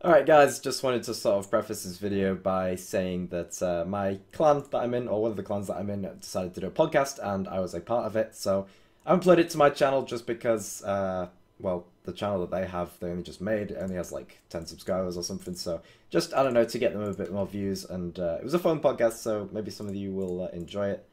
Alright guys, just wanted to sort of preface this video by saying that my clan that I'm in, or one of the clans that I'm in, decided to do a podcast and I was a part of it, so I uploaded it to my channel just because, well, the channel that they have, they only just made, it only has like 10 subscribers or something, so just, I don't know, to get them a bit more views, and it was a fun podcast, so maybe some of you will enjoy it.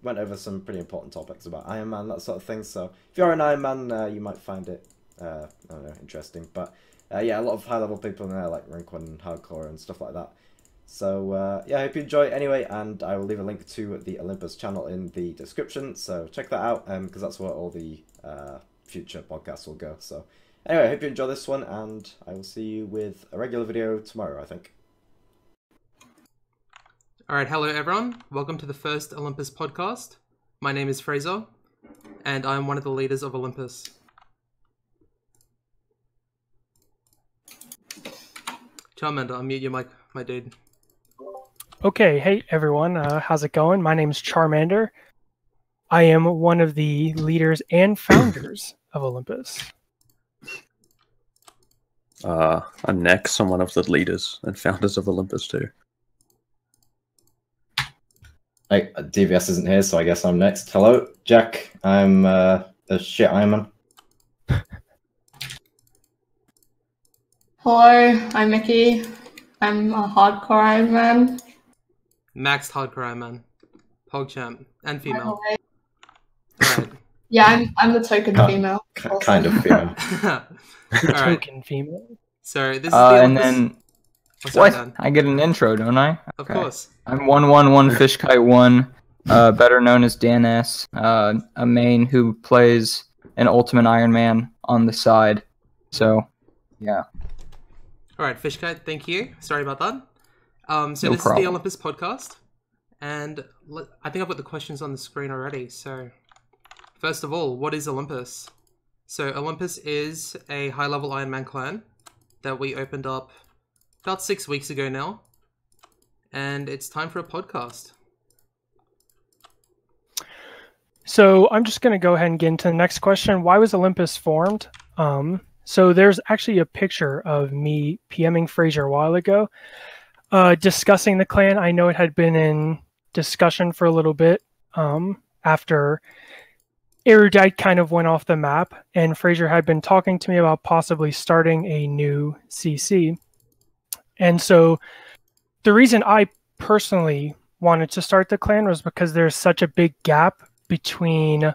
Went over some pretty important topics about Ironman, that sort of thing, so if you're an Ironman, you might find it, I don't know, interesting, but yeah, a lot of high-level people in there, like Rank 1 and Hardcore and stuff like that. So, yeah, I hope you enjoy it anyway, and I will leave a link to the Olympus channel in the description, so check that out, because that's where all the future podcasts will go. So, anyway, I hope you enjoy this one, and I will see you with a regular video tomorrow, I think. Alright, hello everyone. Welcome to the first Olympus podcast. My name is Fraser, and I'm one of the leaders of Olympus. Charmander, unmute your mic, my dude. Okay, hey everyone, how's it going? My name is Charmander. I am one of the leaders and founders of Olympus. I'm Nex. I'm one of the leaders and founders of Olympus too. Hey, DVS isn't here, so I guess I'm next. Hello, Jack. I'm a shit Ironman. Hello, I'm Mickey. I'm a hardcore Ironman. Maxed hardcore Ironman. PogChamp. And female. Alright. Yeah, I'm the token female. Kind of female. Alright. Token female. So this is the and Olympus... then sorry, what? Dan. I get an intro, don't I? Of course. I'm 111 Fishkite1, better known as Dan S. A main who plays an Ultimate Ironman on the side. So, yeah. Alright, Fishkite, thank you. Sorry about that. So No this is problem. the Olympus podcast, and I think I've got the questions on the screen already. So, first of all, what is Olympus? So Olympus is a high-level Ironman clan that we opened up about 6 weeks ago now, and it's time for a podcast. So I'm just going to go ahead and get into the next question. Why was Olympus formed? So there's actually a picture of me PMing Fraser a while ago, discussing the clan. I know it had been in discussion for a little bit after Erudite kind of went off the map, and Fraser had been talking to me about possibly starting a new CC. And so the reason I personally wanted to start the clan was because there's such a big gap between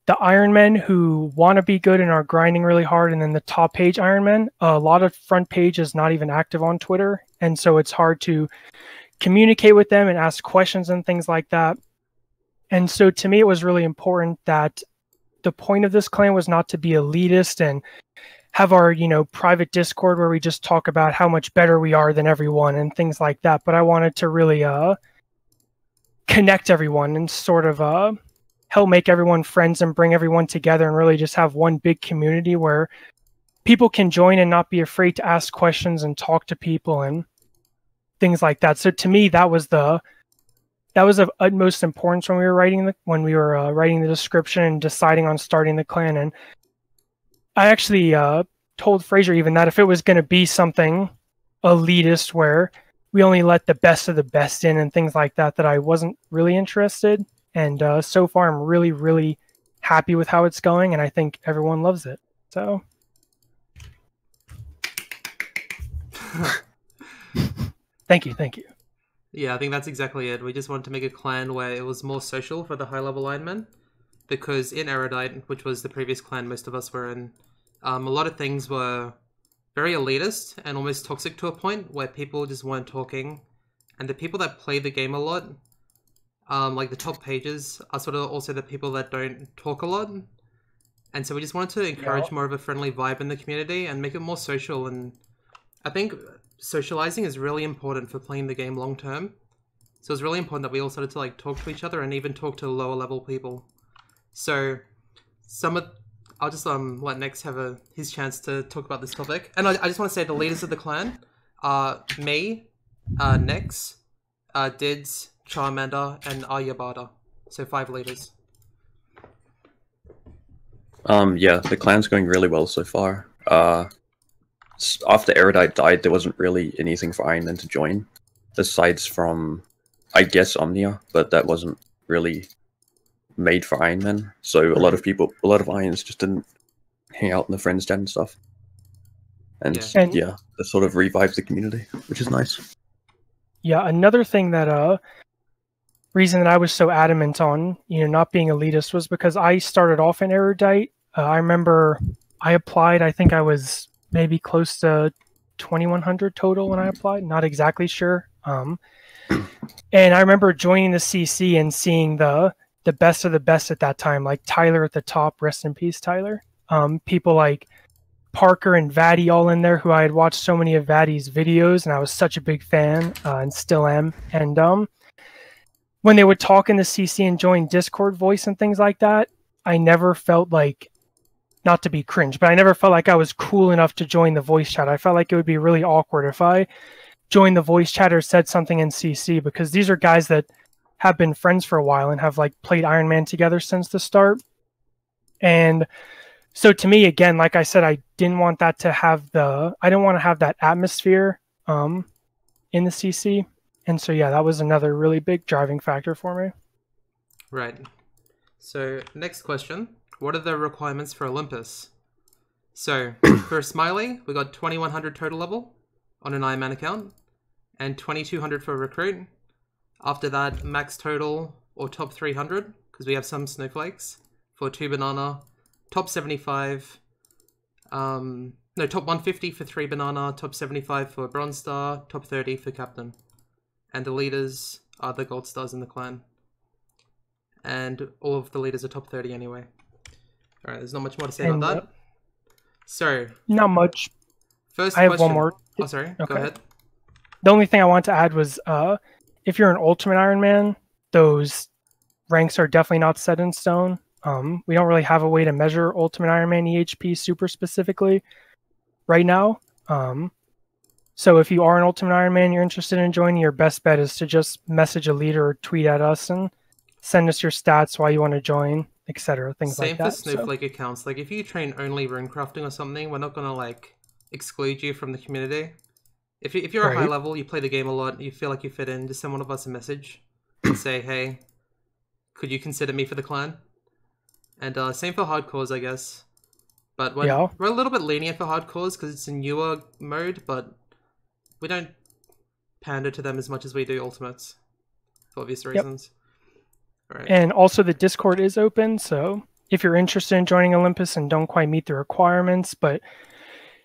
the Ironmen who want to be good and are grinding really hard, and then the top page Ironmen. A lot of front page is not even active on Twitter, and so it's hard to communicate with them and ask questions and things like that. And so to me, it was really important that the point of this clan was not to be elitist and have our, private Discord where we just talk about how much better we are than everyone and things like that. But I wanted to really connect everyone and sort of help make everyone friends and bring everyone together and really just have one big community where people can join and not be afraid to ask questions and talk to people and things like that. So to me, that was of utmost importance when we were writing the description and deciding on starting the clan. And I actually told Fraser even that if it was going to be something elitist where we only let the best of the best in and things like that, that I wasn't really interested. And so far, I'm really, really happy with how it's going, and I think everyone loves it. So, thank you. Yeah, I think that's exactly it. We just wanted to make a clan where it was more social for the high-level Ironmen, because in Erudite, which was the previous clan most of us were in, a lot of things were very elitist and almost toxic to a point where people just weren't talking, and the people that play the game a lot, like the top pages, are sort of also the people that don't talk a lot. And so we just wanted to encourage more of a friendly vibe in the community and make it more social. And I think socializing is really important for playing the game long term. So it's really important that we all started to talk to each other and even talk to lower level people. So I'll just let Nex have his chance to talk about this topic. And I just want to say the leaders of the clan are me, Nex, Dids, Charmander, and Aryabhata. So 5 leaders. Yeah, the clan's going really well so far. after Erudite died, there wasn't really anything for Ironman to join, aside from, I guess, Omnia, but that wasn't really made for Ironman. So a lot of Irons just didn't hang out in the friends chat and stuff. And yeah, that sort of revived the community, which is nice. Yeah, another thing that reason that I was so adamant on, not being elitist was because I started off in Erudite. I remember I applied, I think I was maybe close to 2100 total when I applied, not exactly sure. And I remember joining the CC and seeing the best of the best at that time, like Tyler at the top, rest in peace, Tyler. People like Parker and Vatty all in there, who I had watched so many of Vatty's videos, and I was such a big fan, and still am. And when they would talk in the CC and join Discord voice and things like that, I never felt like, not to be cringe, but I never felt like I was cool enough to join the voice chat. I felt like it would be really awkward if I joined the voice chat or said something in CC, because these are guys that have been friends for a while and have like played Ironman together since the start. And so to me, again, like I said, I didn't want that to have I didn't want to have that atmosphere in the CC. And so, yeah, that was another really big driving factor for me. Right. So next question, what are the requirements for Olympus? So for Smiley, we got 2100 total level on an Ironman account and 2200 for a recruit. After that, max total or top 300, because we have some snowflakes for 2 banana. Top 75, no, top 150 for 3 banana, top 75 for bronze star, top 30 for captain. And the leaders are the gold stars in the clan. And all of the leaders are top 30 anyway. Alright, there's not much more to say about that. So, not much. First I have question. one more. Oh, sorry, okay. Go ahead. The only thing I want to add was, if you're an Ultimate Ironman, those ranks are definitely not set in stone. We don't really have a way to measure Ultimate Ironman EHP super specifically right now. So if you are an Ultimate Ironman, you're interested in joining, your best bet is to just message a leader or tweet at us and send us your stats, why you want to join, etc. Things like that. Same for Snowflake accounts. Like if you train only runecrafting or something, we're not going to like exclude you from the community. If you're a high level, you play the game a lot, you feel like you fit in, just send one of us a message and say, hey, could you consider me for the clan? And same for hardcores, I guess. But we're a little bit lenient for hardcores because it's a newer mode, but we don't pander to them as much as we do ultimates for obvious reasons. Right. And also the Discord is open, so if you're interested in joining Olympus and don't quite meet the requirements, but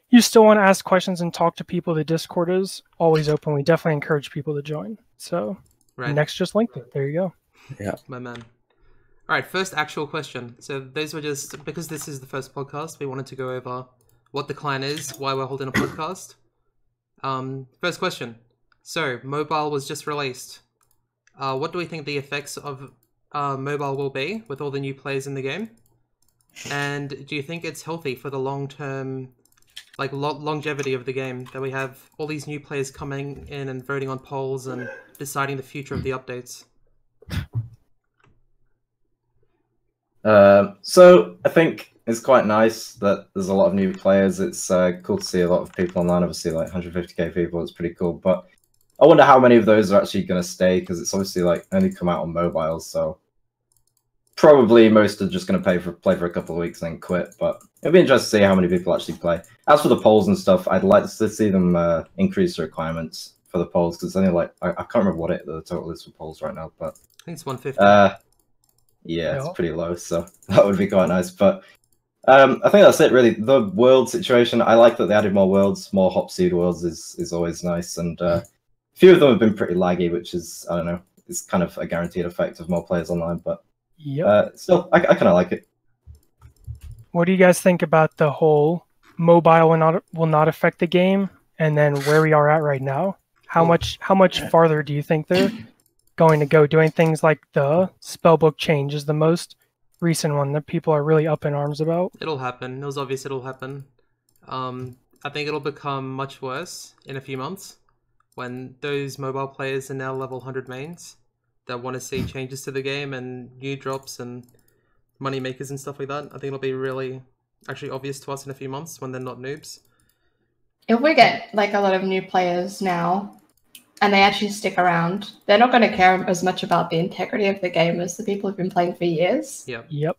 you still want to ask questions and talk to people, the Discord is always open. We definitely encourage people to join. So next, just link it. There you go. Yeah. My man. All right, first actual question. So those were just, because this is the first podcast, we wanted to go over what the clan is, why we're holding a podcast. First question. So mobile was just released. What do we think the effects of mobile will be with all the new players in the game? And do you think it's healthy for the long-term, like longevity of the game, that we have all these new players coming in and voting on polls and deciding the future of the updates? So I think it's quite nice that there's a lot of new players. It's cool to see a lot of people online, obviously like 150k people. It's pretty cool, but I wonder how many of those are actually going to stay, because it's obviously like only come out on mobile, so probably most are just going to play for a couple of weeks and then quit. But it'll be interesting to see how many people actually play. As for the polls and stuff, I'd like to see them increase the requirements for the polls, because it's only like I can't remember what the total is for polls right now, but I think it's 150. Yeah, it's pretty low, so that would be quite nice. But I think that's it, really. The world situation, I like that they added more worlds, more hop seed worlds is always nice. And a few of them have been pretty laggy, which is, I don't know, it's kind of a guaranteed effect of more players online. But still, I kind of like it. What do you guys think about the whole mobile will not affect the game, and then where we are at right now? How much farther do you think they're going to go? Doing things like the spellbook change is the most recent one that people are really up in arms about. It'll happen. It was obvious it'll happen. I think it'll become much worse in a few months when those mobile players are now level 100 mains that want to see changes to the game and new drops and money makers and stuff like that. I think it'll be really actually obvious to us in a few months when they're not noobs. if we get like a lot of new players now and they actually stick around, they're not going to care as much about the integrity of the game as the people who've been playing for years. Yep.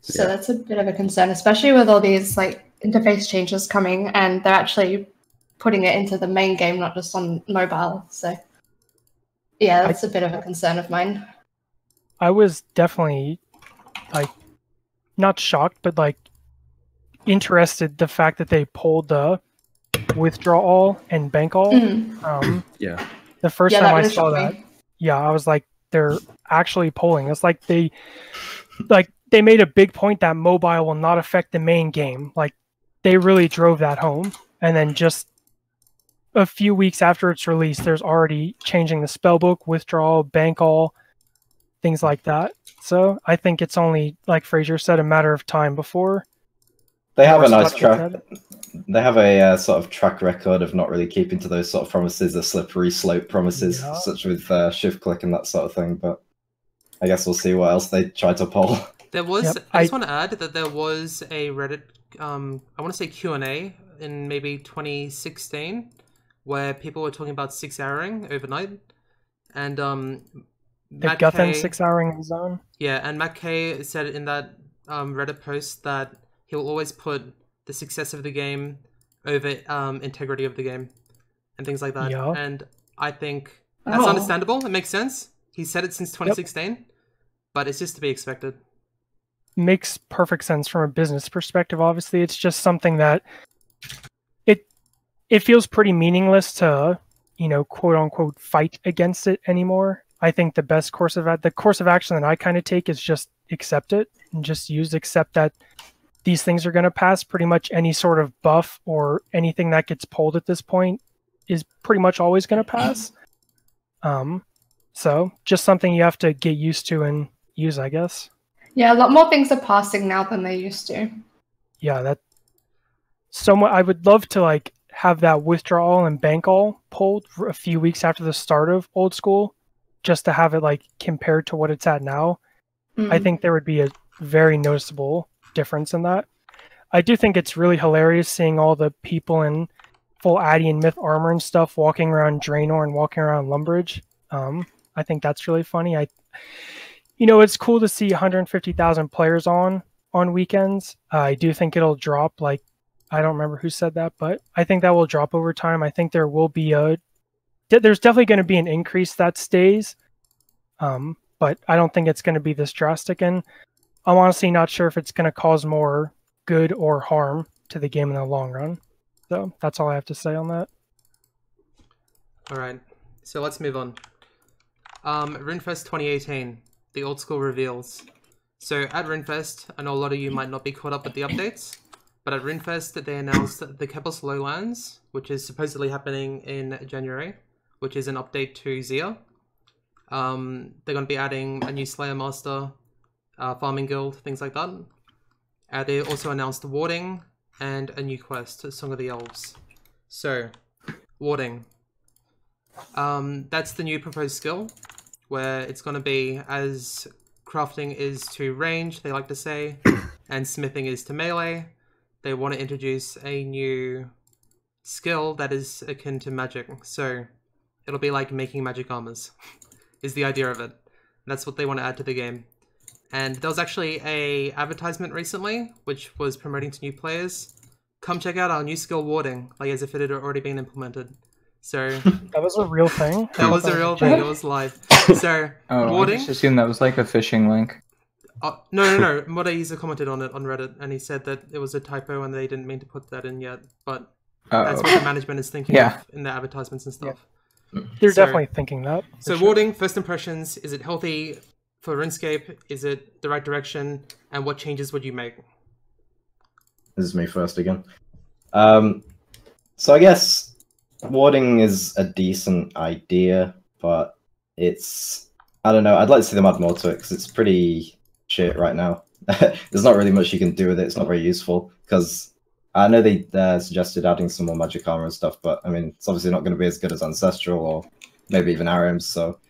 So that's a bit of a concern, especially with all these like interface changes coming, and they're actually putting it into the main game, not just on mobile. So yeah, that's a bit of a concern of mine. I was definitely like not shocked, but like interested the fact that they pulled the withdraw all and bank all. Yeah. The first time I saw that, I was like, they're actually pulling. It's like they made a big point that mobile will not affect the main game. Like they really drove that home. And then just a few weeks after it's released, there's already changing the spellbook, withdrawal, bank all, things like that. So I think it's only, like Fraser said, a matter of time before they have a nice track. They have a sort of track record of not really keeping to those sort of promises, the slippery slope promises, such with shift click and that sort of thing. But I guess we'll see what else they try to pull. There was. I just want to add that there was a Reddit. I want to say Q&A in maybe 2016, where people were talking about 6-houring overnight, and Matt Guthon 6-houring his own. Yeah, and Matt K said in that Reddit post that he'll always put the success of the game over integrity of the game and things like that. Yeah. And I think that's understandable. It makes sense. He said it since 2016, but it's just to be expected. Makes perfect sense from a business perspective. Obviously, it's just something that it feels pretty meaningless to, quote unquote, fight against it anymore. I think the best course of action that I kind of take is just accept it and just accept that these things are going to pass. Pretty much any sort of buff or anything that gets pulled at this point is pretty much always going to pass. So just something you have to get used to and use, I guess. Yeah, a lot more things are passing now than they used to. Yeah, I would love to have that withdrawal and bank all pulled for a few weeks after the start of old school, just to have it compared to what it's at now. I think there would be a very noticeable difference in that. I do think it's really hilarious seeing all the people in full Addy and Myth armor and stuff walking around Draenor and walking around Lumbridge. I think that's really funny. It's cool to see 150,000 players on weekends. I do think it'll drop. I don't remember who said that, but I think that will drop over time. I think there will be there's definitely going to be an increase that stays, but I don't think it's going to be this drastic. And I'm honestly not sure if it's going to cause more good or harm to the game in the long run. So that's all I have to say on that. All right, so let's move on. RuneFest 2018, the old school reveals. So at RuneFest, I know a lot of you might not be caught up with the updates, but at RuneFest they announced the Kepos Lowlands, which is supposedly happening in January, which is an update to Zia. They're going to be adding a new Slayer Master, Farming Guild, things like that. They also announced Warding and a new quest, Song of the Elves. So, Warding. That's the new proposed skill, where it's going to be as crafting is to range, they like to say, and smithing is to melee. They want to introduce a new skill that is akin to magic. So, it'll be like making magic armors, is the idea of it. That's what they want to add to the game. And there was actually a advertisement recently, which was promoting to new players. Come check out our new skill Warding, as if it had already been implemented. So that was a real thing. That was a real thing. It was live. So Warding. I just assumed that was like a phishing link. No. Modder user commented on it on Reddit, and he said that it was a typo and they didn't mean to put that in yet. But that's what the management is thinking of in their advertisements and stuff. Yeah. They're definitely thinking that. So Warding, first impressions: is it healthy for RuneScape? Is it the right direction? And what changes would you make? This is me first again. So I guess Warding is a decent idea, but I don't know, I'd like to see them add more to it, because it's pretty shit right now. There's not really much you can do with it, it's not very useful, because I know they suggested adding some more magic armor and stuff, but I mean, it's obviously not going to be as good as Ancestral, or maybe even Arims, so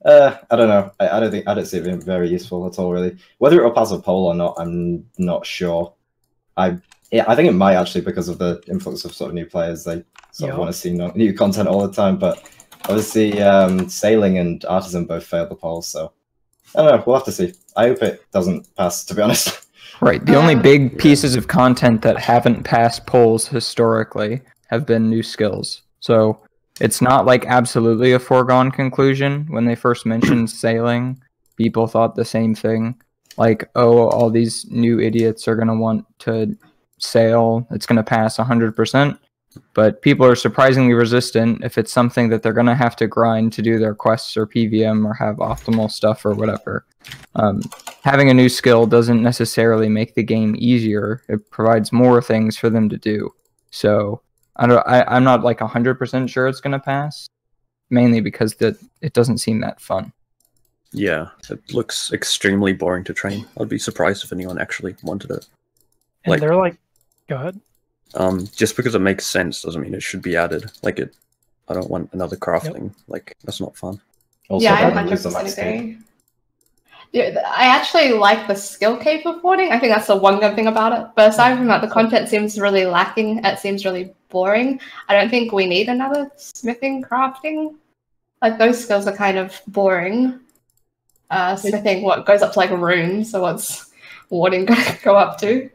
I don't know. I don't see it being very useful at all, really. Whether it'll pass a poll or not, I'm not sure. I yeah, I think it might actually because of the influx of sort of new players. They sort of want to see new content all the time. But obviously, Sailing and Artisan both failed the polls, so I don't know. We'll have to see. I hope it doesn't pass, to be honest. Right. The only big pieces of content that haven't passed polls historically have been new skills. So it's not like absolutely a foregone conclusion. When they first mentioned Sailing, people thought the same thing. Like, oh, all these new idiots are going to want to sail. It's going to pass 100%. But people are surprisingly resistant if it's something that they're going to have to grind to do their quests or PVM or have optimal stuff or whatever. Having a new skill doesn't necessarily make the game easier. It provides more things for them to do. So I'm not like 100% sure it's going to pass, mainly because it doesn't seem that fun. Yeah, it looks extremely boring to train. I'd be surprised if anyone actually wanted it. And they're like, go ahead. Just because it makes sense doesn't mean it should be added. Like I don't want another crafting. Yep. Like that's not fun. Also, yeah, I 100% agree. Yeah, I actually like the skill cape reporting. I think that's the one good thing about it. But aside from that, the content seems really lacking. It seems really boring. I don't think we need another smithing, crafting. Like those skills are kind of boring. Smithing, what goes up to like a rune? So what's warding going to go up to?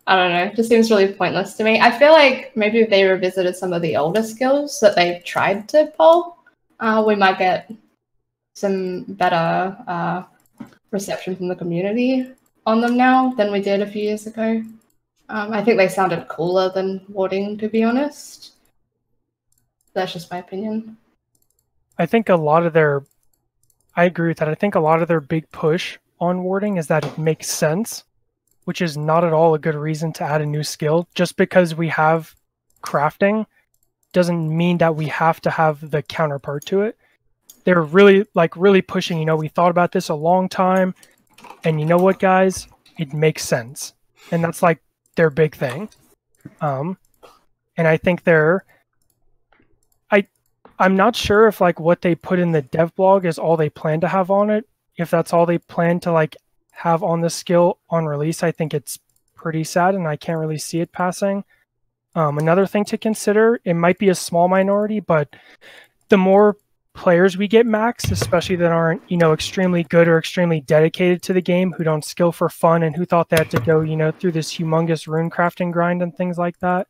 I don't know. It just seems really pointless to me. I feel like maybe if they revisited some of the older skills that they've tried to pull, we might get some better reception from the community on them now than we did a few years ago. I think they sounded cooler than warding, to be honest. That's just my opinion. I think a lot of their... I agree with that. I think a lot of their big push on warding is that it makes sense, which is not at all a good reason to add a new skill. Just because we have crafting doesn't mean that we have to have the counterpart to it. They're really pushing, you know, we thought about this a long time, and you know what, guys? It makes sense. And that's like their big thing. And I think I'm not sure if like what they put in the dev blog is all they plan to have on it. If that's all they plan to like have on the skill on release, I think it's pretty sad and I can't really see it passing. Another thing to consider, it might be a small minority, but the more players we get max, especially that aren't, you know, extremely good or extremely dedicated to the game, who don't skill for fun and who thought they had to go, you know, through this humongous rune crafting grind and things like that.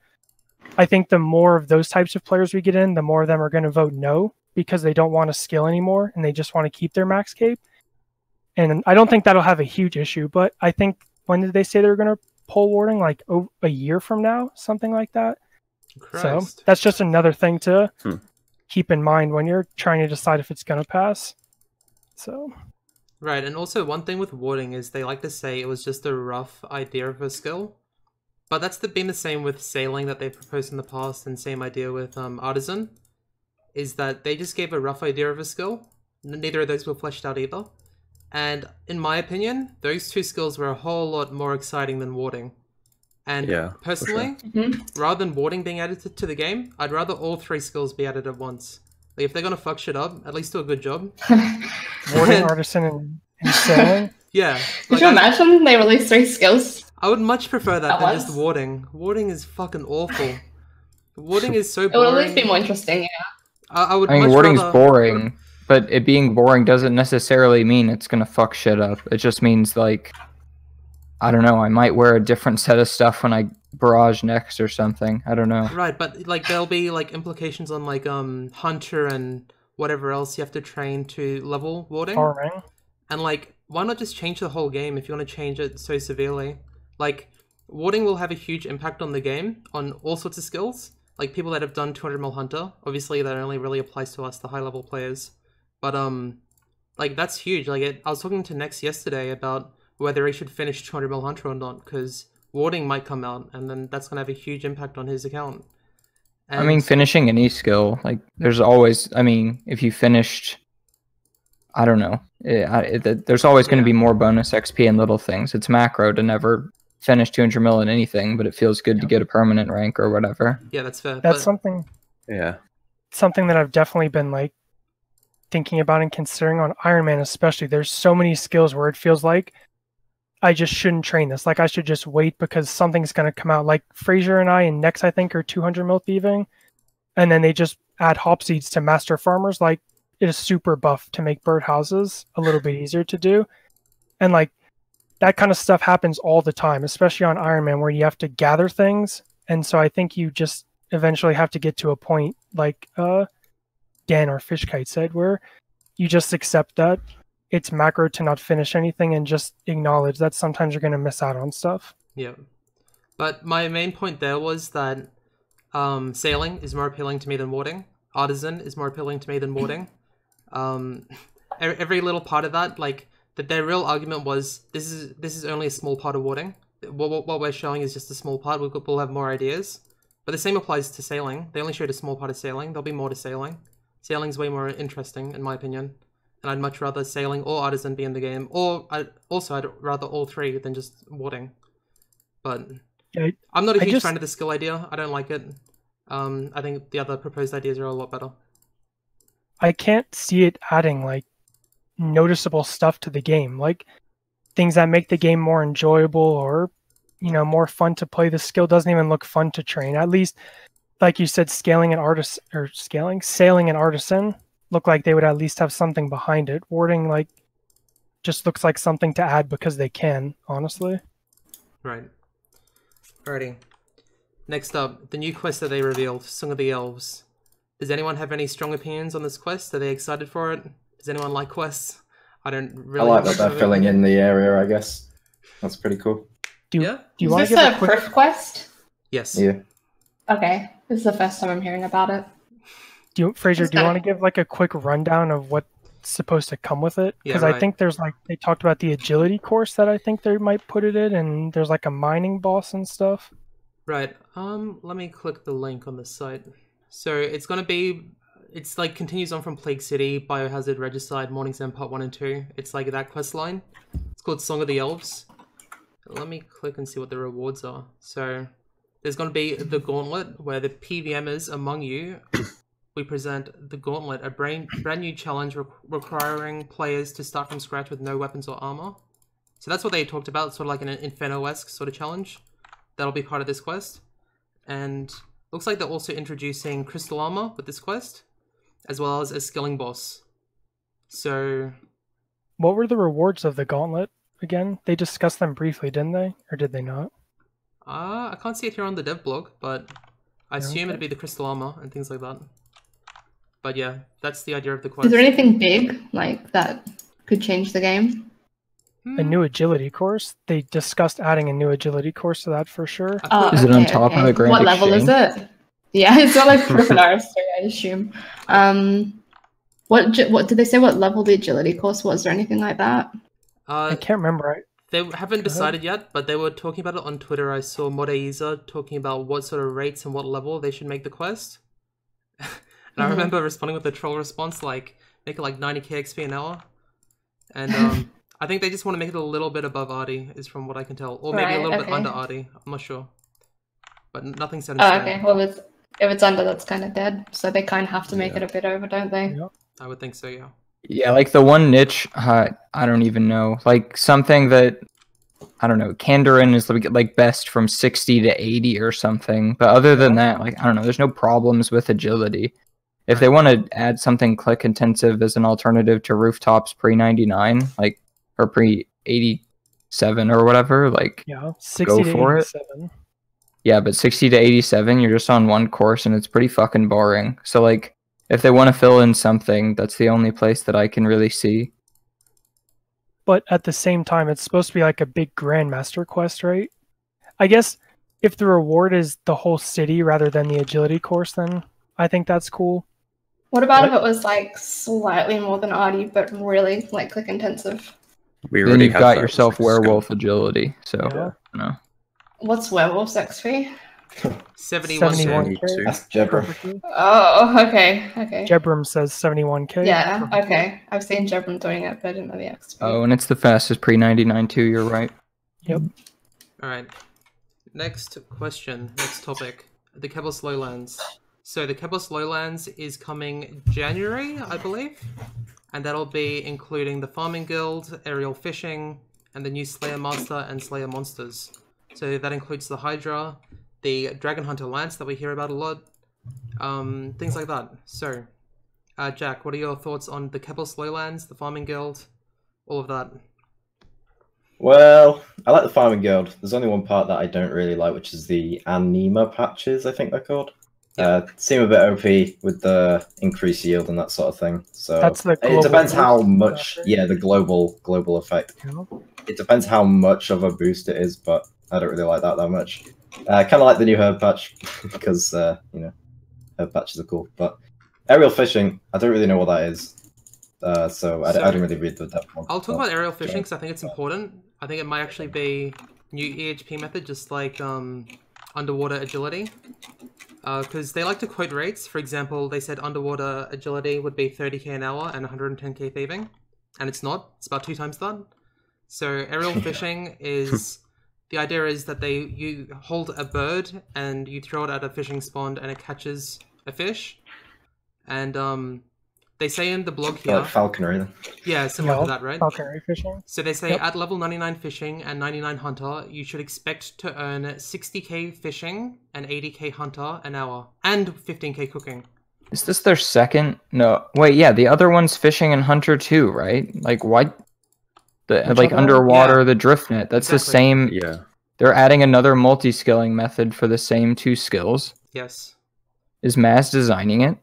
I think the more of those types of players we get in, the more of them are going to vote no because they don't want to skill anymore and they just want to keep their max cape. And I don't think that'll have a huge issue, but I think, when did they say they were going to poll warding? Like a year from now, something like that. Christ. So that's just another thing to keep in mind when you're trying to decide if it's going to pass. So. Right, and also one thing with warding is they like to say it was just a rough idea of a skill. But that's been the same with Sailing that they've proposed in the past, and same idea with Artisan, is that they just gave a rough idea of a skill. Neither of those were fleshed out either. And in my opinion, those two skills were a whole lot more exciting than warding. And personally, rather than warding being added to the game, I'd rather all three skills be added at once. Like if they're going to fuck shit up, at least do a good job. Warding, Artisan, and Sailing? Yeah. Could you imagine they release 3 skills? I would much prefer that than just warding. Warding is fucking awful. Warding is so boring. It would at least be more interesting, yeah. I mean, warding's boring, but it being boring doesn't necessarily mean it's gonna fuck shit up. It just means, like, I don't know, I might wear a different set of stuff when I barrage next or something. I don't know. Right, but like there'll be like implications on like Hunter and whatever else you have to train to level warding. Farming. And like, why not just change the whole game if you want to change it so severely? Like, warding will have a huge impact on the game, on all sorts of skills. Like, people that have done 200 Hunter, obviously that only really applies to us, the high-level players. But, like, that's huge. Like, I was talking to Nex yesterday about whether he should finish 200 Hunter or not, because warding might come out, and then that's going to have a huge impact on his account. And I mean, finishing any skill, like, there's always, I mean, if you finished... I don't know. There's always going to be more bonus XP and little things. It's macro to never finish 200 mil in anything, but it feels good to get a permanent rank or whatever. Yeah, that's fair. That's something. Yeah. Something that I've definitely been like thinking about and considering on Ironman, especially. There's so many skills where it feels like I just shouldn't train this. Like I should just wait because something's going to come out. Like Fraser and I and Nex, I think, are 200 mil thieving. And then they just add hop seeds to master farmers. Like it is super buff to make birdhouses a little bit easier to do. And like that kind of stuff happens all the time, especially on Ironman where you have to gather things. And so I think you just eventually have to get to a point like Dan or Fishkite said, where you just accept that it's macro to not finish anything and just acknowledge that sometimes you're going to miss out on stuff. Yeah. But my main point there was that sailing is more appealing to me than warding. Artisan is more appealing to me than warding. Every little part of that, like that their real argument was this is only a small part of warding. What we're showing is just a small part. We'll have more ideas. But the same applies to sailing. They only showed a small part of sailing. There'll be more to sailing. Sailing's way more interesting, in my opinion. And I'd much rather sailing or artisan be in the game. Or I'd rather all three than just warding. But yeah, I'm not a huge fan of the skill idea. I don't like it. I think the other proposed ideas are a lot better. I can't see it adding like noticeable stuff to the game, like things that make the game more enjoyable or, you know, more fun to play. The skill doesn't even look fun to train. At least, like you said, sailing and artisan look like they would at least have something behind it. Warding like just looks like something to add because they can, honestly. Right. Alrighty. Next up, the new quest that they revealed, Song of the Elves. Does anyone have any strong opinions on this quest? Are they excited for it? Does anyone like quests? I don't really. I like that they're filling in the area, I guess. That's pretty cool. Do you want Is to this give a proof quest? Yes. Yeah. Okay. This is the first time I'm hearing about it. Fraser, do you want to give like a quick rundown of what's supposed to come with it? Because I think there's like, they talked about the agility course that I think they might put it in, and there's like a mining boss and stuff. Right. Let me click the link on the site. So it's gonna be, it's like continues on from Plague City, Biohazard, Regicide, Morning's End Part 1 and 2. It's like that quest line. It's called Song of the Elves. Let me click and see what the rewards are. So there's gonna be the Gauntlet, where the PVMers among you, we present the Gauntlet, a brand new challenge requiring players to start from scratch with no weapons or armor. So that's what they talked about, sort of like an Inferno-esque sort of challenge. That'll be part of this quest. And looks like they're also introducing crystal armor with this quest, as well as a skilling boss. So what were the rewards of the Gauntlet again? They discussed them briefly, didn't they? Or did they not? I can't see it here on the dev blog, but I assume it'd be the crystal armor and things like that. But yeah, that's the idea of the quest. Is there anything big like that could change the game? A new agility course? They discussed adding a new agility course to that for sure. Is it on top of the Grand What Exchange? level is it? Yeah, it's not like proof and RS3, I assume. What did they say? What level the agility course was, or anything like that? I can't remember. They haven't decided yet, but they were talking about it on Twitter. I saw Modaiza talking about what sort of rates and what level they should make the quest. And I remember responding with a troll response like, make it like 90k XP an hour. And I think they just want to make it a little bit above Arty, is from what I can tell. Or maybe a little bit under Arty. I'm not sure. But nothing's set in stone. Okay. Well, if it's under, that's kind of dead. So they kind of have to make it a bit over, don't they? Yep. I would think so, yeah. Yeah, like the one niche, I don't even know. Like something that, I don't know, Kandarin is like best from 60 to 80 or something. But other than that, like, I don't know, there's no problems with agility. If they want to add something click intensive as an alternative to rooftops pre-99, like, or pre-87 or whatever, like, yeah, 60 go to for 87. it. Yeah, but 60 to 87, you're just on one course and it's pretty fucking boring. So, like, if they want to fill in something, that's the only place that I can really see. But at the same time, it's supposed to be like a big Grandmaster quest, right? I guess if the reward is the whole city rather than the agility course, then I think that's cool. What about if it was like slightly more than Arty, but really like click intensive? Then you've got yourself werewolf agility. So, no. What's werewolf's XP? 71k. That's Jebram. Oh, okay. Jebram says 71k. Yeah, okay. I've seen Jebram doing it, but I didn't know the XP. Oh, and it's the fastest pre-99 too, you're right. Yep. Alright. Next question, next topic. The Kebos Lowlands. So the Kebos Lowlands is coming January, I believe. And that'll be including the Farming Guild, aerial fishing, and the new Slayer Master and Slayer monsters. So that includes the Hydra, the Dragon Hunter Lance that we hear about a lot, things like that. So, Jack, what are your thoughts on the Keppel Slowlands, the Farming Guild, all of that? Well, I like the Farming Guild. There's only one part that I don't really like, which is the anima patches, I think they're called. Seem a bit OP with the increased yield and that sort of thing. So That's the it depends how boost, much, yeah, the global effect. Yeah. It depends how much of a boost it is, but I don't really like that much. Kind of like the new herb patch because you know, herb patches are cool. But aerial fishing, I don't really know what that is. So I didn't really read the depth one. I'll talk about aerial fishing because I think it's important. I think it might actually be new EHP method, just like underwater agility. Because they like to quote rates. For example, they said underwater agility would be 30k an hour and 110k thieving. And it's not. It's about 2 times that. So aerial fishing is... The idea is that you hold a bird and you throw it at a fishing spawn and it catches a fish. And they say in the blog here... Like falconry then. Yeah, similar to that, right? Falconry fishing. So they say at level 99 fishing and 99 hunter, you should expect to earn 60k fishing and 80k hunter an hour. And 15k cooking. Is this their second? No. Wait, yeah, the other one's fishing and hunter too, right? Like, what? Like underwater, the drift net. That's Exactly. the same. Yeah. They're adding another multi-skilling method for the same 2 skills. Yes. Is Maz designing it?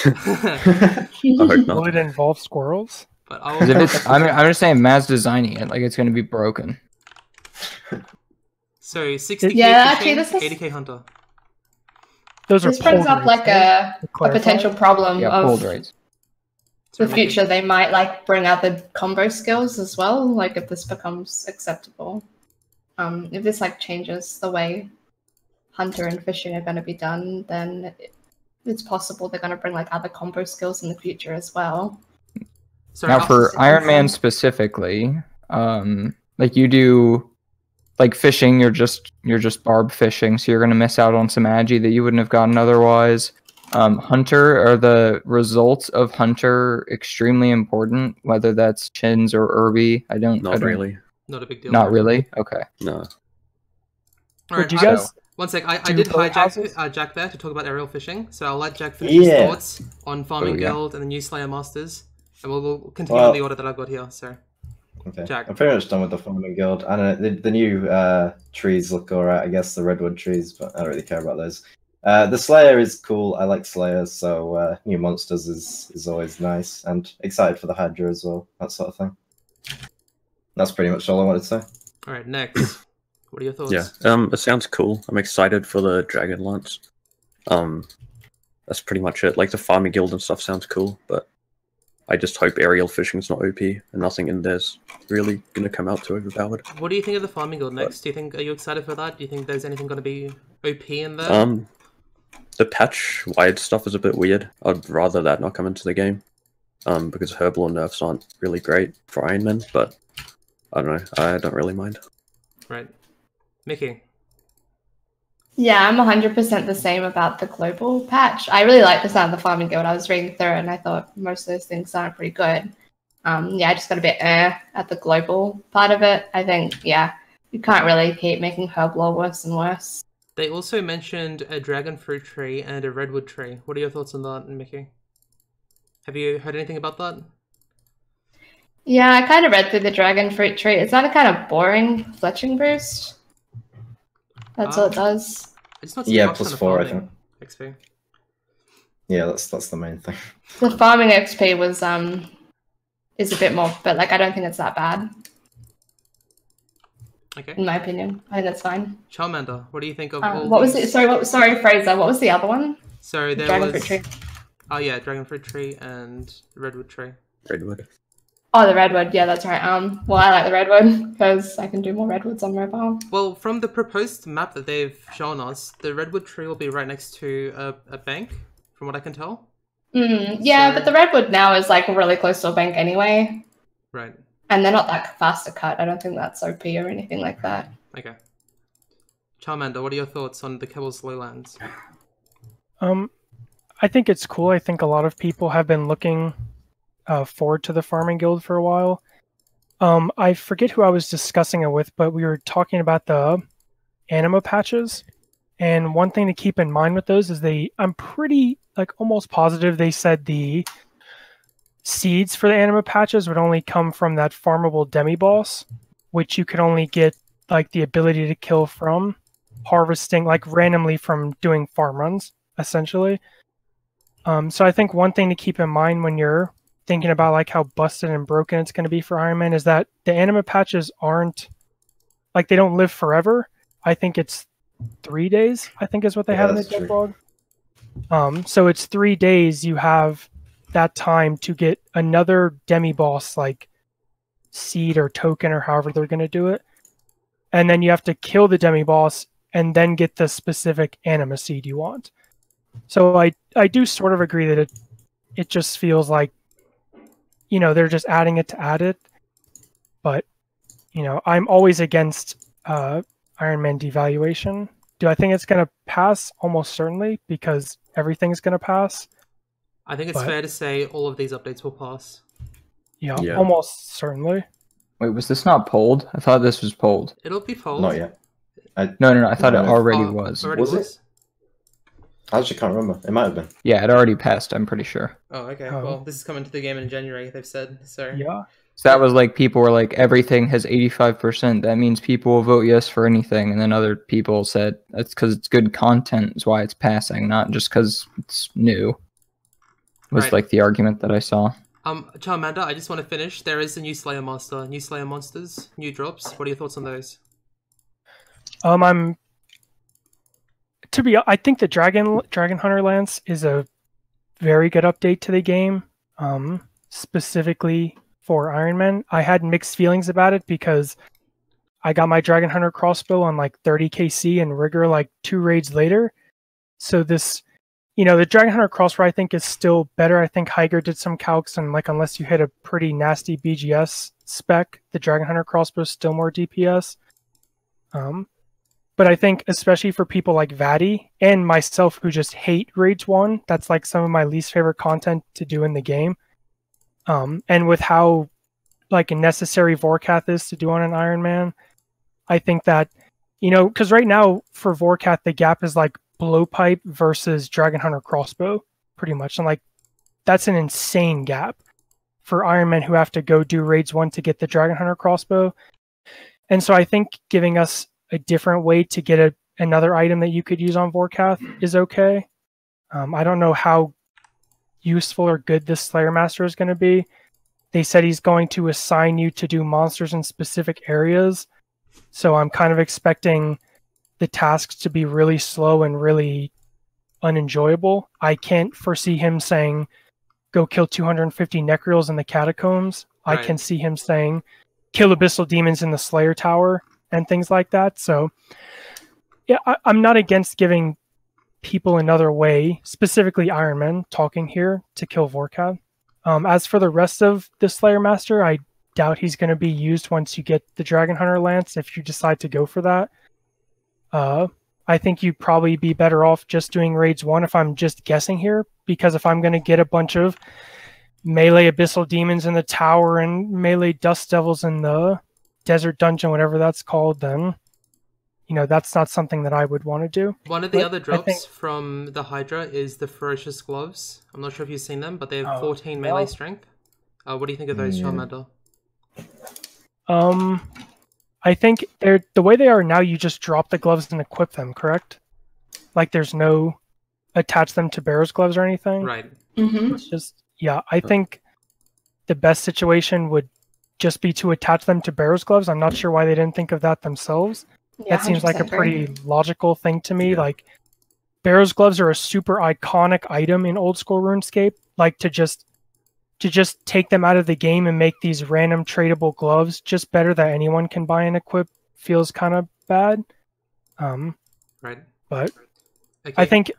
I hope not. Will it involve squirrels? But 'Cause if it's, I'm just saying Maz designing it, like it's going to be broken. So 60k Yeah, fishing, actually, this is- 80k hunter. Those are This brings pulled up like rates, a clarify. potential problem Yeah, pulled of rates. the future. They might like bring out the combo skills as well. Like if this becomes acceptable, if this like changes the way hunter and fishing are going to be done, then it's possible they're going to bring like other combo skills in the future as well. Sorry, Now for opposite Iron Man reason. specifically, like you do, like fishing, you're just barb fishing, so you're gonna miss out on some agi that you wouldn't have gotten otherwise. Hunter, are the results of Hunter extremely important? Whether that's chins or Irby, I don't. Not really. Not a big deal. Not really. Okay. No. Alright, Do you guys? one sec, I do did boat houses? hijack Jack there to talk about aerial fishing, so I'll let Jack finish his Yeah. thoughts on Farming Oh, yeah. Guild and the new Slayer Masters, and we'll continue Well- in the order that I've got here, so... Okay. Jack. I'm pretty much done with the Farming Guild. I don't know, the new trees look alright, I guess, the redwood trees, but I don't really care about those. The Slayer is cool. I like Slayers, so new monsters is always nice, and excited for the Hydra as well, that sort of thing. That's pretty much all I wanted to say. Alright, next. What are your thoughts? Yeah. It sounds cool. I'm excited for the Dragon Lance. That's pretty much it. Like the Farming Guild and stuff sounds cool, but I just hope aerial fishing's not OP and nothing in there's really gonna come out too overpowered. What do you think of the Farming Guild next? Are you excited for that? Do you think there's anything going to be OP in there? The patch-wide stuff is a bit weird. I'd rather that not come into the game. Because Herblore nerfs aren't really great for Ironman, but I don't know. I don't really mind. Right. Mickey? Yeah, I'm 100% the same about the global patch. I really like the sound of the Farming Guild. I was reading through it and I thought most of those things sounded pretty good. Yeah, I just got a bit at the global part of it. I think, yeah, you can't really keep making Herblore worse and worse. They also mentioned a dragon fruit tree and a redwood tree. What are your thoughts on that, Mickey? Have you heard anything about that? Yeah, I kind of read through the dragon fruit tree. It's not a kind of boring fletching boost. That's all it does. It's not Yeah, much plus kind of 4, I farming think. XP. Yeah, that's the main thing. The farming XP was is a bit more, but like I don't think it's that bad Okay. in my opinion. I think that's fine. Charmander, what do you think of all What was these? it? Sorry, Fraser. What was the other one? So there Dragon was... fruit tree. Oh yeah, dragon fruit tree and redwood tree. Redwood. Oh, the redwood. Yeah, that's right. Well, I like the redwood because I can do more redwoods on mobile. Well, from the proposed map that they've shown us, the redwood tree will be right next to a bank, from what I can tell. Yeah, So- but the redwood now is like really close to a bank anyway, Right. and they're not that fast to cut. I don't think that's OP or anything like that. Okay. Charmander, what are your thoughts on the Keppel Slowlands? I think it's cool. I think a lot of people have been looking forward to the Farming Guild for a while. I forget who I was discussing it with, but we were talking about the anima patches. And one thing to keep in mind with those is I'm pretty, like, almost positive they said the seeds for the anima patches would only come from that farmable demi-boss, which you could only get, like, the ability to kill from harvesting, like, randomly from doing farm runs, essentially. So I think one thing to keep in mind when you're thinking about, like, how busted and broken it's going to be for Ironman is that the anima patches aren't, like, they don't live forever. I think it's 3 days, I think is what they have in the dev log. So it's 3 days you have that time to get another demi-boss, like, seed or token or however they're going to do it. And then you have to kill the demi-boss and then get the specific anima seed you want. So I do sort of agree that it just feels like, you know, they're just adding it to add it. But, you know, I'm always against Ironman devaluation. Do I think it's going to pass? Almost certainly, because everything's going to pass. I think it's fair to say all of these updates will pass. Yeah, almost certainly. Wait, was this not polled? I thought this was polled. It'll be polled. Not yet. No, I thought it already was. Was it? I actually can't remember. It might have been. Yeah, it already passed, I'm pretty sure. Oh, okay. Well, this is coming to the game in January, they've said. So yeah. So that was like, people were like, everything has 85%. That means people will vote yes for anything. And then other people said, that's because it's good content is why it's passing, not just because it's new. Was like the argument that I saw. Charmander, I just want to finish. There is a new Slayer Master, new Slayer monsters, new drops. What are your thoughts on those? I think the Dragon Hunter Lance is a very good update to the game, specifically for Ironman. I had mixed feelings about it because I got my Dragon Hunter crossbow on like 30 KC and Rigor like 2 raids later. So this, you know, the Dragon Hunter crossbow I think is still better. I think Higer did some calcs and, like, unless you hit a pretty nasty BGS spec, the Dragon Hunter crossbow is still more DPS. But I think especially for people like Vaddy and myself who just hate Raids 1, that's like some of my least favorite content to do in the game. And with how, like, necessary Vorkath is to do on an Ironman, I think that, you know, because right now for Vorkath the gap is like Blowpipe versus Dragon Hunter crossbow, pretty much. And, like, that's an insane gap for Ironmen who have to go do Raids 1 to get the Dragon Hunter crossbow. And so I think giving us a different way to get another item that you could use on Vorkath is okay. I don't know how useful or good this Slayer Master is going to be. They said he's going to assign you to do monsters in specific areas. So I'm kind of expecting the tasks to be really slow and really unenjoyable. I can't foresee him saying, go kill 250 Necreals in the Catacombs. Right. I can see him saying, kill Abyssal Demons in the Slayer Tower and things like that. So yeah, I'm not against giving people another way, specifically Ironman talking here, to kill Vorkath. As for the rest of the Slayer Master, I doubt he's going to be used once you get the Dragon Hunter Lance, if you decide to go for that. I think you'd probably be better off just doing Raids 1 if I'm just guessing here, because if I'm going to get a bunch of melee Abyssal Demons in the tower and melee Dust Devils in the Desert Dungeon, whatever that's called, then, you know, that's not something that I would want to do. One of the other drops from the Hydra is the Ferocious Gloves. I'm not sure if you've seen them, but they have 14 melee strength. What do you think of those, Charmander? I think the way they are now, you just drop the gloves and equip them, correct? Like, there's no attach them to Barrow's gloves or anything? Right. Mm-hmm. It's just, yeah, I think the best situation would just be to attach them to Barrow's gloves. I'm not sure why they didn't think of that themselves. Yeah, that seems like a pretty logical thing to me. Yeah. Like, Barrow's gloves are a super iconic item in old school RuneScape. Like, to just take them out of the game and make these random tradable gloves just better that anyone can buy and equip feels kind of bad. Right. But okay. I think,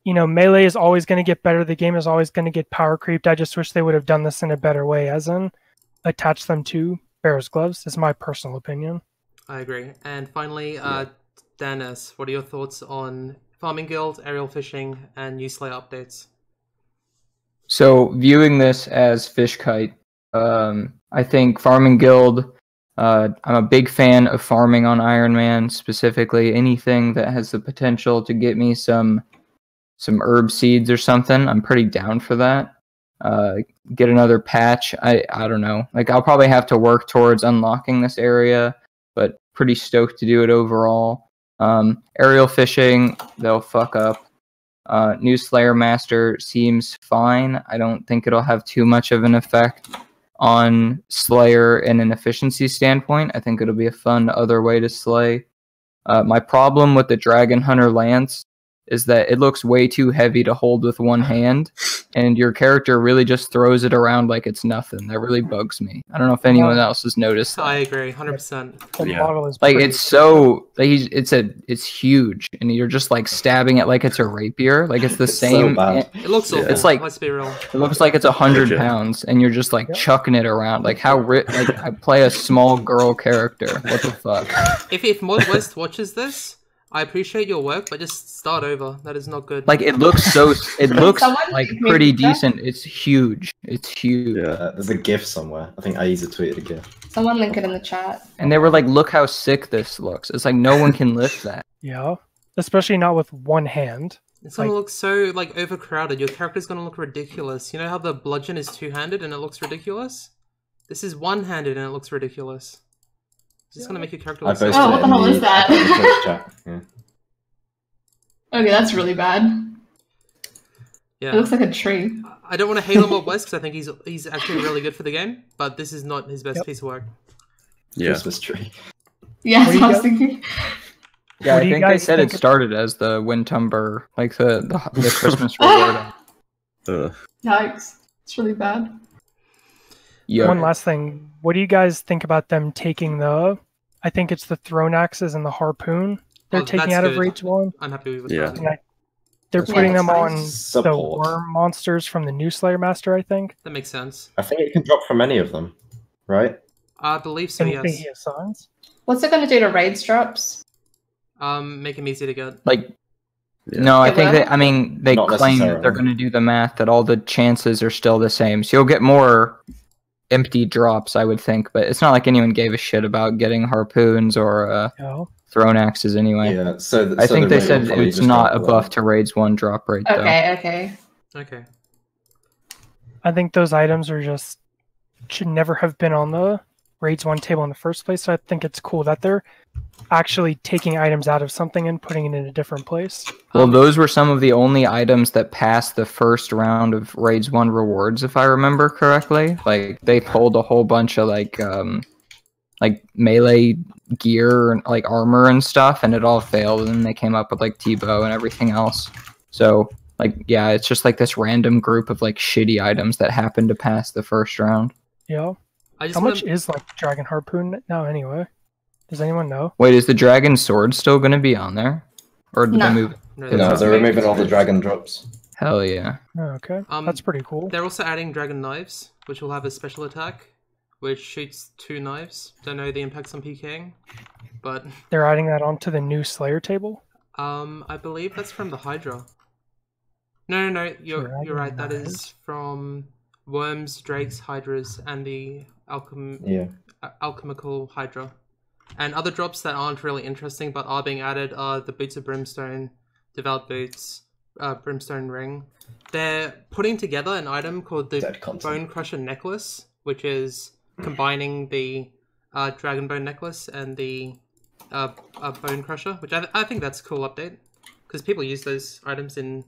you know, melee is always going to get better. The game is always going to get power creeped. I just wish they would have done this in a better way, as in attach them to Barrow's gloves, is my personal opinion. I agree. And finally, Dan S., what are your thoughts on Farming Guild, aerial fishing, and new Slayer updates? So, viewing this as Fish Kite, I think Farming Guild. I'm a big fan of farming on Ironman, specifically anything that has the potential to get me some herb seeds or something. I'm pretty down for that. Get another patch. I don't know. Like, I'll probably have to work towards unlocking this area, but pretty stoked to do it overall. Aerial fishing, they'll fuck up. New Slayer Master seems fine. I don't think it'll have too much of an effect on Slayer in an efficiency standpoint. I think it'll be a fun other way to slay. My problem with the Dragon Hunter Lance is that it looks way too heavy to hold with one hand, and your character really just throws it around like it's nothing. That really bugs me. I don't know if anyone else has noticed that. I agree, 100%. The model is Like, pretty it's so like, it's huge, and you're just like stabbing it like it's a rapier. Like, it's the It's so same. bad. It looks awful. It's like, let's be real. it looks like it's 100 Legit. pounds, and you're just like chucking it around. Like, how like I play a small girl character. What the fuck? If Mod West watches this, I appreciate your work, but just start over. That is not good. Like, it looks Someone like make pretty that? decent. It's huge. It's huge. Yeah. There's a GIF somewhere. I think Aiza tweeted a GIF. Someone link it in the chat. And they were like, look how sick this looks. It's like no one can lift that. Yeah, especially not with one hand. It's gonna look so like overcrowded. Your character's gonna look ridiculous. You know how the bludgeon is two-handed and it looks ridiculous? This is one-handed and it looks ridiculous. It's just gonna make your character I look so posted Oh, what it the in hell is that? in the Twitch chat. Yeah. Okay, that's really bad. It Yeah. looks like a tree. I don't want to hate on Mod West because I think he's actually really good for the game, but this is not his best piece of work. Yeah. Christmas tree. Yeah, What do that's what I you was thinking. Yeah, What do I you think they guys said it think of- started as the Windtumber, like the Christmas reward. Yikes. It's really bad. Yeah. One last thing. What do you guys think about them taking I think it's the thrown axes and the harpoon they're Oh, taking that's out of good. Rage 1? I'm happy with Yeah. that. They're That's putting nice. them on the Support. worm monsters from the new Slayer Master, I think. That makes sense. I think it can drop from any of them, right? I believe so, Anything yes. he assigns. What's it going to do to raids drops? Make him easy to get. Like, Yeah. no, I It think will? that, I mean, they Not claim that necessarily. they're going to do the math that all the chances are still the same. So you'll get more empty drops, I would think, but it's not like anyone gave a shit about getting harpoons or Yeah. thrown axes anyway. Yeah. So I think the they rate said will probably it's just not drop a below. buff to Raids 1 drop rate, though. Okay. Okay. I think those items should never have been on the Raids 1 table in the first place. So I think it's cool that they're actually taking items out of something and putting it in a different place. Well, those were some of the only items that passed the first round of Raids 1 rewards, if I remember correctly. Like, they pulled a whole bunch of, like melee gear, and like armor and stuff, and it all failed, and then they came up with, like, T-bow and everything else. So, like, yeah, it's just, like, this random group of, like, shitty items that happened to pass the first round. Yeah. I just How wanna- much is like Dragon Harpoon now anyway? Does anyone know? Wait, is the Dragon Sword still going to be on there? Or did No. they move? No, No, that's they're not- removing all the dragon drops. Hell yeah. Oh, okay. Um, That's pretty cool. They're also adding dragon knives, which will have a special attack, which shoots 2 knives. Don't know the impacts on PKing, but They're adding that onto the new Slayer table. I believe that's from the Hydra. No, you're Dragon right. That knives. is from Worms, Drakes, Hydras, and the Yeah. Alchemical Hydra. And other drops that aren't really interesting but are being added are the Boots of Brimstone, Devout Boots, Brimstone Ring. They're putting together an item called the Dead content. Bone Crusher Necklace, which is combining the Dragon Bone Necklace and the Bone Crusher, which I think that's a cool update because people use those items in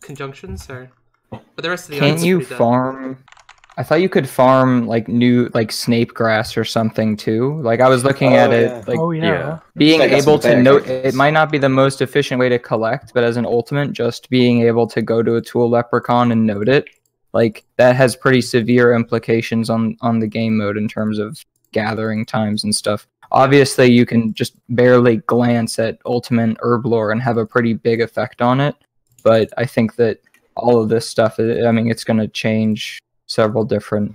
conjunction. So, but the rest of the Can't items are you pretty dead. farm? I thought you could farm like new snape grass or something too. Like I was looking at it, yeah. like Oh yeah. being Like, that's able what to they're note. cactus. It might not be the most efficient way to collect, but as an ultimate, just being able to go to a tool leprechaun and note it, like that has pretty severe implications on the game mode in terms of gathering times and stuff. Obviously, you can just barely glance at ultimate herb lore and have a pretty big effect on it. But I think that all of this stuff, I mean, it's going to change several different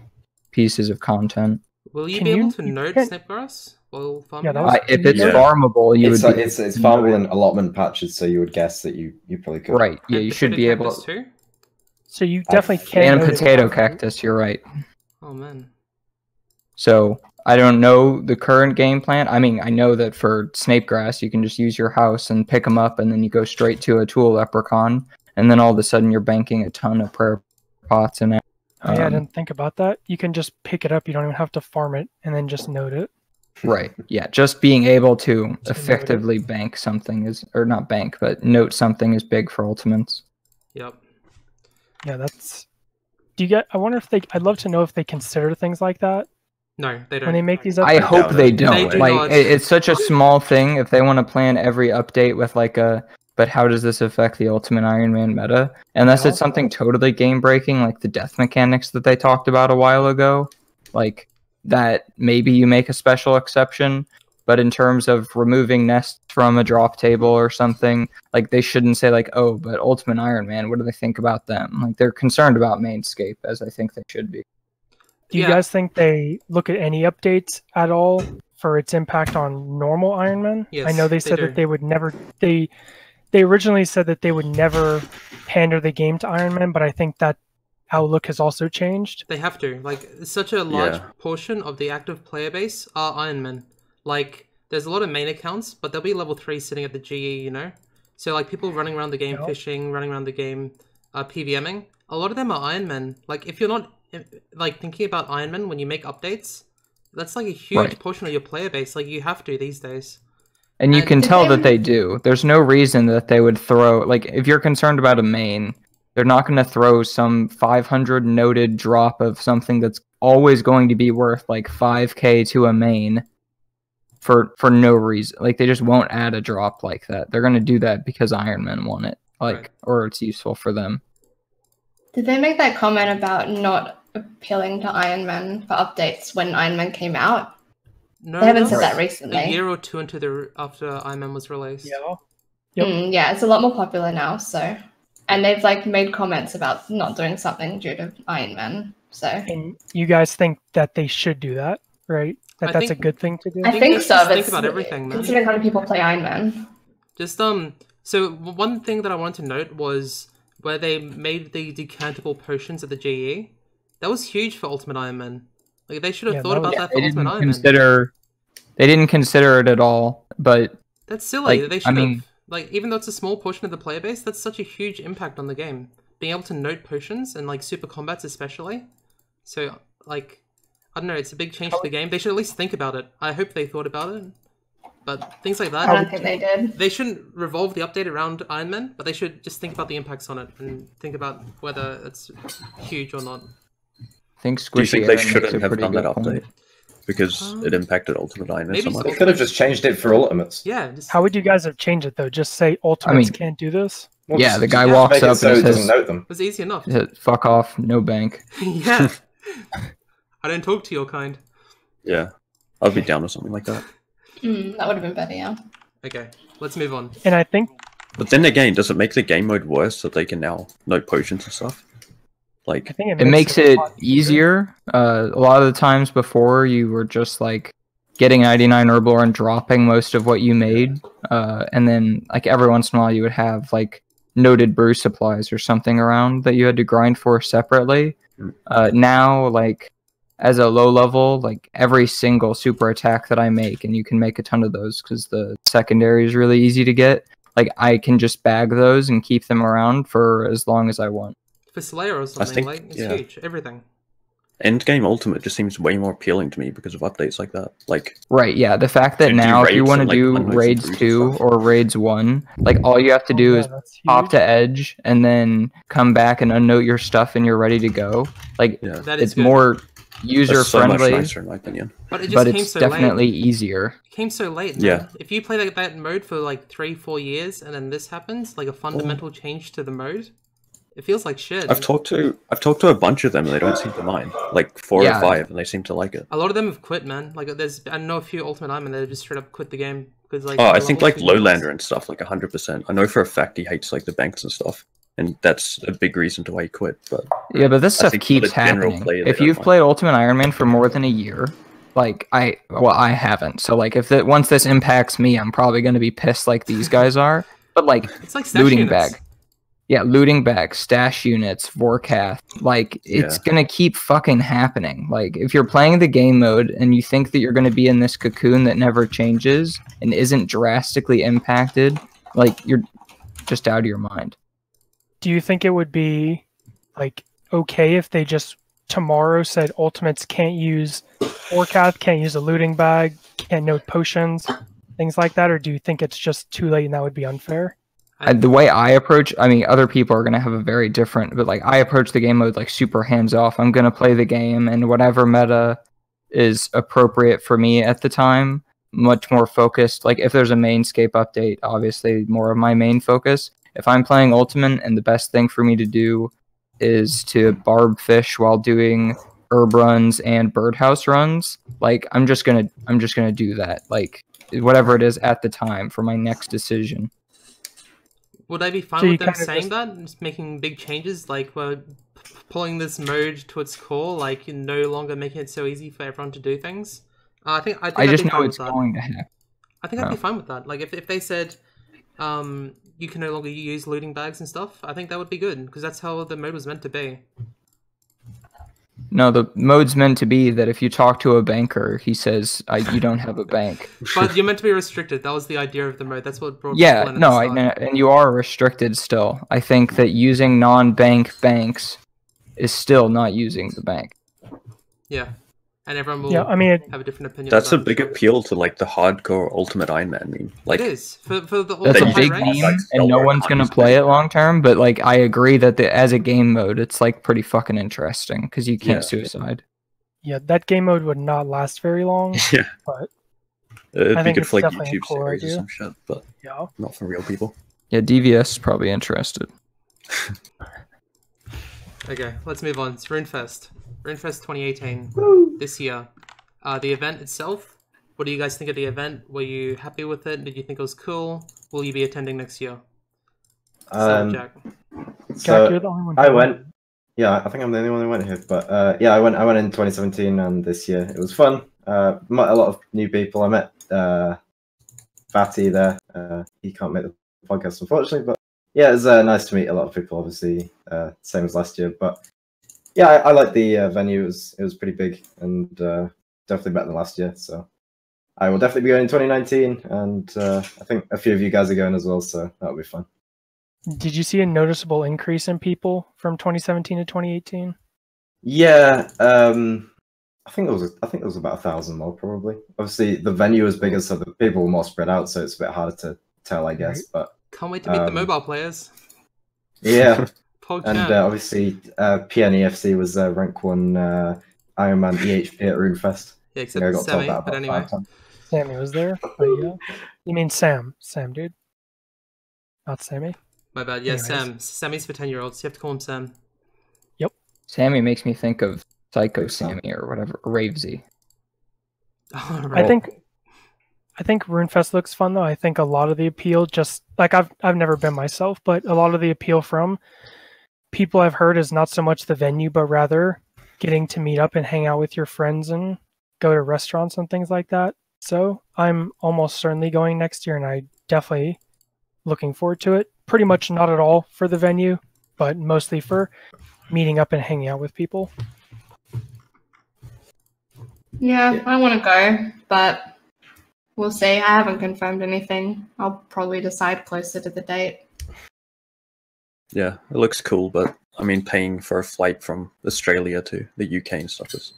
pieces of content. Will you Can be able you- to you note can't- Snapgrass while farming? Yeah, that it? was- If it's Yeah. farmable, you It's would like, be it's farmable in allotment patches, so you would guess that you probably could. right. Yeah, And you should potato be able. cactus too? So you definitely I- can. And note it potato properly. cactus, you're right. Oh man. So I don't know the current game plan. I mean, I know that for Snapegrass, you can just use your house and pick them up, and then you go straight to a Tool Leprechaun, and then all of a sudden you're banking a ton of prayer pots in it. Yeah, I didn't think about that. You can just pick it up. You don't even have to farm it, and then just note it. Right. Yeah. Just being able to effectively bank something is, or not bank, but note something is big for ultimates. Yep. Yeah, that's. Do you get? I wonder if they. I'd love to know if they consider things like that No, they don't. when they make these. I updates. hope they don't. They do like, not. it's such a small thing. If they want to plan every update with like a, but how does this affect the Ultimate Iron Man meta? Unless Yeah. it's something totally game breaking, like the death mechanics that they talked about a while ago, like that maybe you make a special exception. But in terms of removing nests from a drop table or something, like they shouldn't say like, oh, but Ultimate Iron Man, what do they think about them? Like they're concerned about Mainscape, as I think they should be. Do you Yeah. guys think they look at any updates at all for its impact on normal Iron Man? Yes, I know they they said do. that they would never. They originally said that they would never pander the game to Iron Man, but I think that outlook has also changed. They have to. Like, such a large Yeah. portion of the active player base are Ironmen. Like, there's a lot of main accounts, but there'll be level 3 sitting at the GE, you know? So, like, people running around the game Yep. fishing, running around the game PVMing, a lot of them are Ironmen. Like, if you're not, like, thinking about Ironmen when you make updates, that's, like, a huge Right. portion of your player base. Like, you have to these days. And you And can did tell they- that they do. There's no reason that they would throw, like, if you're concerned about a main, they're not going to throw some 500 noted drop of something that's always going to be worth like 5k to a main for no reason. Like, they just won't add a drop like that. They're going to do that because Iron Man want it, like, Right. or it's useful for them. Did they make that comment about not appealing to Iron Man for updates when Iron Man came out? No, They haven't that said was that recently. a year or two into after Iron Man was released. Yep. Yeah, it's a lot more popular now. So, and they've like made comments about not doing something due to Iron Man. So And you guys think that they should do that, right? I That's a think- good thing to do. I think think let's so. just But think about everything, man. considering how many people play Iron Man. Just so one thing that I wanted to note was where they made the decantable potions at the GE. That was huge for Ultimate Iron Man. Like, they should have Yeah, thought that about was- that They for Ultimate didn't Iron Man. consider. They didn't consider it at all. But That's silly. like, They I should mean- have. Like, even though it's a small portion of the player base, that's such a huge impact on the game. Being able to note potions and like super combats especially. So like, I don't know. It's a big change to the game. They should at least think about it. I hope they thought about it. But things like I that, don't think they did. they shouldn't revolve the update around Iron Man, but they should just think about the impacts on it and think about whether it's huge or not. I think Do you Squishy think they Aaron makes shouldn't a have pretty done that good update? point. Because it impacted Ultimate Iron Man maybe so so. much. They could have just changed it for Ultimates. Yeah, just How would you guys have changed it though? Just say Ultimates mean- can't do this. Well, Yeah, just- the guy just walks make it up so and it doesn't says- note them. it was easy enough. Is it, fuck off, no bank. Yeah. I don't talk to your kind. Yeah, I'd be down with something like that. That would have been better. Yeah. Okay, let's move on. And I think But then again, does it make the game mode worse that they can now note potions and stuff? I Like, think It makes it a lot easier. A lot of the times before, you were just like getting 99 Herblore and dropping most of what you made, and then like every once in a while you would have like noted brew supplies or something around that you had to grind for separately. Now, like as a low level, like every single super attack that I make, and you can make a ton of those because the secondary is really easy to get. Like I can just bag those and keep them around for as long as I want. For Slayer or something, think- like, it's yeah. huge. Everything. Endgame Ultimate just seems way more appealing to me because of updates like that. Like, Right, yeah. The fact that You do now, if you raids want to and, like, do unloads and raids brews and 2 stuff. or raids 1, like all you have to do yeah, is that's pop huge. to Edge and then come back and unnote your stuff and you're ready to go. Like, yeah, That is it's good. more user that's so much friendly, nicer in my opinion. But it just but came it's so definitely late. easier. It came so late. Man. Yeah. If you play that mode for like 3-4 years and then this happens, like a fundamental change to the mode, it feels like shit. I've talked to a bunch of them and they don't seem to mind. Like 4 Yeah. or 5, and they seem to like it. A lot of them have quit, man. Like I know a few Ultimate Iron Man that have just straight up quit the game because like. Oh, I the think levels like too much. Lowlander and stuff, like 100%. I know for a fact he hates like the banks and stuff, and that's a big reason to why he quit. But Yeah, but this I stuff think for keeps the general happening. player, they If don't you've mind. played Ultimate Iron Man for more than a year, like I haven't. So like if once this impacts me, I'm probably going to be pissed like these guys are. But like It's like stash looting units. bag. Yeah, looting bags, stash units, Vorkath. Like, it's gonna keep fucking happening. Like, if you're playing the game mode and you think that you're gonna be in this cocoon that never changes and isn't drastically impacted, like, you're just out of your mind. Do you think it would be, like, okay if they just tomorrow said Ultimates can't use Vorkath, can't use a looting bag, can't note potions, things like that? Or do you think it's just too late and that would be unfair? The way I approach, I mean, other people are going to have a very different, but like I approach the game mode like super hands off. I'm going to play the game and whatever meta is appropriate for me at the time, much more focused. Like if there's a mainscape update, obviously more of my main focus. If I'm playing Ultimate and the best thing for me to do is to barb fish while doing herb runs and birdhouse runs, like I'm just going to do that. Like whatever it is at the time for my next decision. Would I be fine with them saying that? Just making big changes, like we're pulling this mode to its core, like no longer making it so easy for everyone to do things? I think I just know it's going to happen. I think I'd be fine with that. Like if they said you can no longer use looting bags and stuff, I think that would be good, because that's how the mode was meant to be. No, the mode's meant to be that if you talk to a banker, he says, you don't have a bank. But you're meant to be restricted. That was the idea of the mode. That's what brought yeah, no, and you are restricted still. I think that using non-bank banks is still not using the bank. Yeah. And everyone will have a different opinion. That's a big appeal to like the hardcore Ultimate Ironman meme. Like, it is. For the that's a big meme, and no one's going to play it long term, but like I agree that as a game mode, it's like pretty fucking interesting, because you can't suicide. Yeah, that game mode would not last very long. Yeah. But it'd be good for like YouTube series or some shit, but not for real people. Yeah, DVS is probably interested. Okay, let's move on. It's RuneFest. RuneFest 2018 this year. The event itself, what do you guys think of the event? Were you happy with it? Did you think it was cool? Will you be attending next year? Jack. So you're the only one I went. Yeah, I think I'm the only one who went here. But yeah, I went in 2017 and this year. It was fun. Met a lot of new people. I met Fatty there. He can't make the podcast, unfortunately. But yeah, it was nice to meet a lot of people, obviously. Same as last year. But yeah, I like the venue. It was pretty big and definitely better than last year. So I will definitely be going in 2019, and I think a few of you guys are going as well. So that'll be fun. Did you see a noticeable increase in people from 2017 to 2018? Yeah, I think it was about 1,000 more probably. Obviously, the venue was bigger, so the people were more spread out. So it's a bit harder to tell, I guess. But can't wait to meet the mobile players. Yeah. And obviously, PNEFC was rank 1 Ironman EHP at RuneFest. Yeah, except Sammy, but anyway. Sammy was there? Oh, yeah. You mean Sam. Sam, dude. Not Sammy. My bad. Yeah, anyways. Sam. Sammy's for 10-year-olds. You have to call him Sam. Yep. Sammy makes me think of Psycho Sammy or whatever. Ravesy. Oh, right. I think RuneFest looks fun, though. I think a lot of the appeal, just like I've never been myself, but a lot of the appeal from people I've heard is not so much the venue, but rather getting to meet up and hang out with your friends and go to restaurants and things like that. So I'm almost certainly going next year, and I definitely looking forward to it. Pretty much not at all for the venue, but mostly for meeting up and hanging out with people. Yeah, I want to go, but we'll see. I haven't confirmed anything. I'll probably decide closer to the date. Yeah, it looks cool, but I mean, paying for a flight from Australia to the UK and stuff is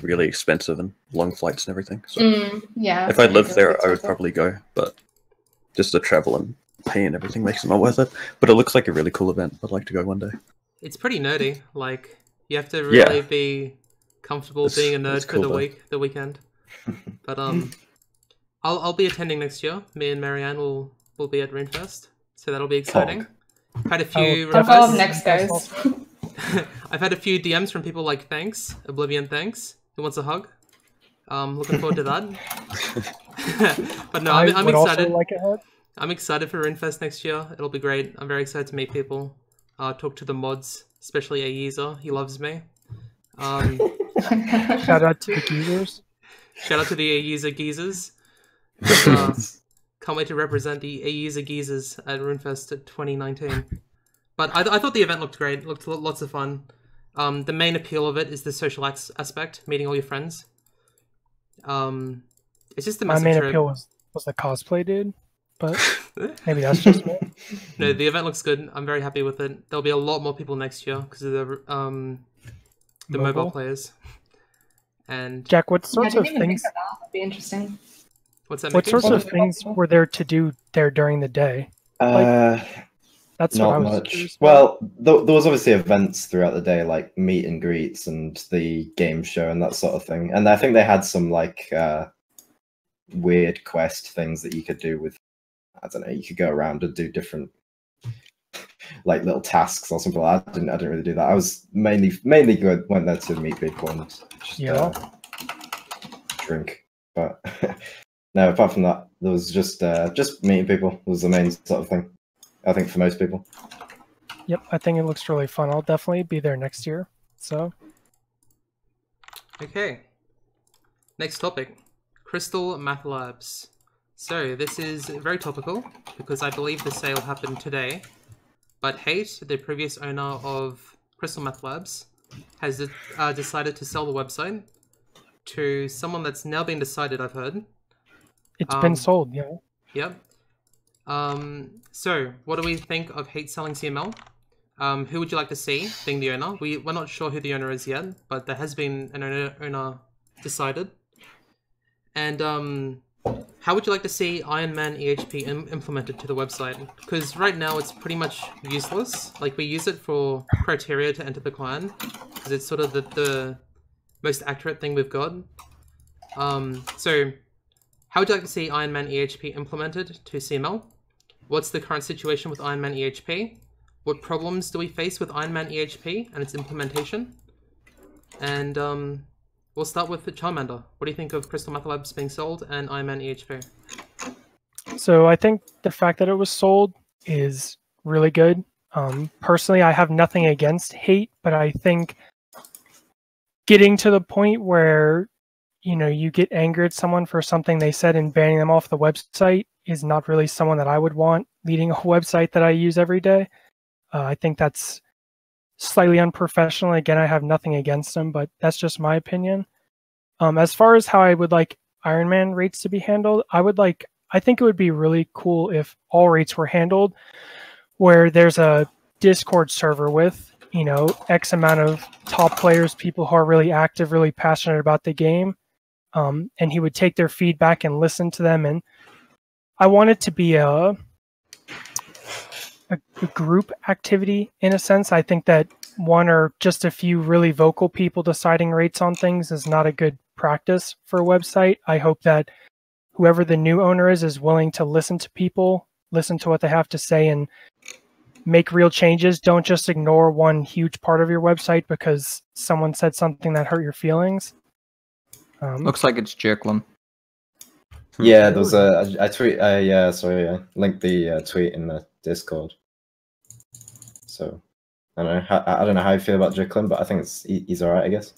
really expensive, and long flights and everything. So yeah, if I lived there, I would probably go, but just the travel and pay and everything makes it not worth it. But it looks like a really cool event. I'd like to go one day. It's pretty nerdy. Like, you have to really be comfortable being a nerd for the weekend. But I'll be attending next year. Me and Marianne will be at RuneFest, so that'll be exciting. I've had a few next goes. I've had a few DMs from people like thanks, Oblivion thanks, who wants a hug. Looking forward to that. But no, I'm excited. I'm excited for RuneFest next year. It'll be great. I'm very excited to meet people. Talk to the mods, especially Ayiza. He loves me. Shout out to the geezers. Shout out to the Ayiza geezers. Can't wait to represent the Ayiza geezers at RuneFest 2019. But I thought the event looked great. It looked lots of fun. The main appeal of it is the social aspect, meeting all your friends. It's just a My massive main trip. appeal was the cosplay dude, but maybe that's just me. No, the event looks good. I'm very happy with it. There'll be a lot more people next year because of the mobile players. And Jack, what sorts I of didn't even things? think of that. That'd be interesting. what's that? What Mickey? sorts of things were there to do there during the day? That's what I Not was much. curious about. Well, there was obviously events throughout the day, like meet and greets and the game show and that sort of thing. And I think they had some like weird quest things that you could do with. I don't know. You could go around and do different like little tasks or something. I didn't really do that. I was mainly went there to meet people and just drink. But no, apart from that, there was just meeting people was the main sort of thing. I think for most people. Yep, I think it looks really fun. I'll definitely be there next year. So, Okay. Next topic, Crystal Math Labs. So this is very topical because I believe the sale happened today. But Hate, the previous owner of Crystal Math Labs, has decided to sell the website to someone that's now been decided, I've heard. it's been sold, yeah. Yep. So, what do we think of Hate selling CML? Who would you like to see being the owner? We're not sure who the owner is yet, but there has been an owner decided. And how would you like to see Ironman EHP implemented to the website? Because right now it's pretty much useless. Like, we use it for criteria to enter the clan, because it's sort of the most accurate thing we've got. So, how would you like to see Ironman EHP implemented to CML? What's the current situation with Ironman EHP? What problems do we face with Ironman EHP and its implementation? And we'll start with Charmander. What do you think of Crystal Math Labs being sold and Ironman EHP? So I think the fact that it was sold is really good. Personally, I have nothing against Hate, but I think getting to the point where you get angry at someone for something they said and banning them off the website is not really someone that I would want leading a website that I use every day. I think that's slightly unprofessional. Again, I have nothing against them, but that's just my opinion. As far as how I would like Ironman rates to be handled, I think it would be really cool if all rates were handled where there's a Discord server with, X amount of top players, people who are really active, really passionate about the game. And he would take their feedback and listen to them. And I want it to be a group activity in a sense. I think that one or just a few really vocal people deciding rates on things is not a good practice for a website. I hope that whoever the new owner is willing to listen to people, listen to what they have to say, and make real changes. Don't just ignore one huge part of your website because someone said something that hurt your feelings. Looks like it's Jicklum. Yeah, there was I tweet. I linked the tweet in the Discord. So I don't know how you feel about Jicklum, but I think he's alright, I guess.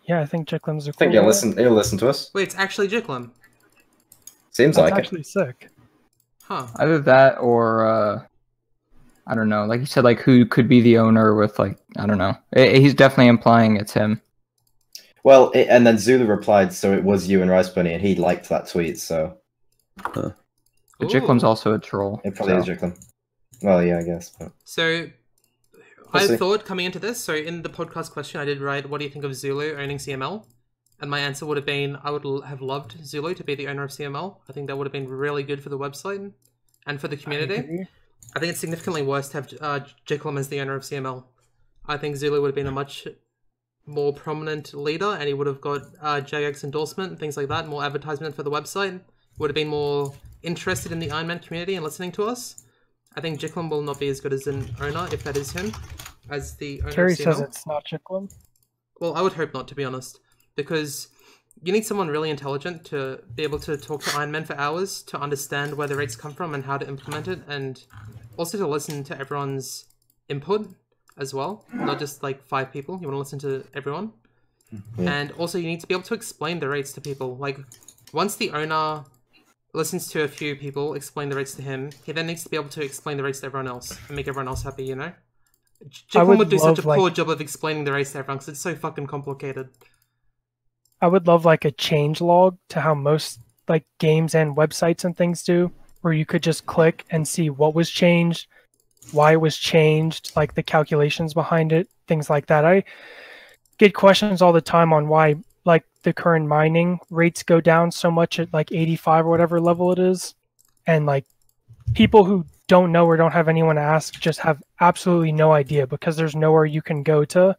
Yeah, I think Jicklum's a cool I think he'll listen to us. Wait, it's actually Jicklum. Seems That's like actually sick. Huh. Either that or I don't know. Like you said, like who could be the owner with like I don't know. He's definitely implying it's him. Well, and then Zulu replied, so it was you and Rice Bunny, and he liked that tweet, so... But Jicklum's also a troll. It probably is Jicklum. Well, yeah, I guess. But... So, I thought coming into this, so in the podcast question I did write, what do you think of Zulu owning CML? And my answer would have been, I would have loved Zulu to be the owner of CML. I think that would have been really good for the website and for the community. I think it's significantly worse to have Jicklum as the owner of CML. I think Zulu would have been a much more prominent leader, and he would have got Jagex endorsement and things like that, more advertisement for the website, would have been more interested in the Ironman community and listening to us. I think Jicklum will not be as good as an owner, if that is him, as the owner Terry of CML. says it's not Jicklum. Well, I would hope not, to be honest, because you need someone really intelligent to be able to talk to Ironman for hours, to understand where the rates come from and how to implement it, and also to listen to everyone's input as well, not just like 5 people. You want to listen to everyone. Yeah. And also you need to be able to explain the rates to people. Like, once the owner listens to a few people explain the rates to him, he then needs to be able to explain the rates to everyone else and make everyone else happy, Jacqueline would do such a love, poor job of explaining the race to everyone because it's so fucking complicated. I would love like a change log to how most like games and websites and things do, where you could just click and see what was changed, why it was changed, like the calculations behind it, things like that. I get questions all the time on why like the current mining rates go down so much at like 85 or whatever level it is. And like people who don't know or don't have anyone to ask just have absolutely no idea because there's nowhere you can go to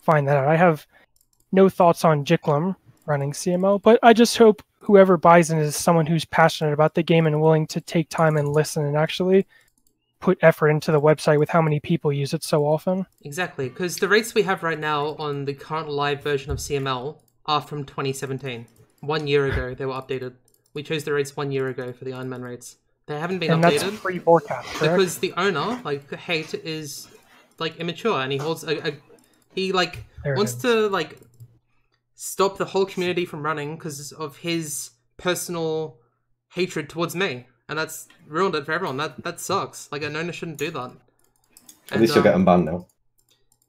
find that out. I have no thoughts on Jicklum running CML, but I just hope whoever buys it is someone who's passionate about the game and willing to take time and listen and actually put effort into the website with how many people use it so often. Exactly, because the rates we have right now on the current live version of CML are from 2017. 1 year ago, they were updated. We chose the rates 1 year ago for the Ironman rates. They haven't been and updated. That's pre-forecast, correct? Because the owner, like, Hate, is, like, immature, and he holds he, like, wants to, like, stop the whole community from running because of his personal hatred towards me. And that's ruined it for everyone. That sucks. Like, an owner shouldn't do that. At least you'll get them banned now.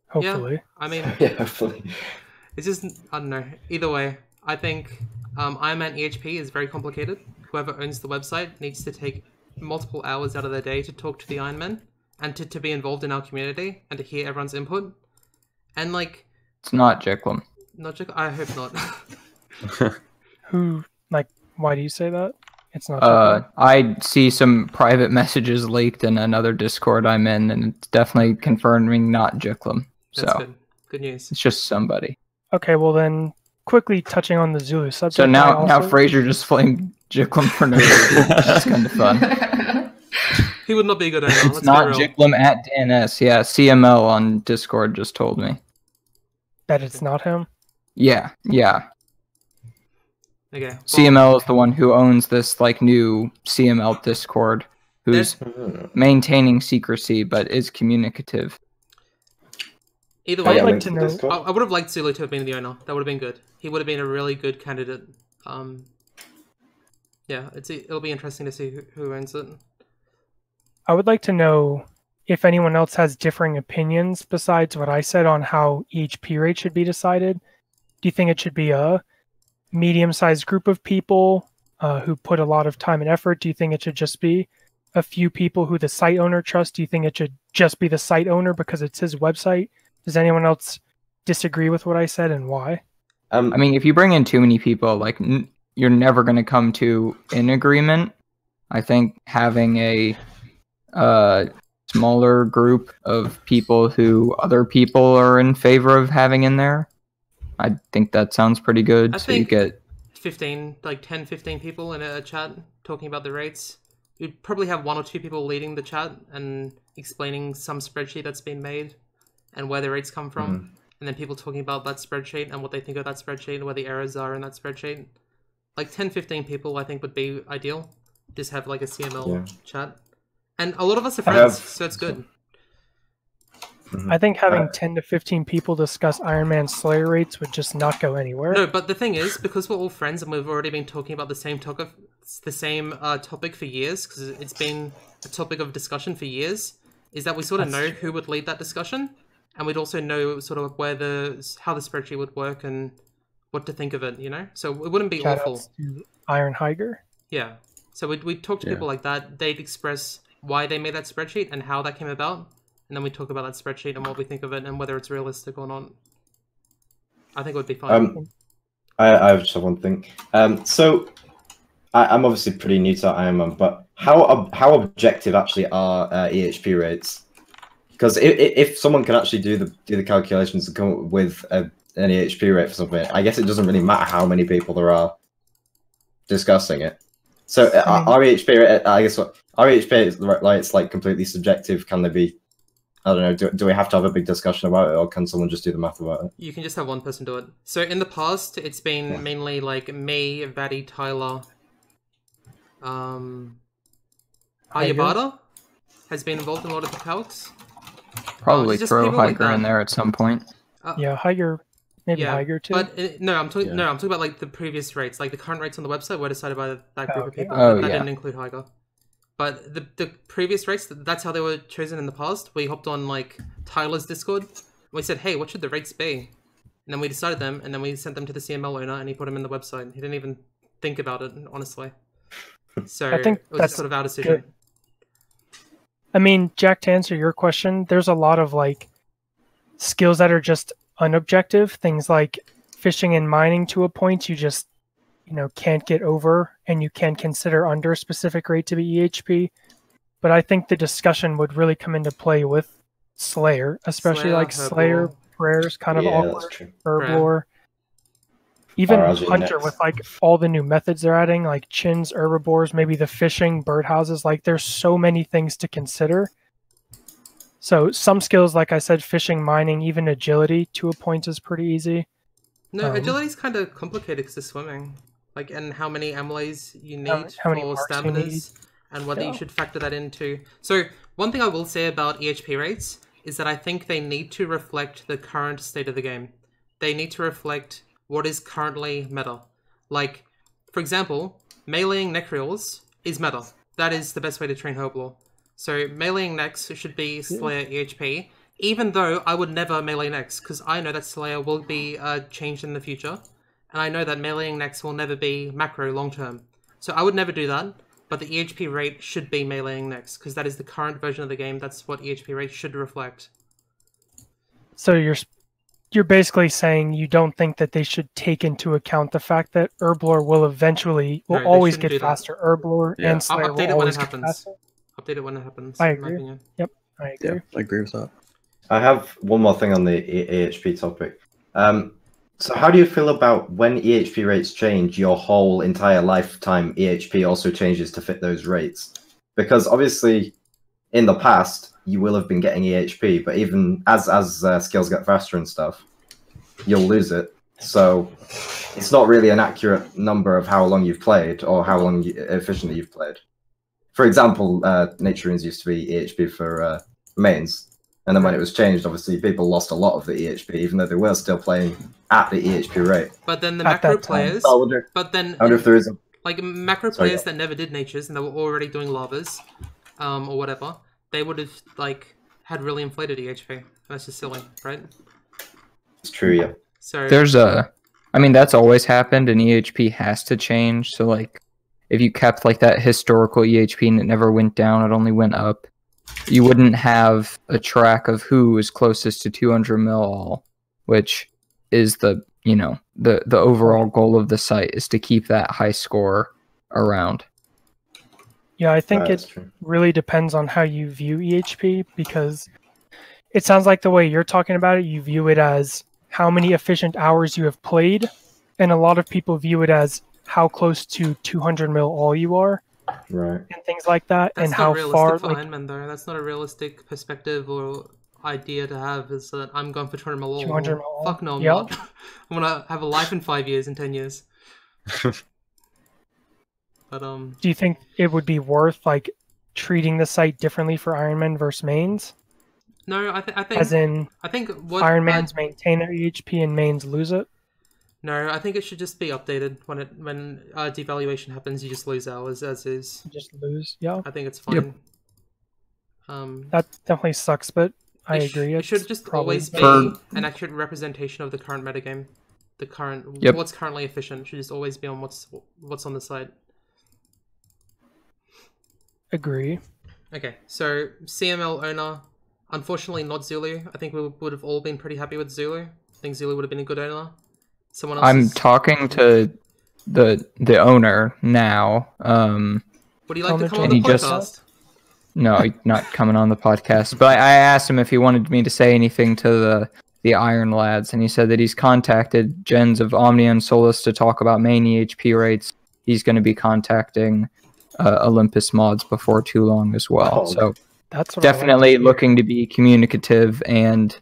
Hopefully. Yeah, I mean... Yeah, hopefully. It's just, I don't know. Either way, I think Ironman EHP is very complicated. Whoever owns the website needs to take multiple hours out of their day to talk to the Ironman and to be involved in our community and to hear everyone's input. And, like... It's not Jicklum. Not Jicklum? I hope not. Who, like, why do you say that? It's not. I see some private messages leaked in another Discord I'm in, and it's definitely confirming not Jicklum. So That's good. Good news. it's just somebody. Okay, well then, quickly touching on the Zulu subject. So now also... Fraser just flamed Jicklum for no reason. That's kind of fun. He would not be a good owner. It's not Jicklum at DNS. Yeah, CML on Discord just told me. That it's not him? Yeah. Okay. Well, CML is the one who owns this like new CML Discord, who's maintaining secrecy but is communicative. Either way, I'd like to know. I would have liked Zulu to have been the owner. That would have been good. He would have been a really good candidate. Yeah, it'll be interesting to see who owns it. I would like to know if anyone else has differing opinions besides what I said on how EHP rate should be decided. Do you think it should be a medium-sized group of people who put a lot of time and effort? Do you think it should just be a few people who the site owner trusts? Do you think it should just be the site owner because it's his website? Does anyone else disagree with what I said and why? I mean, if you bring in too many people, like you're never going to come to an agreement. I think having a smaller group of people who other people are in favor of having in there, I think that sounds pretty good. So you get 15, like 10, 15 people in a chat talking about the rates. You'd probably have 1 or 2 people leading the chat and explaining some spreadsheet that's been made and where the rates come from. And then people talking about that spreadsheet and what they think of that spreadsheet and where the errors are in that spreadsheet. Like 10, 15 people I think would be ideal. Just have like a CML chat. And a lot of us are friends, so it's good. I think having 10 to 15 people discuss Ironman Slayer rates would just not go anywhere. No, but the thing is, because we're all friends and we've already been talking about the same topic for years, because it's been a topic of discussion for years, is that we sort of know who would lead that discussion, and we'd also know sort of how the spreadsheet would work and what to think of it, you know? So it wouldn't be awful. To Iron Higer. Yeah. So we'd talk to people like that. They'd express why they made that spreadsheet and how that came about. And then we talk about that spreadsheet and what we think of it and whether it's realistic or not. I think it would be fun. I just have one thing. So I'm obviously pretty new to Ironman, but how objective actually are EHP rates? Because if someone can actually do the calculations and come up with an EHP rate for something, I guess it doesn't really matter how many people there are discussing it. So our EHP rate, I guess our EHP is like it's like completely subjective. Can they be? I don't know, do we have to have a big discussion about it, or can someone just do the math about it? You can just have one person do it. So in the past, it's been mainly like me, Vaddy, Tyler, Ayabada has been involved in a lot of the calcs. Probably throw Higer in there at some point. Yeah, Higer, maybe Higer too. But I'm talking about like the previous rates, like the current rates on the website were decided by that group of people. That didn't include Higer. But the previous rates, that's how they were chosen in the past. We hopped on like Tyler's Discord. We said, hey, what should the rates be? And then we decided them, and then we sent them to the CML owner, and he put them in the website. He didn't even think about it, honestly. So I think it was that's sort of our decision. good. I mean, Jack, to answer your question, there's a lot of like skills that are just unobjective. Things like fishing and mining to a point you just can't get over, and you can consider under a specific rate to be EHP. But I think the discussion would really come into play with Slayer, especially Slayer, like Herblore. Slayer, Prayers, kind of Yeah, that's awkward, true. Herblore. Even RLG Hunter next. with like all the new methods they're adding, like chins, herbivores, maybe the fishing, birdhouses. Like there's so many things to consider. So some skills, like I said, fishing, mining, even agility to a point is pretty easy. No, agility's kind of complicated because of swimming. Like, and how many amylays you need how many for marks you need. staminas, and whether you Yeah. should factor that into. So, one thing I will say about EHP rates is that I think they need to reflect the current state of the game. They need to reflect what is currently meta. Like, for example, meleeing Necreals is meta. That is the best way to train Herblore. So, meleeing Nex should be Slayer EHP, even though I would never melee Nex, because I know that Slayer will be changed in the future. And I know that meleeing Nex will never be macro long term. So I would never do that, but the EHP rate should be meleeing Nex, because that is the current version of the game. That's what EHP rate should reflect. So you're basically saying you don't think that they should take into account the fact that Herblore will No, they always shouldn't get do that. faster. Herblore Yeah. and Slayer I'll update will it when always it get happens. faster. Update it when it happens, I in my agree. opinion. Yep, I agree. Yeah, I agree with that. I have one more thing on the EHP topic. So how do you feel about when EHP rates change, your whole entire lifetime EHP also changes to fit those rates? Because obviously, in the past, you will have been getting EHP, but even as skills get faster and stuff, you'll lose it. So it's not really an accurate number of how long you've played or how long efficiently you've played. For example, Nature Runes used to be EHP for mains. And then when it was changed, obviously people lost a lot of the EHP, even though they were still playing at the EHP rate. But then the At macro that time. players, I wonder if there is a... like macro Sorry, players go. that never did natures and they were already doing lavas, or whatever, they would have like had really inflated EHP. That's just silly, right? It's true, yeah. So I mean, that's always happened, and EHP has to change. So, like, if you kept like that historical EHP and it never went down, it only went up, you wouldn't have a track of who was closest to 200 mil all, which is the overall goal of the site, is to keep that high score around. Yeah, I think That's it true. really depends on how you view EHP, because it sounds like the way you're talking about it, you view it as how many efficient hours you have played, and a lot of people view it as how close to 200 mil all you are, Right. and things like that, that's and not how realistic far. for Like, Ironman though. That's not a realistic perspective or idea to have. Is that I'm going for 200 mil all. 200 mil all. Fuck no, I'm Yep. not. I'm gonna have a life in 5 years, in 10 years. But do you think it would be worth like treating the site differently for Ironman versus mains? no, I think As in, I think what Ironmans maintain their EHP and mains lose it? No, I think it should just be updated when devaluation happens. You just lose hours as is. You just lose. Yeah, I think it's fine. Yep. that definitely sucks, but I it agree. It should It's just probably always be For- an accurate representation of the current metagame. The current Yep. what's currently efficient should just always be on what's on the site. agree. Okay, so CML owner, unfortunately not Zulu. I think we would have all been pretty happy with Zulu. I think Zulu would have been a good owner. Someone else. I'm talking to the owner now. Would you like to come on And the he just- podcast? No, not coming on the podcast. But I asked him if he wanted me to say anything to the Iron Lads, and he said that he's contacted gens of Omnia and Solus to talk about main EHP rates. He's going to be contacting Olympus mods before too long as well. Oh, So That's what I like definitely to hear. looking to be communicative and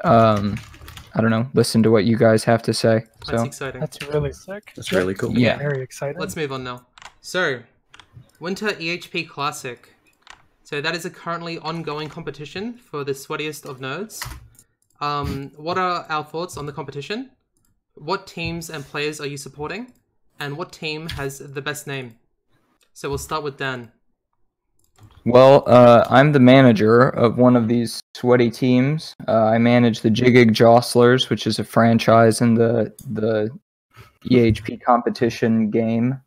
I don't know, listen to what you guys have to say. That's So exciting. That's really sick. That's really cool. yeah. Very exciting. Let's move on now. So, Winter EHP Classic. So that is a currently ongoing competition for the sweatiest of nerds. What are our thoughts on the competition? What teams and players are you supporting? And what team has the best name? So we'll start with Dan. Well, I'm the manager of one of these sweaty teams. I manage the Jagex Jostlers, which is a franchise in the EHP competition game.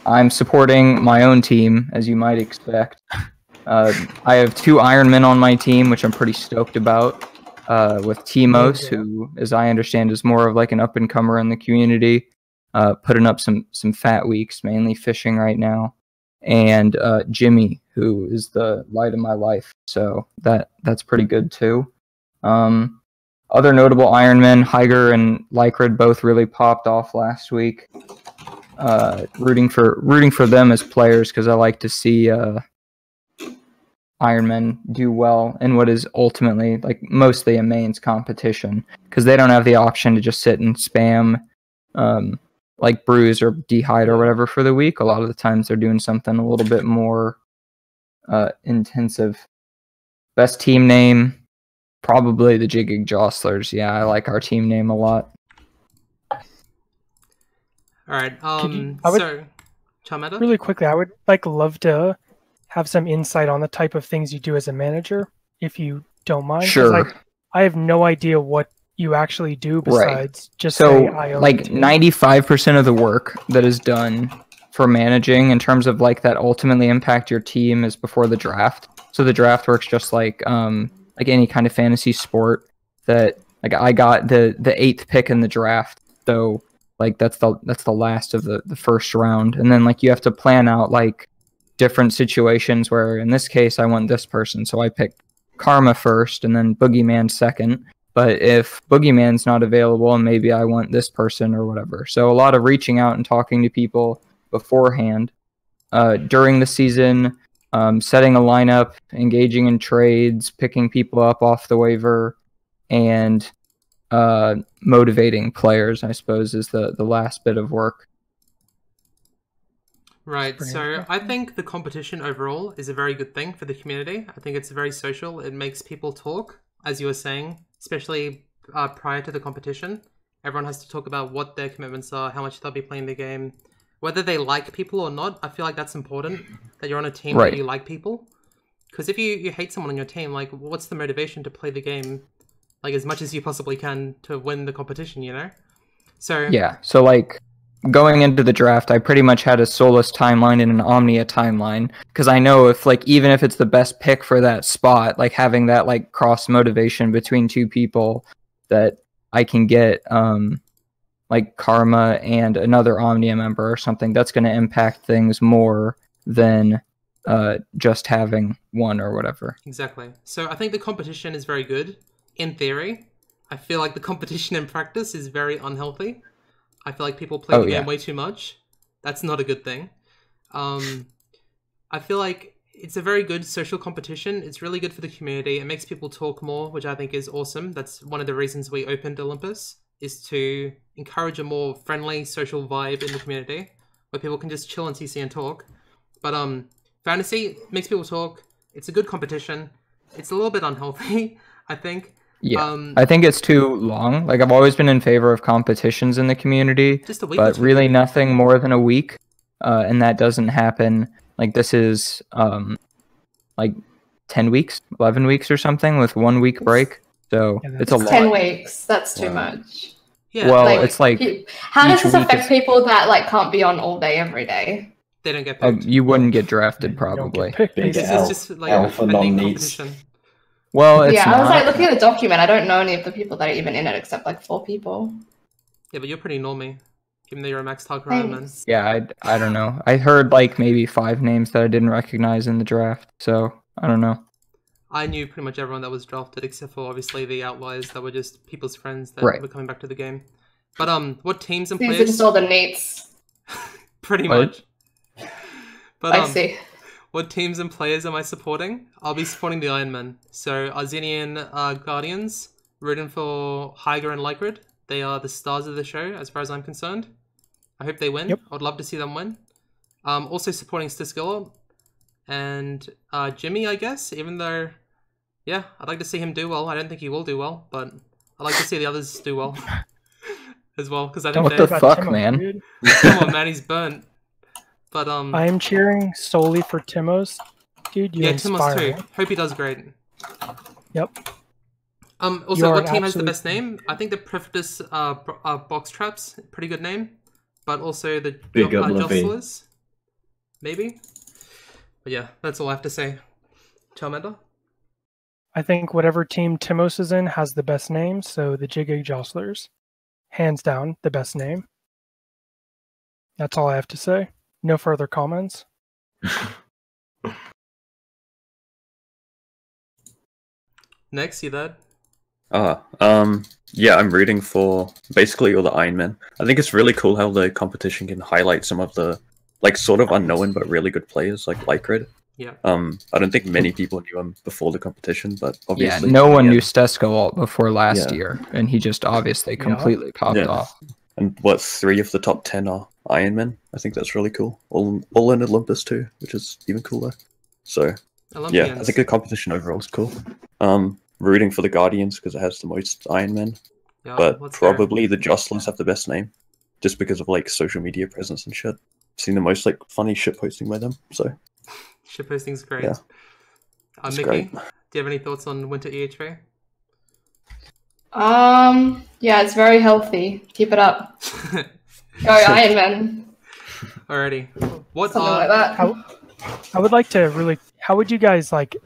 I'm supporting my own team, as you might expect. I have 2 Ironmen on my team, which I'm pretty stoked about. With Timos, who, as I understand, is more of like an up-and-comer in the community, putting up some fat weeks, mainly fishing right now. And Jimmy, who is the light of my life. So that's pretty good too. Other notable Ironmen, Higer and Lycrid both really popped off last week. Rooting for them as players because I like to see Ironmen do well in what is ultimately like mostly a mains competition because they don't have the option to just sit and spam like Bruise or Dehyde or whatever for the week. A lot of the times they're doing something a little bit more intensive. Best team name, probably the Jagex Jostlers. Yeah, I like our team name a lot. All right. Charmander? Really quickly, I would love to have some insight on the type of things you do as a manager, if you don't mind. Sure. I have no idea what you actually do besides just so say I own like the team. 95% of the work that is done for managing in terms of like that ultimately impact your team is before the draft. So the draft works just like any kind of fantasy sport that like I got the 8th pick in the draft. So like that's the last of the first round. And then like you have to plan out like different situations where in this case I want this person. So I picked Karma first and then Boogeyman second. But if Boogeyman's not available, maybe I want this person or whatever. So a lot of reaching out and talking to people beforehand. During the season, setting a lineup, engaging in trades, picking people up off the waiver, and motivating players, I suppose, is the last bit of work. Right, so I think the competition overall is a very good thing for the community. I think it's very social. It makes people talk, as you were saying, especially prior to the competition. Everyone has to talk about what their commitments are, how much they'll be playing the game, whether they like people or not. I feel like that's important, that you're on a team that you like people. Because if you hate someone on your team, like, what's the motivation to play the game like as much as you possibly can to win the competition, you know? So yeah, so like going into the draft, I pretty much had a Solus timeline and an Omnia timeline because I know if like even if it's the best pick for that spot, like having that like cross motivation between 2 people that I can get like Karma and another Omnia member or something, that's going to impact things more than just having one or whatever. Exactly. So I think the competition is very good in theory. I feel like the competition in practice is very unhealthy. I feel like people play the game way too much. That's not a good thing. I feel like it's a very good social competition. It's really good for the community. It makes people talk more, which I think is awesome. That's one of the reasons we opened Olympus, is to encourage a more friendly social vibe in the community where people can just chill and CC and talk. But fantasy makes people talk. It's a good competition. It's a little bit unhealthy, I think. Yeah, I think it's too long. Like I've always been in favor of competitions in the community, just a week but really nothing more than a week, and that doesn't happen. Like this is like 10 weeks, 11 weeks or something with 1 week break. So it's a lot. 10 weeks. That's too much. Yeah. Well, like, it's like how does this affect people that like can't be on all day every day? They don't get picked. You wouldn't get drafted probably. This is just like a competition. Well, it's I was not. like looking at the document. I don't know any of the people that are even in it except like 4 people. Yeah, but you're pretty normie, even though you're a max talk man. Yeah, I don't know. I heard like maybe 5 names that I didn't recognize in the draft, so I don't know. I knew pretty much everyone that was drafted except for obviously the outliers that were just people's friends that were coming back to the game. But what teams and players? These are just all the neats. Pretty much. But I see. What teams and players am I supporting? I'll be supporting the Ironman. So Arzenian Guardians, rooting for Higer and Lycrid. They are the stars of the show, as far as I'm concerned. I hope they win. I'd love to see them win. Also supporting Stiskiller and Jimmy, I guess. Even though, yeah, I'd like to see him do well. I don't think he will do well, but I'd like to see the others do well as well. Because I think what the fuck, man? Come on, man, he's burnt. But I am cheering solely for Timos. Dude, you yeah, inspire Timos too. me. Hope he does great. Yep. Also, You are what an team has the absolute- best name? I think the Prefatus Box Traps, pretty good name. But also the Big up, Luffy. Jostlers, maybe. But yeah, that's all I have to say. Charmander? I think whatever team Timos is in has the best name, so the Jagex Jostlers. Hands down, the best name. That's all I have to say. No further comments. Next, see that? Yeah, I'm rooting for basically all the Ironmen. I think it's really cool how the competition can highlight some of the like sort of unknown but really good players like Lycrid. Yeah. I don't think many people knew him before the competition, but Yeah, obviously no one knew Stesko before last Yeah. year, and he just obviously completely popped Yeah. off. And what 3 of the top 10 are Ironmen? I think that's really cool. All in Olympus too, which is even cooler. So yeah, I Olympians. think the competition overall is cool. Rooting for the Guardians because it has the most Ironmen, Yeah, but what's there? probably the Jostlers have the best name, just because of like social media presence and shit. I've seen the most like funny shit posting by them. So Ship posting's great. Yeah. It's Mickey, great. do you have any thoughts on Winter EHP? Yeah, it's very healthy. Keep it up. Go Ironman. Alrighty. What Something are like that. I would like to really. How would you guys like,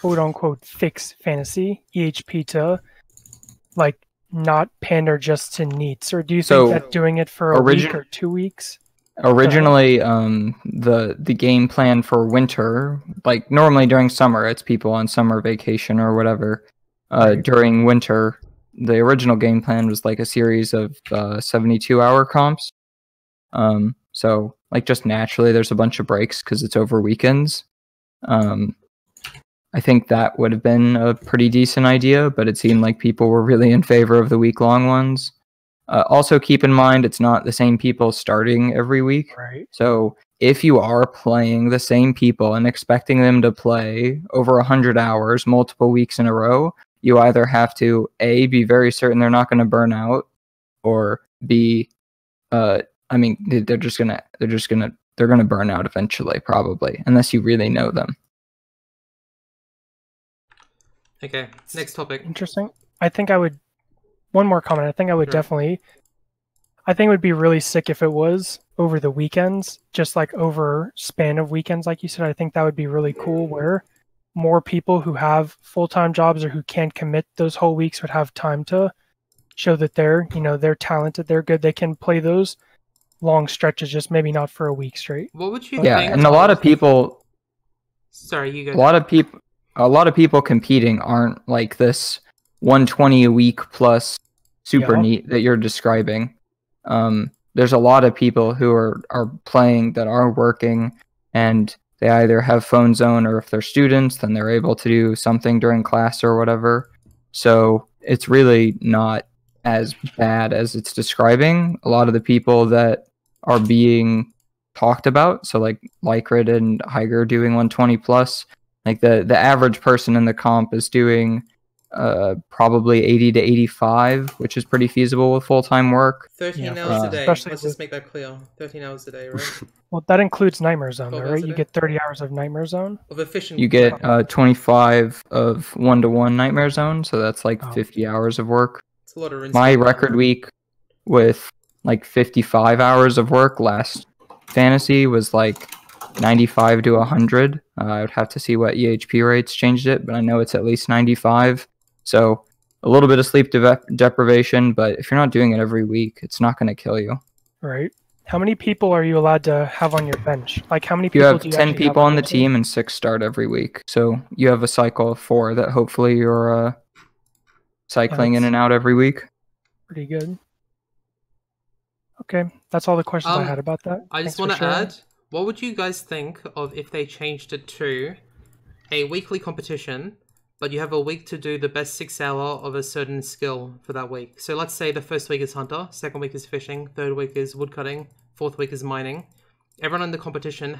quote unquote, fix fantasy EHP to, like, not pander just to neats, or do you think So, that doing it for a origin- week or 2 weeks? Originally, the game plan for winter, like normally during summer, it's people on summer vacation or whatever. During winter, the original game plan was like a series of 72-hour comps. So like just naturally, there's a bunch of breaks because it's over weekends. I think that would have been a pretty decent idea, but it seemed like people were really in favor of the week-long ones. Also, keep in mind, it's not the same people starting every week. Right. So if you are playing the same people and expecting them to play over 100 hours multiple weeks in a row, you either have to A, be very certain they're not going to burn out, or B, I mean, they're gonna burn out eventually, probably, unless you really know them. okay? Next topic. Interesting. I think I would. One more comment. I think I would Sure. definitely. I think it would be really sick if it was over the weekends, just like over span of weekends, like you said. I think that would be really cool, where more people who have full-time jobs or who can't commit those whole weeks would have time to show that they're, they're talented, they're good, they can play those long stretches, just maybe not for a week straight. What would you Yeah, think? and a lot of people, Sorry, you go. a lot of people competing aren't like this 120 a week plus super Yeah. neat that you're describing. There's a lot of people who are playing that are working, and they either have phone zone, or if they're students, then they're able to do something during class or whatever. So it's really not as bad as it's describing. A lot of the people that are being talked about, so like Lycrid and Higer doing 120 plus, like the average person in the comp is doing probably 80 to 85, which is pretty feasible with full-time work. 13 Yeah, hours a day. especially Let's with- just make that clear. 13 hours a day, right? Well, that includes Nightmare Zone, 12 though, hours right? a You day? get 30 hours of Nightmare Zone. Of efficient. You get 25 of 1-to-1 Nightmare Zone, so that's like Oh. 50 hours of work. It's a lot of RuneScape. My record week with like 55 hours of work last fantasy was like 95 to 100. I would have to see what EHP rates changed it, but I know it's at least 95. So a little bit of sleep deprivation, but if you're not doing it every week, it's not going to kill you. Right. How many people are you allowed to have on your bench? Like, how many You people have do you 10 actually have people on the your team and 6 start every week. So you have a cycle of 4 that hopefully you're cycling in That's- and out every week. Pretty good. Okay, that's all the questions I Um, had about that. I just Thanks want for to sharing. add, what would you guys think of if they changed it to a weekly competition, but you have a week to do the best 6 hour of a certain skill for that week? So let's say the first week is hunter, second week is fishing, third week is woodcutting, fourth week is mining. Everyone in the competition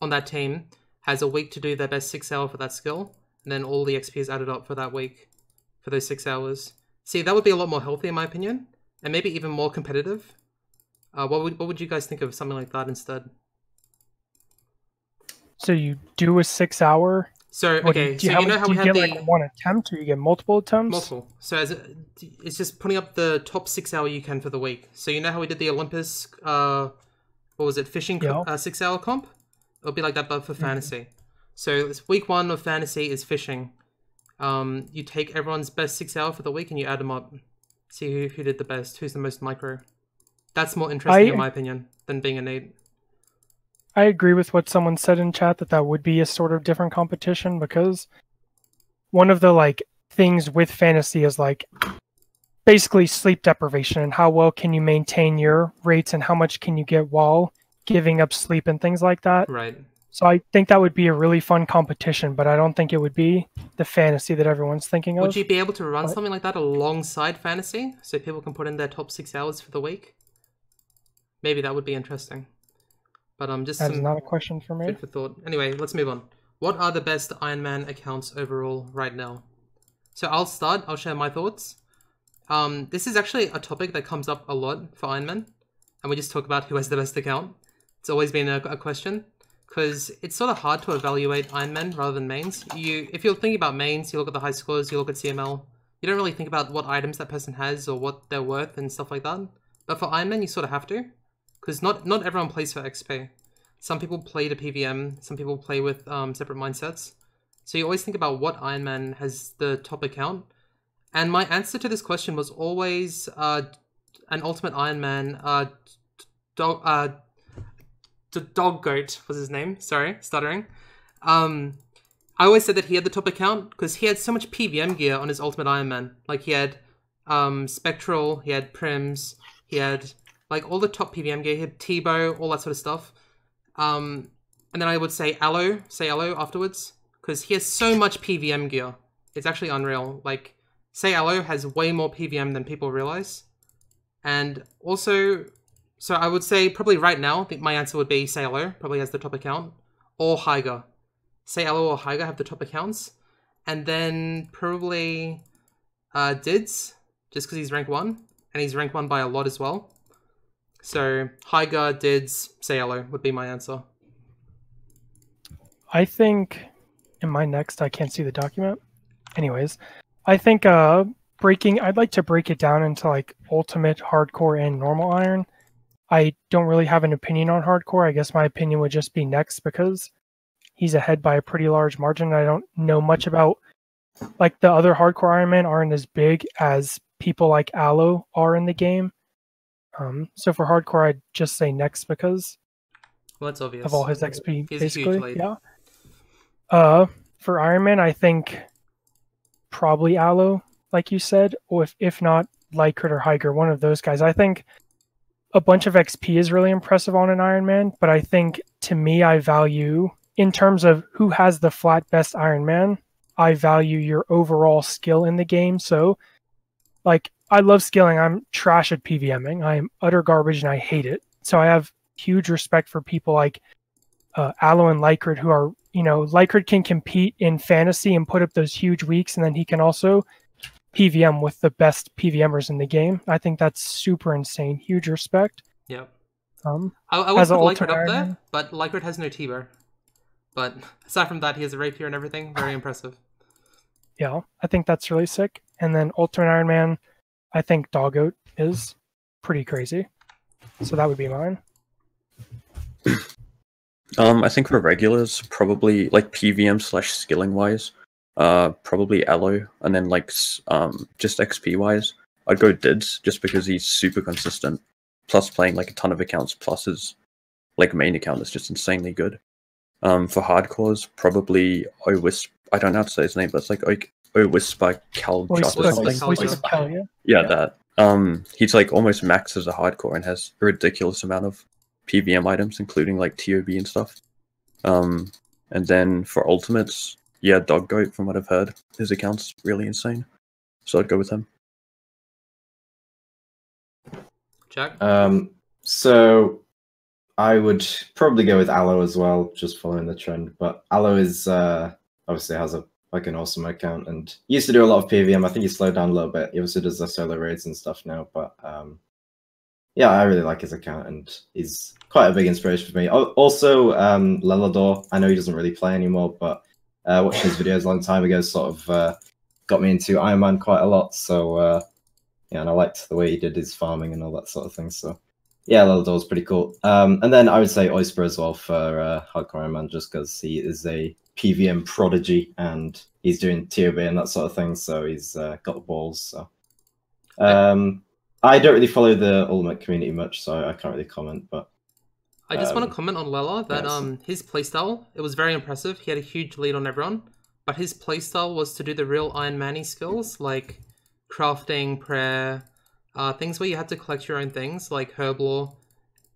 on that team has a week to do their best 6 hour for that skill, and then all the XP is added up for that week for those 6 hours. See, that would be a lot more healthy in my opinion, and maybe even more competitive. What would you guys think of something like that instead? So you do a 6 hour. So okay, so you know how we have get the like one attempt, or you get multiple attempts? multiple. So it's just putting up the top 6 hour you can for the week. So you know how we did the Olympus, what was it, fishing 6 hour comp? It'll be like that, but for fantasy. So it's week 1 of fantasy is fishing. You take everyone's best 6 hour for the week and you add them up. See who did the best, who's the most micro. That's more interesting in my opinion than being innate. I agree with what someone said in chat that would be a sort of different competition, because one of the like things with fantasy is like basically sleep deprivation and how well can you maintain your rates and how much can you get while giving up sleep and things like that. Right. So I think that would be a really fun competition, but I don't think it would be the fantasy that everyone's thinking of. Would you be able to run something like that alongside fantasy so people can put in their top 6 hours for the week? Maybe that would be interesting. But just that is not a question for me. Food for thought. Anyway, let's move on. What are the best Ironman accounts overall right now? So I'll start. I'll share my thoughts. This is actually a topic that comes up a lot for Ironman, and we just talk about who has the best account. It's always been a question, because it's sort of hard to evaluate Ironman rather than mains. If you're thinking about mains, you look at the high scores, you look at CML. You don't really think about what items that person has or what they're worth and stuff like that. But for Ironman, you sort of have to. Because not everyone plays for XP. Some people play to PVM, some people play with separate mindsets. So you always think about what Ironman has the top account. And my answer to this question was always an Ultimate Ironman, Dog Goat was his name, sorry, stuttering. I always said that he had the top account because he had so much PVM gear on his Ultimate Ironman. Like he had Spectral, he had Prims, he had like all the top PVM gear, he had T-Bow, all that sort of stuff. And then I would say Aloe afterwards, because he has so much PVM gear. It's actually unreal. Like, Say Aloe has way more PVM than people realize. And also, so I would say probably right now, I think my answer would be Say Aloe, probably has the top account, or Hyga. Say Aloe or Hyga have the top accounts. And then probably Dids, just because he's rank 1, and he's rank 1 by a lot as well. So Hyga, Dids, Say Aloe would be my answer. I think in my next, I can't see the document. Anyways, I think I'd like to break it down into like ultimate, hardcore, and normal iron. I don't really have an opinion on hardcore. I guess my opinion would just be next because he's ahead by a pretty large margin. I don't know much about, like, the other hardcore Ironmen aren't as big as people like Aloe are in the game. So for hardcore, I'd just say next because that's obvious. Of all his XP, he's basically. Yeah. For Ironman, I think probably Aloe, like you said, or if not Lycrit or Hyger, one of those guys. I think a bunch of XP is really impressive on an Ironman, but I think to me, I value, in terms of who has the flat best Ironman, I value your overall skill in the game. So, like, I love skilling. I'm trash at PVMing. I am utter garbage and I hate it. So I have huge respect for people like Aloe and Lycrit, who are, Lycrit can compete in fantasy and put up those huge weeks, and then he can also PVM with the best PVMers in the game. I think that's super insane. Huge respect. Yeah. I would put Lycrit up there, but Lycrit has no T-Bow. But aside from that, he has a rapier and everything. Very impressive. Yeah, I think that's really sick. And then Ultimate Iron Man, I think Doggoat is pretty crazy. So that would be mine. I think for regulars, probably like PVM / skilling wise, probably Aloe, and then like just XP wise, I'd go Dids just because he's super consistent. Plus playing like a ton of accounts, plus his like main account is just insanely good. For hardcores, probably Owisp. I don't know how to say his name, but it's like Owispa Kaljot or something. Yeah, that. He's like almost max as a hardcore and has a ridiculous amount of PVM items, including like TOB and stuff. And then for ultimates, yeah, Dog Goat, from what I've heard, his account's really insane. So I'd go with him. Jack? So I would probably go with Aloe as well, just following the trend. But Aloe is obviously has an awesome account and used to do a lot of PVM. I think he slowed down a little bit. He also does the solo raids and stuff now. But yeah, I really like his account, and he's quite a big inspiration for me. Also, Lelador, I know he doesn't really play anymore, but watching his videos a long time ago sort of got me into Ironman quite a lot. So yeah, and I liked the way he did his farming and all that sort of thing. So yeah, Lelador was pretty cool. And then I would say Oyster as well for Hardcore Ironman, just because he is a PVM prodigy and he's doing TOB and that sort of thing. So he's got the balls. So I don't really follow the Ultimate community much, so I can't really comment. But I just want to comment on Lela that yes. His playstyle, it was very impressive. He had a huge lead on everyone, but his playstyle was to do the real Iron Man-y skills like crafting, prayer, things where you had to collect your own things like herb lore,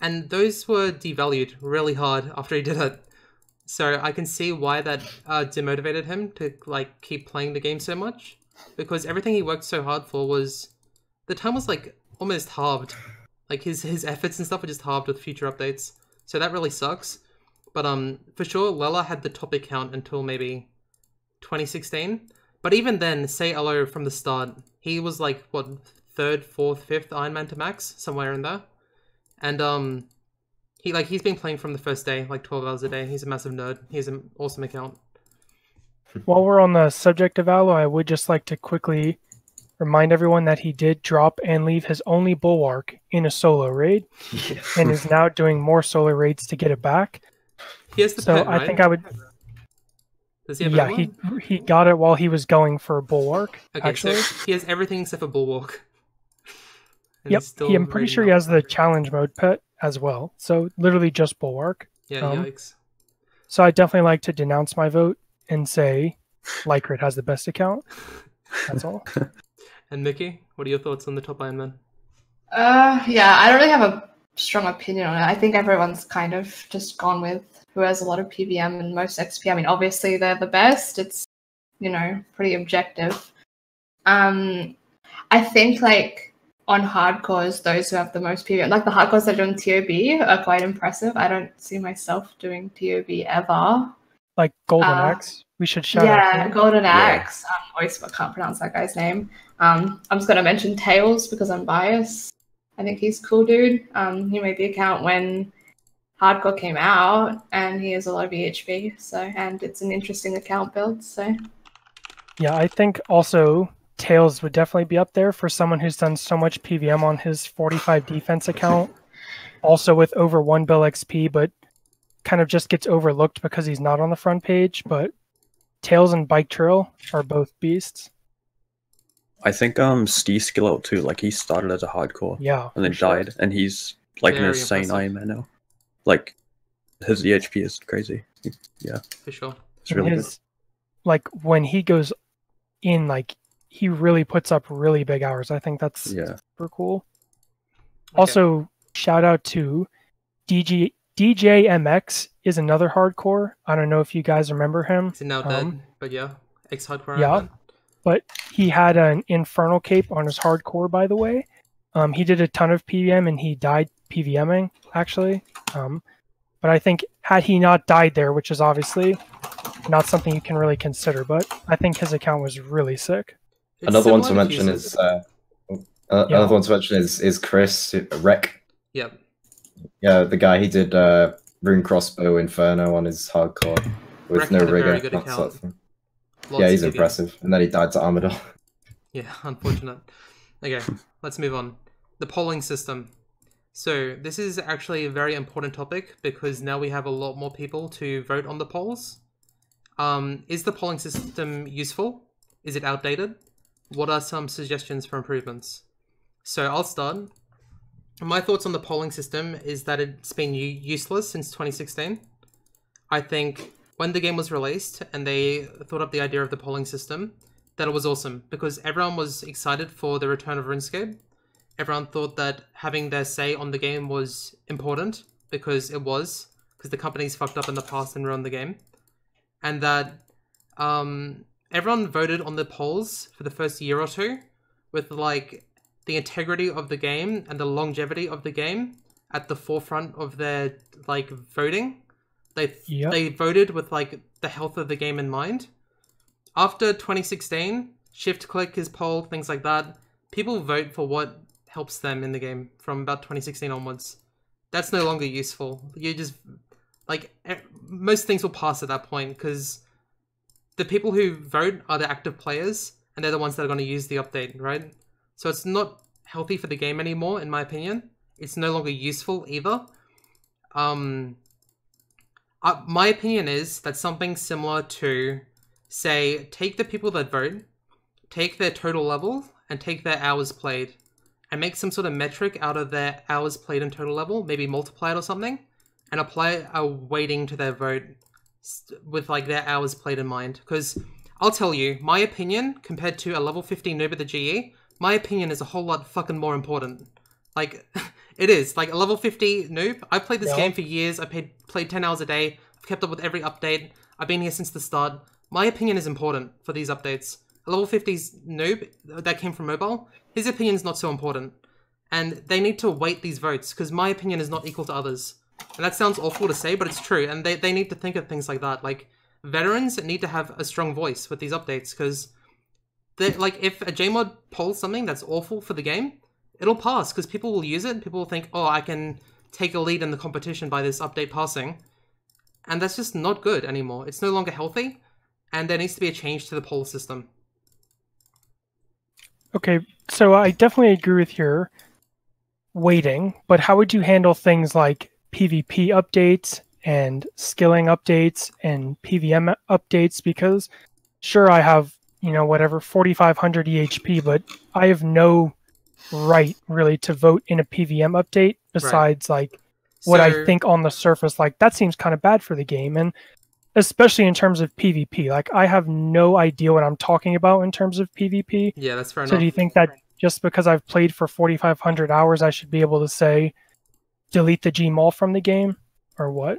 and those were devalued really hard after he did it. So I can see why that demotivated him to like keep playing the game so much, because everything he worked so hard for was, the time was like almost halved. Like his efforts and stuff were just halved with future updates. So that really sucks. But for sure, Lela had the top account until maybe 2016. But even then, say Elo from the start, he was like what, 3rd, 4th, 5th Ironman to max, somewhere in there. And he's been playing from the first day, like 12 hours a day. He's a massive nerd. He has an awesome account. While we're on the subject of Aloe, I would just like to quickly remind everyone that he did drop and leave his only bulwark in a solo raid, and is now doing more solo raids to get it back. He has the So pet, I right? think I would. Does he have Yeah, another one? he got it while he was going for a bulwark. Okay, actually, so he has everything except for bulwark. And yep. he's still I'm pretty raiding sure he up. has the challenge mode pet as well. So literally just bulwark. Yeah, yikes. So I definitely like to denounce my vote and say Lycrit has the best account. That's all. And Mickey, what are your thoughts on the top Iron Man? Yeah, I don't really have a strong opinion on it. I think everyone's kind of just gone with who has a lot of PVM and most XP. I mean, obviously they're the best. It's, you know, pretty objective. I think like on hardcores, those who have the most PVM, like the hardcores that are doing TOB are quite impressive. I don't see myself doing TOB ever. Like Golden Axe. We should shout out. Yeah, Golden Axe. I can't pronounce that guy's name. I'm just going to mention Tails because I'm biased. I think he's cool, dude. He made the account when Hardcore came out, and he has a lot of EHP. So, and it's an interesting account build. So, Yeah, I think also Tails would definitely be up there for someone who's done so much PVM on his 45 defense account. Also with over 1 bill XP, but kind of just gets overlooked because he's not on the front page. But Tails and Bike Trail are both beasts. I think Steve skill out too. Like he started as a hardcore, Yeah, and then died, and he's like an Very insane impressive. Ironman now. Like his EHP is crazy. Yeah, For sure. it's really good. Like when he goes in, like he really puts up really big hours. I think that's Yeah. super cool. Okay. Also, shout out to DJMX is another hardcore. I don't know if you guys remember him. He's now dead, but yeah. Ex-hardcore yeah. Iron Man. But he had an Infernal Cape on his hardcore, by the way. He did a ton of PVM and he died PVMing, actually. But I think had he not died there, which is obviously not something you can really consider, but I think his account was really sick. It's Another one to similar mention Fuse's. is another one to mention is Chris Rec. Yep. Yeah, the guy he did Rune Crossbow Inferno on his hardcore with Rec no had a very rigor. good That sort of account. thing. Lots Yeah, he's of PVM. impressive. And then he died to Armador. Yeah, unfortunate. Okay, let's move on. The polling system. So this is actually a very important topic because now we have a lot more people to vote on the polls. Is the polling system useful? Is it outdated? What are some suggestions for improvements? So I'll start. My thoughts on the polling system is that it's been useless since 2016. I think when the game was released and they thought up the idea of the polling system, that it was awesome because everyone was excited for the return of RuneScape. Everyone thought that having their say on the game was important because it was, because the companies fucked up in the past and ruined the game. And that everyone voted on the polls for the first year or two with like the integrity of the game and the longevity of the game at the forefront of their like voting. They voted with like the health of the game in mind. After 2016, shift click is poll, things like that. People vote for what helps them in the game from about 2016 onwards. That's no longer useful. You just, like, most things will pass at that point, because the people who vote are the active players, and they're the ones that are going to use the update, right? So it's not healthy for the game anymore, in my opinion. It's no longer useful either. My opinion is that something similar to, say, take the people that vote, take their total level, and take their hours played, and make some sort of metric out of their hours played and total level, maybe multiply it or something, and apply a weighting to their vote with like their hours played in mind. Because I'll tell you, my opinion, compared to a level 50 noob at the GE, my opinion is a whole lot fucking more important. Like, it is. Like, a level 50 noob, I've played this game for years, I played 10 hours a day, I've kept up with every update, I've been here since the start. My opinion is important for these updates. A level 50's noob that came from mobile, his opinion's not so important. And they need to weight these votes, because my opinion is not equal to others. And that sounds awful to say, but it's true. And they need to think of things like that. Like, veterans need to have a strong voice with these updates, because like, if a Jmod polls something that's awful for the game, it'll pass, because people will use it, and people will think, oh, I can take a lead in the competition by this update passing. And that's just not good anymore. It's no longer healthy, and there needs to be a change to the poll system. Okay, so I definitely agree with your weighting, but how would you handle things like PvP updates and skilling updates and PVM updates? Because sure, I have, you know, whatever, 4,500 EHP, but I have no right really to vote in a PVM update besides like what I think on the surface, like that seems kind of bad for the game. And especially in terms of PvP, like I have no idea what I'm talking about in terms of PvP. Yeah, that's fair enough. So do you think that just because I've played for 4,500 hours, I should be able to say, delete the Gmall from the game, or what?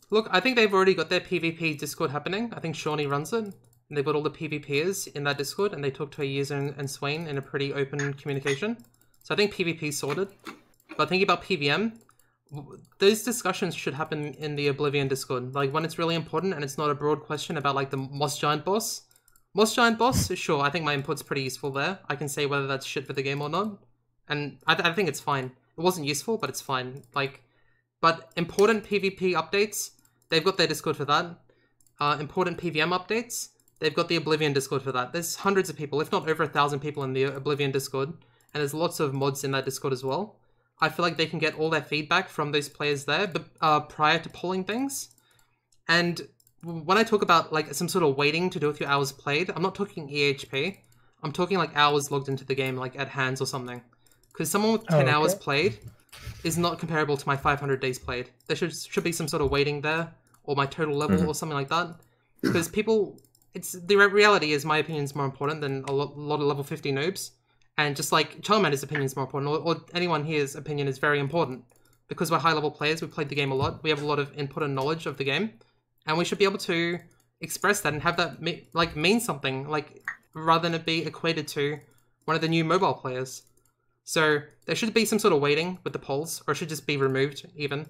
Look, I think they've already got their PvP Discord happening. I think Shawnee runs it, and they've got all the PvPers in that Discord, and they talk to a user and Swain in a pretty open communication. So I think PvP's sorted. But thinking about PVM, those discussions should happen in the Oblivion Discord. Like, when it's really important and it's not a broad question about, like, the Moss Giant boss. Moss Giant boss, sure, I think my input's pretty useful there. I can say whether that's shit for the game or not. And I think it's fine. It wasn't useful, but it's fine. Like, but important PvP updates, they've got their Discord for that. Important PVM updates, they've got the Oblivion Discord for that. There's hundreds of people, if not over 1,000 people in the Oblivion Discord. And there's lots of mods in that Discord as well. I feel like they can get all their feedback from those players there, but prior to polling things. And when I talk about like some sort of weighting to do with your hours played, I'm not talking EHP. I'm talking like hours logged into the game, like at hands or something. Because someone with 10 hours played is not comparable to my 500 days played. There should be some sort of weighting there, or my total level or something like that. Because people, the reality is my opinion is more important than a lot of level 50 noobs. And just like Charmander's opinion is more important, or anyone here's opinion is very important. Because we're high-level players, we played the game a lot, we have a lot of input and knowledge of the game, and we should be able to express that and have that mean something, like, rather than it be equated to one of the new mobile players. So there should be some sort of weighting with the polls, or it should just be removed even.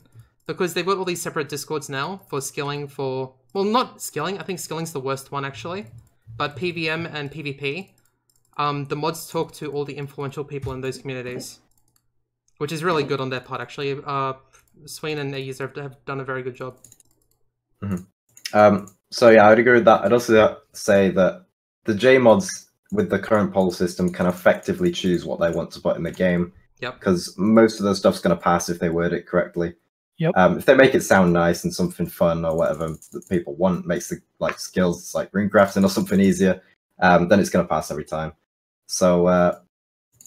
Because they've got all these separate Discords now for skilling, well, not skilling, I think skilling's the worst one actually, but PVM and PvP. The mods talk to all the influential people in those communities, which is really good on their part, actually. Swain and User have done a very good job. So yeah, I'd agree with that. I'd also say that the JMods with the current poll system can effectively choose what they want to put in the game. Yep. Because most of the stuff's going to pass if they word it correctly. Yep. If they make it sound nice and something fun or whatever that people want, makes the skills like rune crafting or something easier, then it's going to pass every time. So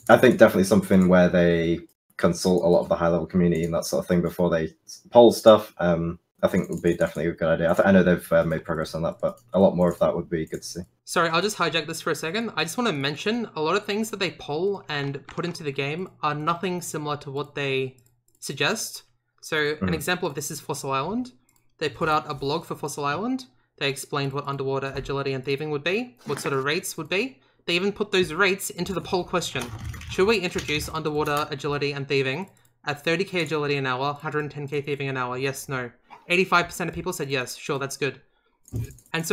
I think definitely something where they consult a lot of the high-level community and that sort of thing before they poll stuff, I think would be definitely a good idea. I know they've made progress on that, but a lot more of that would be good to see. Sorry, I'll just hijack this for a second. I just want to mention a lot of things that they poll and put into the game are nothing similar to what they suggest. So an example of this is Fossil Island. They put out a blog for Fossil Island. They explained what underwater agility and thieving would be, what sort of rates would be. They even put those rates into the poll question. Should we introduce underwater agility and thieving at 30k agility an hour, 110k thieving an hour? Yes, no. 85% of people said yes, sure, that's good. And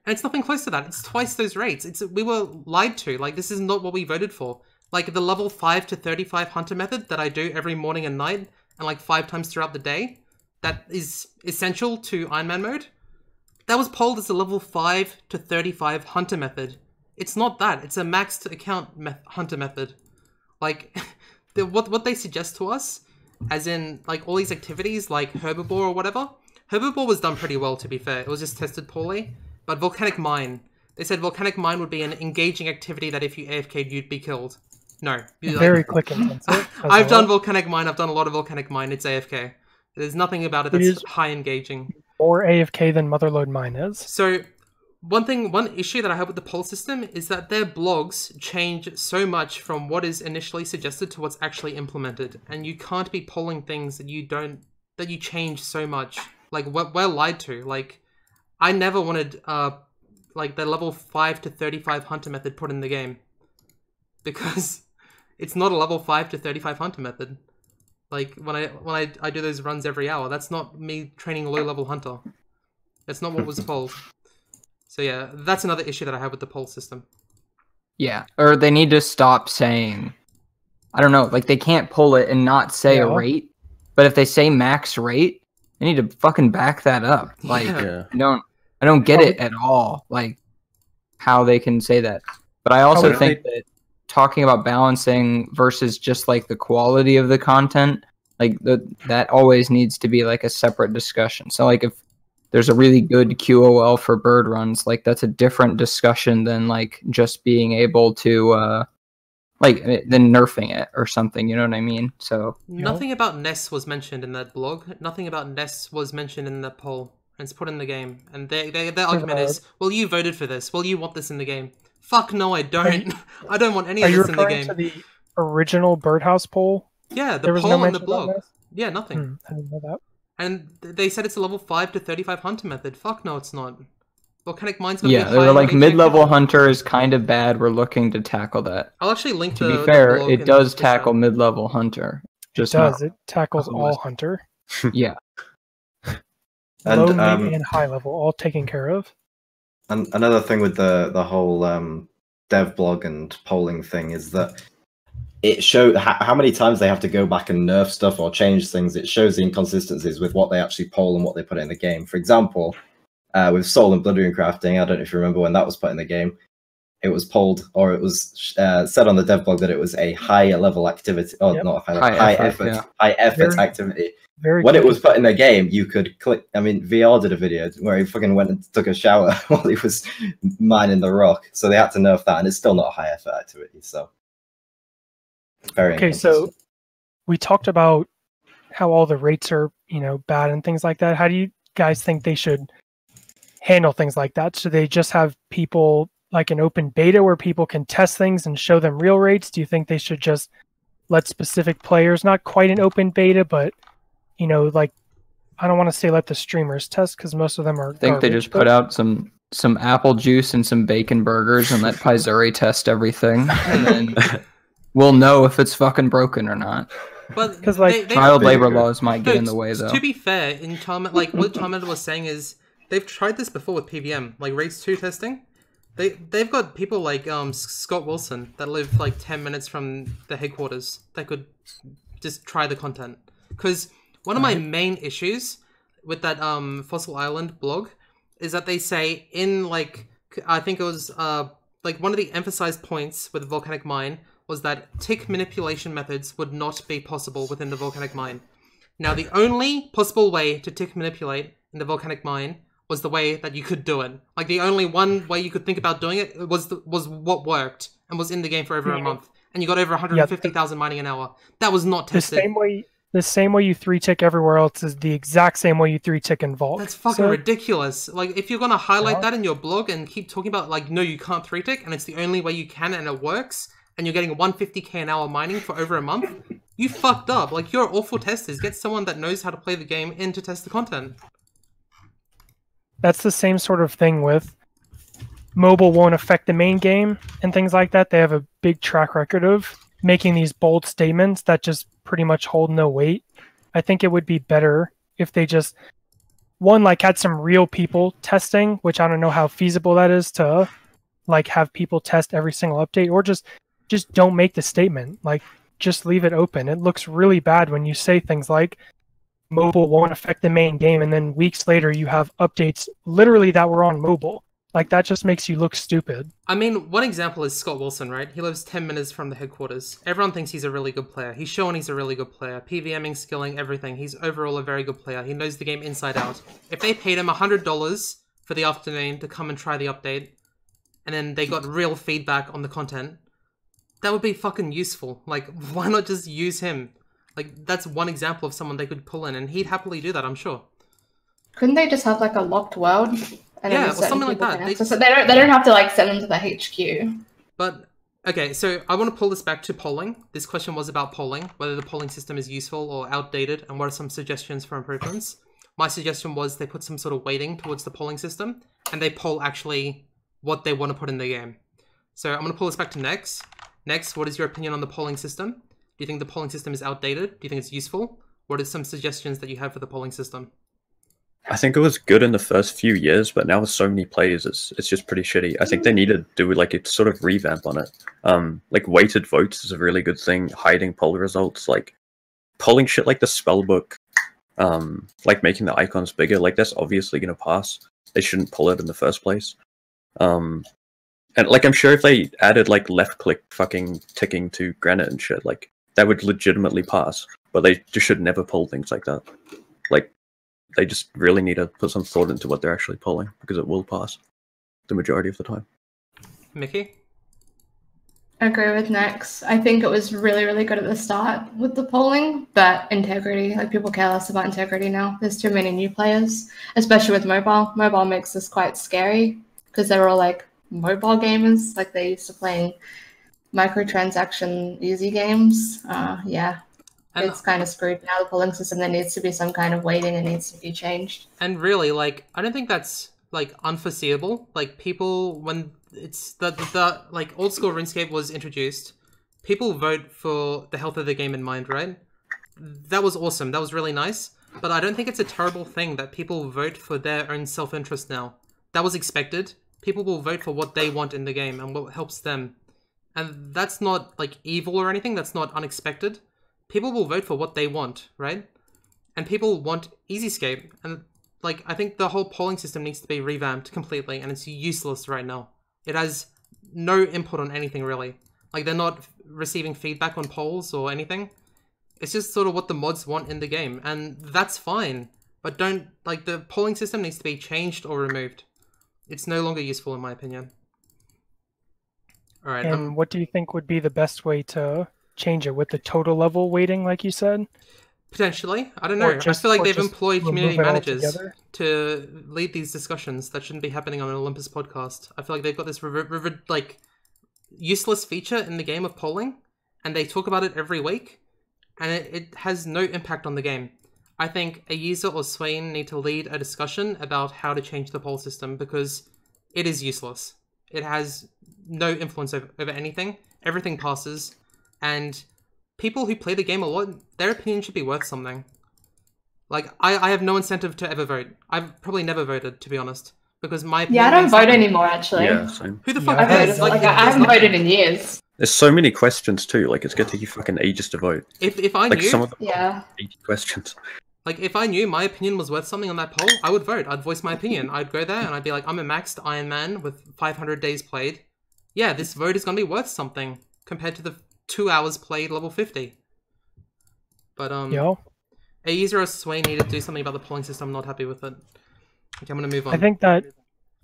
it's nothing close to that. It's twice those rates. We were lied to. Like, this is not what we voted for. Like the level 5 to 35 hunter method that I do every morning and night, and like 5 times throughout the day, that is essential to Ironman mode. That was polled as the level 5 to 35 hunter method. It's not that. It's a maxed account hunter method. Like, what they suggest to us, as in like all these activities like herbivore or whatever. Herbivore was done pretty well, to be fair. It was just tested poorly. But volcanic mine, they said volcanic mine would be an engaging activity that if you AFK'd, you'd be killed. No. Very click intensive. I've done volcanic mine. I've done a lot of volcanic mine. It's AFK. There's nothing about it that's high engaging. More AFK than Motherlode Mine is. So, one issue that I have with the poll system is that their blogs change so much from what is initially suggested to what's actually implemented, and you can't be polling things that you change so much. Like, we're lied to. Like, I never wanted like the level 5 to 35 hunter method put in the game, because it's not a level 5 to 35 hunter method. Like, when I do those runs every hour, that's not me training a low-level hunter. That's not what was polled. So yeah, that's another issue that I have with the poll system. Yeah, or they need to stop saying, I don't know, like they can't pull it and not say a rate, but if they say max rate, they need to fucking back that up. Like, I don't get it at all, like, how they can say that. But I also think that talking about balancing versus just like the quality of the content, like that always needs to be like a separate discussion. So like if there's a really good QoL for bird runs, like that's a different discussion than like just being able to like then nerfing it or something, you know what I mean? So nothing about nests was mentioned in that blog. Nothing about nests was mentioned in the poll. And it's put in the game. And their argument is, well, you voted for this. Well, you want this in the game. Fuck no, I don't. I don't want any of this in the game. Are you referring to the original Birdhouse poll? Yeah, the poll on the blog. Yeah, nothing. I didn't know that. And they said it's a level 5 to 35 hunter method. Fuck no, it's not. Volcanic Mine's gonna be they were like mid-level hunter is kind of bad. We're looking to tackle that. I'll actually link to be fair, it does tackle mid-level hunter. It does. It tackles all hunter. Yeah. Low, mid, and high level, all taken care of. And another thing with the whole dev blog and polling thing is that it shows how many times they have to go back and nerf stuff or change things. It shows the inconsistencies with what they actually poll and what they put in the game. For example, with Soul and Blood Rune crafting, I don't know if you remember when that was put in the game. It was polled, or it was said on the dev blog that it was a higher level activity. Oh, not high effort activity. When it was put in the game, you could click. I mean, VR did a video where he fucking went and took a shower while he was mining the rock. So they had to nerf that, and it's still not a high effort activity. So very okay. So we talked about how all the rates are, bad and things like that. How do you guys think they should handle things like that? Should they just have people like an open beta where people can test things and show them real rates? Do you think they should just let specific players, not quite an open beta, but like, I don't want to say let the streamers test because most of them are. I think they just put out some apple juice and some bacon burgers and let Pyzuri test everything, and then we'll know if it's fucking broken or not. But because like child labor laws might get in the way, though. To be fair, in Charmander, like what Charmander was saying is they've tried this before with PVM, like race 2 testing. They've got people like Scott Wilson that live like 10 minutes from the headquarters that could just try the content. Because one of my main issues with that Fossil Island blog is that they say in like, I think it was like one of the emphasized points with the volcanic mine was that tick manipulation methods would not be possible within the volcanic mine. Now the only possible way to tick manipulate in the volcanic mine was the way that you could do it. Like the only one way you could think about doing it was what worked and was in the game for over a month, and you got over 150,000 mining an hour. That was not tested. The same way you 3-tick everywhere else is the exact same way you 3-tick in Vault. That's fucking ridiculous. Like, if you're gonna highlight that in your blog and keep talking about, like, no, you can't 3-tick, and it's the only way you can and it works, and you're getting 150k an hour mining for over a month, you fucked up. Like, you're awful testers. Get someone that knows how to play the game in to test the content. That's the same sort of thing with mobile won't affect the main game and things like that. They have a big track record of making these bold statements that just pretty much hold no weight. I think it would be better if they just, one, like had some real people testing, which I don't know how feasible that is to like have people test every single update, or just just don't make the statement. Like, just leave it open. It looks really bad when you say things like mobile won't affect the main game, and then weeks later you have updates literally that were on mobile. Like, that just makes you look stupid. I mean, one example is Scott Wilson, right? He lives 10 minutes from the headquarters. Everyone thinks he's a really good player. He's shown he's a really good player. PVMing, skilling, everything. He's overall a very good player. He knows the game inside out. If they paid him $100 for the afternoon to come and try the update, and then they got real feedback on the content, that would be fucking useful. Like, why not just use him? Like, that's one example of someone they could pull in, and he'd happily do that, I'm sure. Couldn't they just have like a locked world? And Yeah, then or certain something like people that. can access it? They don't have to like send them to the HQ. But, okay, so I want to pull this back to polling. This question was about polling, whether the polling system is useful or outdated, and what are some suggestions for improvements. My suggestion was they put some sort of weighting towards the polling system, and they poll actually what they want to put in the game. So I'm going to pull this back to Nex. Nex, what is your opinion on the polling system? Do you think the polling system is outdated? Do you think it's useful? What are some suggestions that you have for the polling system? I think it was good in the first few years, but now with so many players, it's just pretty shitty. I think they need to do like a sort of revamp on it. Like weighted votes is a really good thing. Hiding poll results, like polling shit like the spellbook, like making the icons bigger. Like that's obviously gonna pass. They shouldn't pull it in the first place. And like I'm sure if they added like left click fucking ticking to granite and shit, like that would legitimately pass. But they just should never pull things like that. Like they just really need to put some thought into what they're actually pulling, because it will pass the majority of the time. Mickey? I agree with Nex. I think it was really, really good at the start with the polling, but integrity, like people care less about integrity now. There's too many new players, especially with mobile. Mobile makes this quite scary because they're all like mobile gamers, like they're used to playing microtransaction easy games. Yeah. And it's kind of screwed now, the polling system. There needs to be some kind of weighting. It needs to be changed. And really, like, I don't think that's, like, unforeseeable. Like, people, when it's the like, old school RuneScape was introduced, people vote for the health of the game in mind, right? That was awesome. That was really nice. But I don't think it's a terrible thing that people vote for their own self-interest now. That was expected. People will vote for what they want in the game and what helps them. And that's not, like, evil or anything. That's not unexpected. People will vote for what they want, right? And people want EasyScape. And, like, I think the whole polling system needs to be revamped completely, and it's useless right now. It has no input on anything, really. Like, they're not receiving feedback on polls or anything. It's just sort of what the mods want in the game, and that's fine. But don't, like, the polling system needs to be changed or removed. It's no longer useful, in my opinion. Alright. And what do you think would be the best way to change it, with the total level weighting, like you said? Potentially. I don't know. I feel like they've employed community managers to lead these discussions that shouldn't be happening on an Olympus podcast. I feel like they've got this like useless feature in the game of polling, and they talk about it every week, and it has no impact on the game. I think a user or Swain need to lead a discussion about how to change the poll system, because it is useless. It has no influence over anything. Everything passes. And people who play the game a lot, their opinion should be worth something. Like, I have no incentive to ever vote. I've probably never voted, to be honest. Because my opinion... Yeah, I don't vote anymore, actually. Yeah, same. Who the fuck cares? Like, I haven't voted in years. There's so many questions too, like it's gonna take you fucking ages to vote. If I like knew... some of them yeah. 80 questions. Like, if I knew my opinion was worth something on that poll, I would vote. I'd voice my opinion. I'd go there and I'd be like, I'm a maxed Ironman with 500 days played. Yeah, this vote is gonna be worth something compared to the 2 hours played level 50. But, a user or Swain need to do something about the polling system. I'm not happy with it. Okay, I'm going to move on. I think that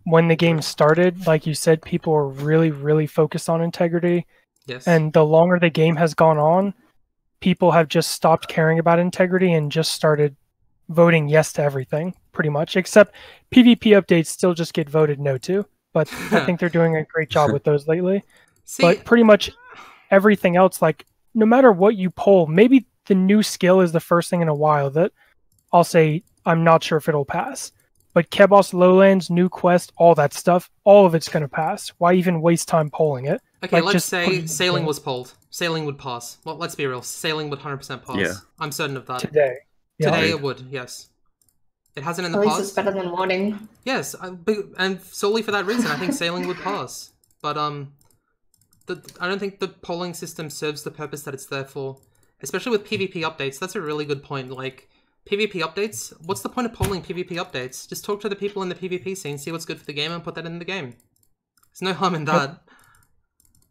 when the game started, like you said, people were really, really focused on integrity. Yes. And the longer the game has gone on, people have just stopped caring about integrity and just started voting yes to everything, pretty much. Except PvP updates still just get voted no to. But I think they're doing a great job with those lately. See, but pretty much everything else, like, no matter what you poll, maybe the new skill is the first thing in a while that I'll say I'm not sure if it'll pass. But Kebos Lowlands, new quest, all that stuff, all of it's going to pass. Why even waste time polling it? Okay, like, let's say Sailing was polled. Sailing would pass. Well, let's be real. Sailing would 100% pass. Yeah. I'm certain of that. Today. Yeah. Today it would, yes. It hasn't in the past. At least it's better than warning. Yes, and solely for that reason, I think Sailing would pass. But, I don't think the polling system serves the purpose that it's there for, especially with PvP updates. That's a really good point. Like PvP updates, what's the point of polling PvP updates? Just talk to the people in the PvP scene, see what's good for the game, and put that in the game. There's no harm in that.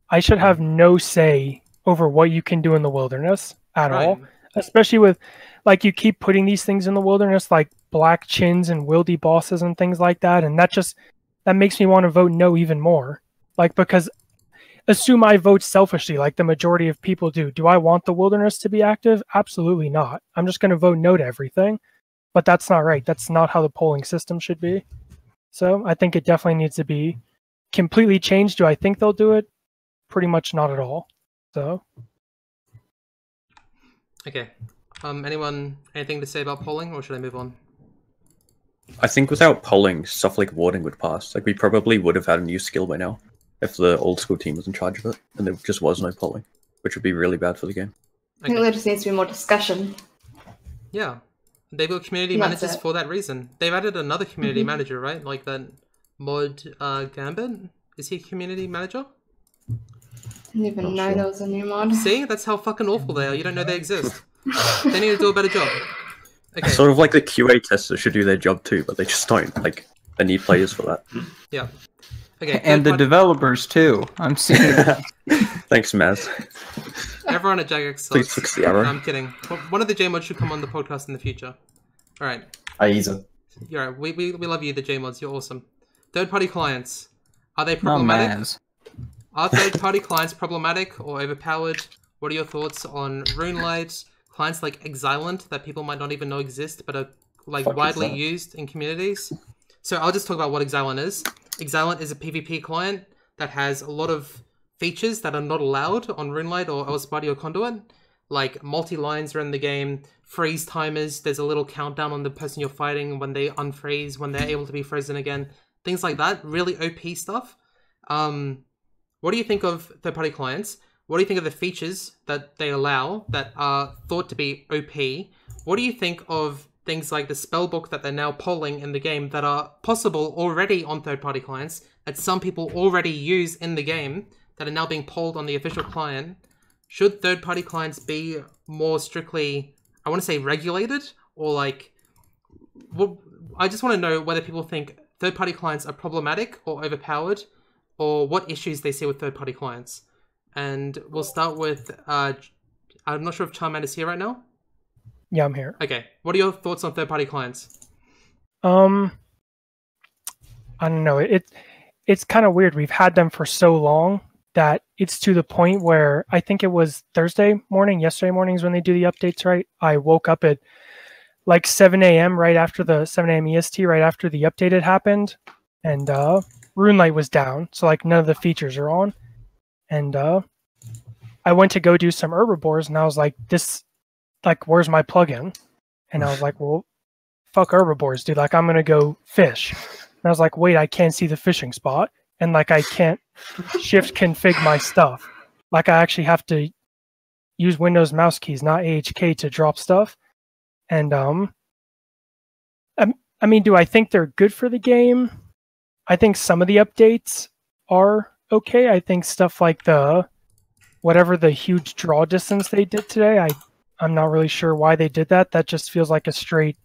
I should have no say over what you can do in the wilderness at all, especially with, like, you keep putting these things in the wilderness, like black chins and wildy bosses and things like that, and that makes me want to vote no even more. Like, because assume I vote selfishly, like the majority of people do. Do I want the wilderness to be active? Absolutely not. I'm just going to vote no to everything. But that's not right. That's not how the polling system should be. So I think it definitely needs to be completely changed. Do I think they'll do it? Pretty much not at all. So. Okay. Anything to say about polling, or should I move on? I think without polling, stuff like voting would pass. Like, we probably would have had a new skill by now if the old school team was in charge of it, and there just was no polling, which would be really bad for the game. I think there just needs to be more discussion. Yeah. They've got community managers for that reason. They've added another community manager, right? Like that Mod Gambit? Is he a community manager? I didn't even know there was a new mod. See? That's how fucking awful they are. You don't know they exist. They need to do a better job. Okay. Sort of like the QA testers should do their job too, but they just don't. Like, they need players for that. Yeah. Okay. And the developers too. I'm seeing that. Thanks, Maz. Everyone at Jagex. Please fix the error. No, I'm kidding. One of the JMods should come on the podcast in the future. Alright. Easy. You're right. We love you, the JMods. You're awesome. Third-party clients. Are they problematic? Are third-party clients problematic or overpowered? What are your thoughts on RuneLite? Clients like Exilent that people might not even know exist, but are like widely used in communities. So I'll just talk about what Exilent is. Exilent is a PvP client that has a lot of features that are not allowed on RuneLite or Elves or Conduit. Like multi-lines are in the game, freeze timers, there's a little countdown on the person you're fighting when they unfreeze, when they're able to be frozen again. Things like that, really OP stuff. What do you think of third-party clients? What do you think of the features that they allow that are thought to be OP? What do you think of things like the spellbook that they're now polling in the game that are possible already on third-party clients, that some people already use in the game, that are now being polled on the official client? Should third-party clients be more strictly, I want to say regulated, or like, I just want to know whether people think third-party clients are problematic or overpowered, or what issues they see with third-party clients. And we'll start with, I'm not sure if Charmander is here right now. Yeah, I'm here. Okay, what are your thoughts on third-party clients? I don't know. It's kind of weird. We've had them for so long that it's to the point where I think it was yesterday mornings when they do the updates, right? I woke up at like 7 a.m. right after the 7 a.m. EST, right after the update had happened, and RuneLite was down, so like none of the features are on. And I went to go do some herbivores, and I was like, where's my plugin? And I was like, well, fuck herbivores, dude. Like, I'm gonna go fish. And I was like, wait, I can't see the fishing spot, and like I can't shift config my stuff. Like, I actually have to use Windows mouse keys, not AHK, to drop stuff. And I mean, do I think they're good for the game? I think some of the updates are okay. I think stuff like the huge draw distance they did today, I'm not really sure why they did that. That just feels like a straight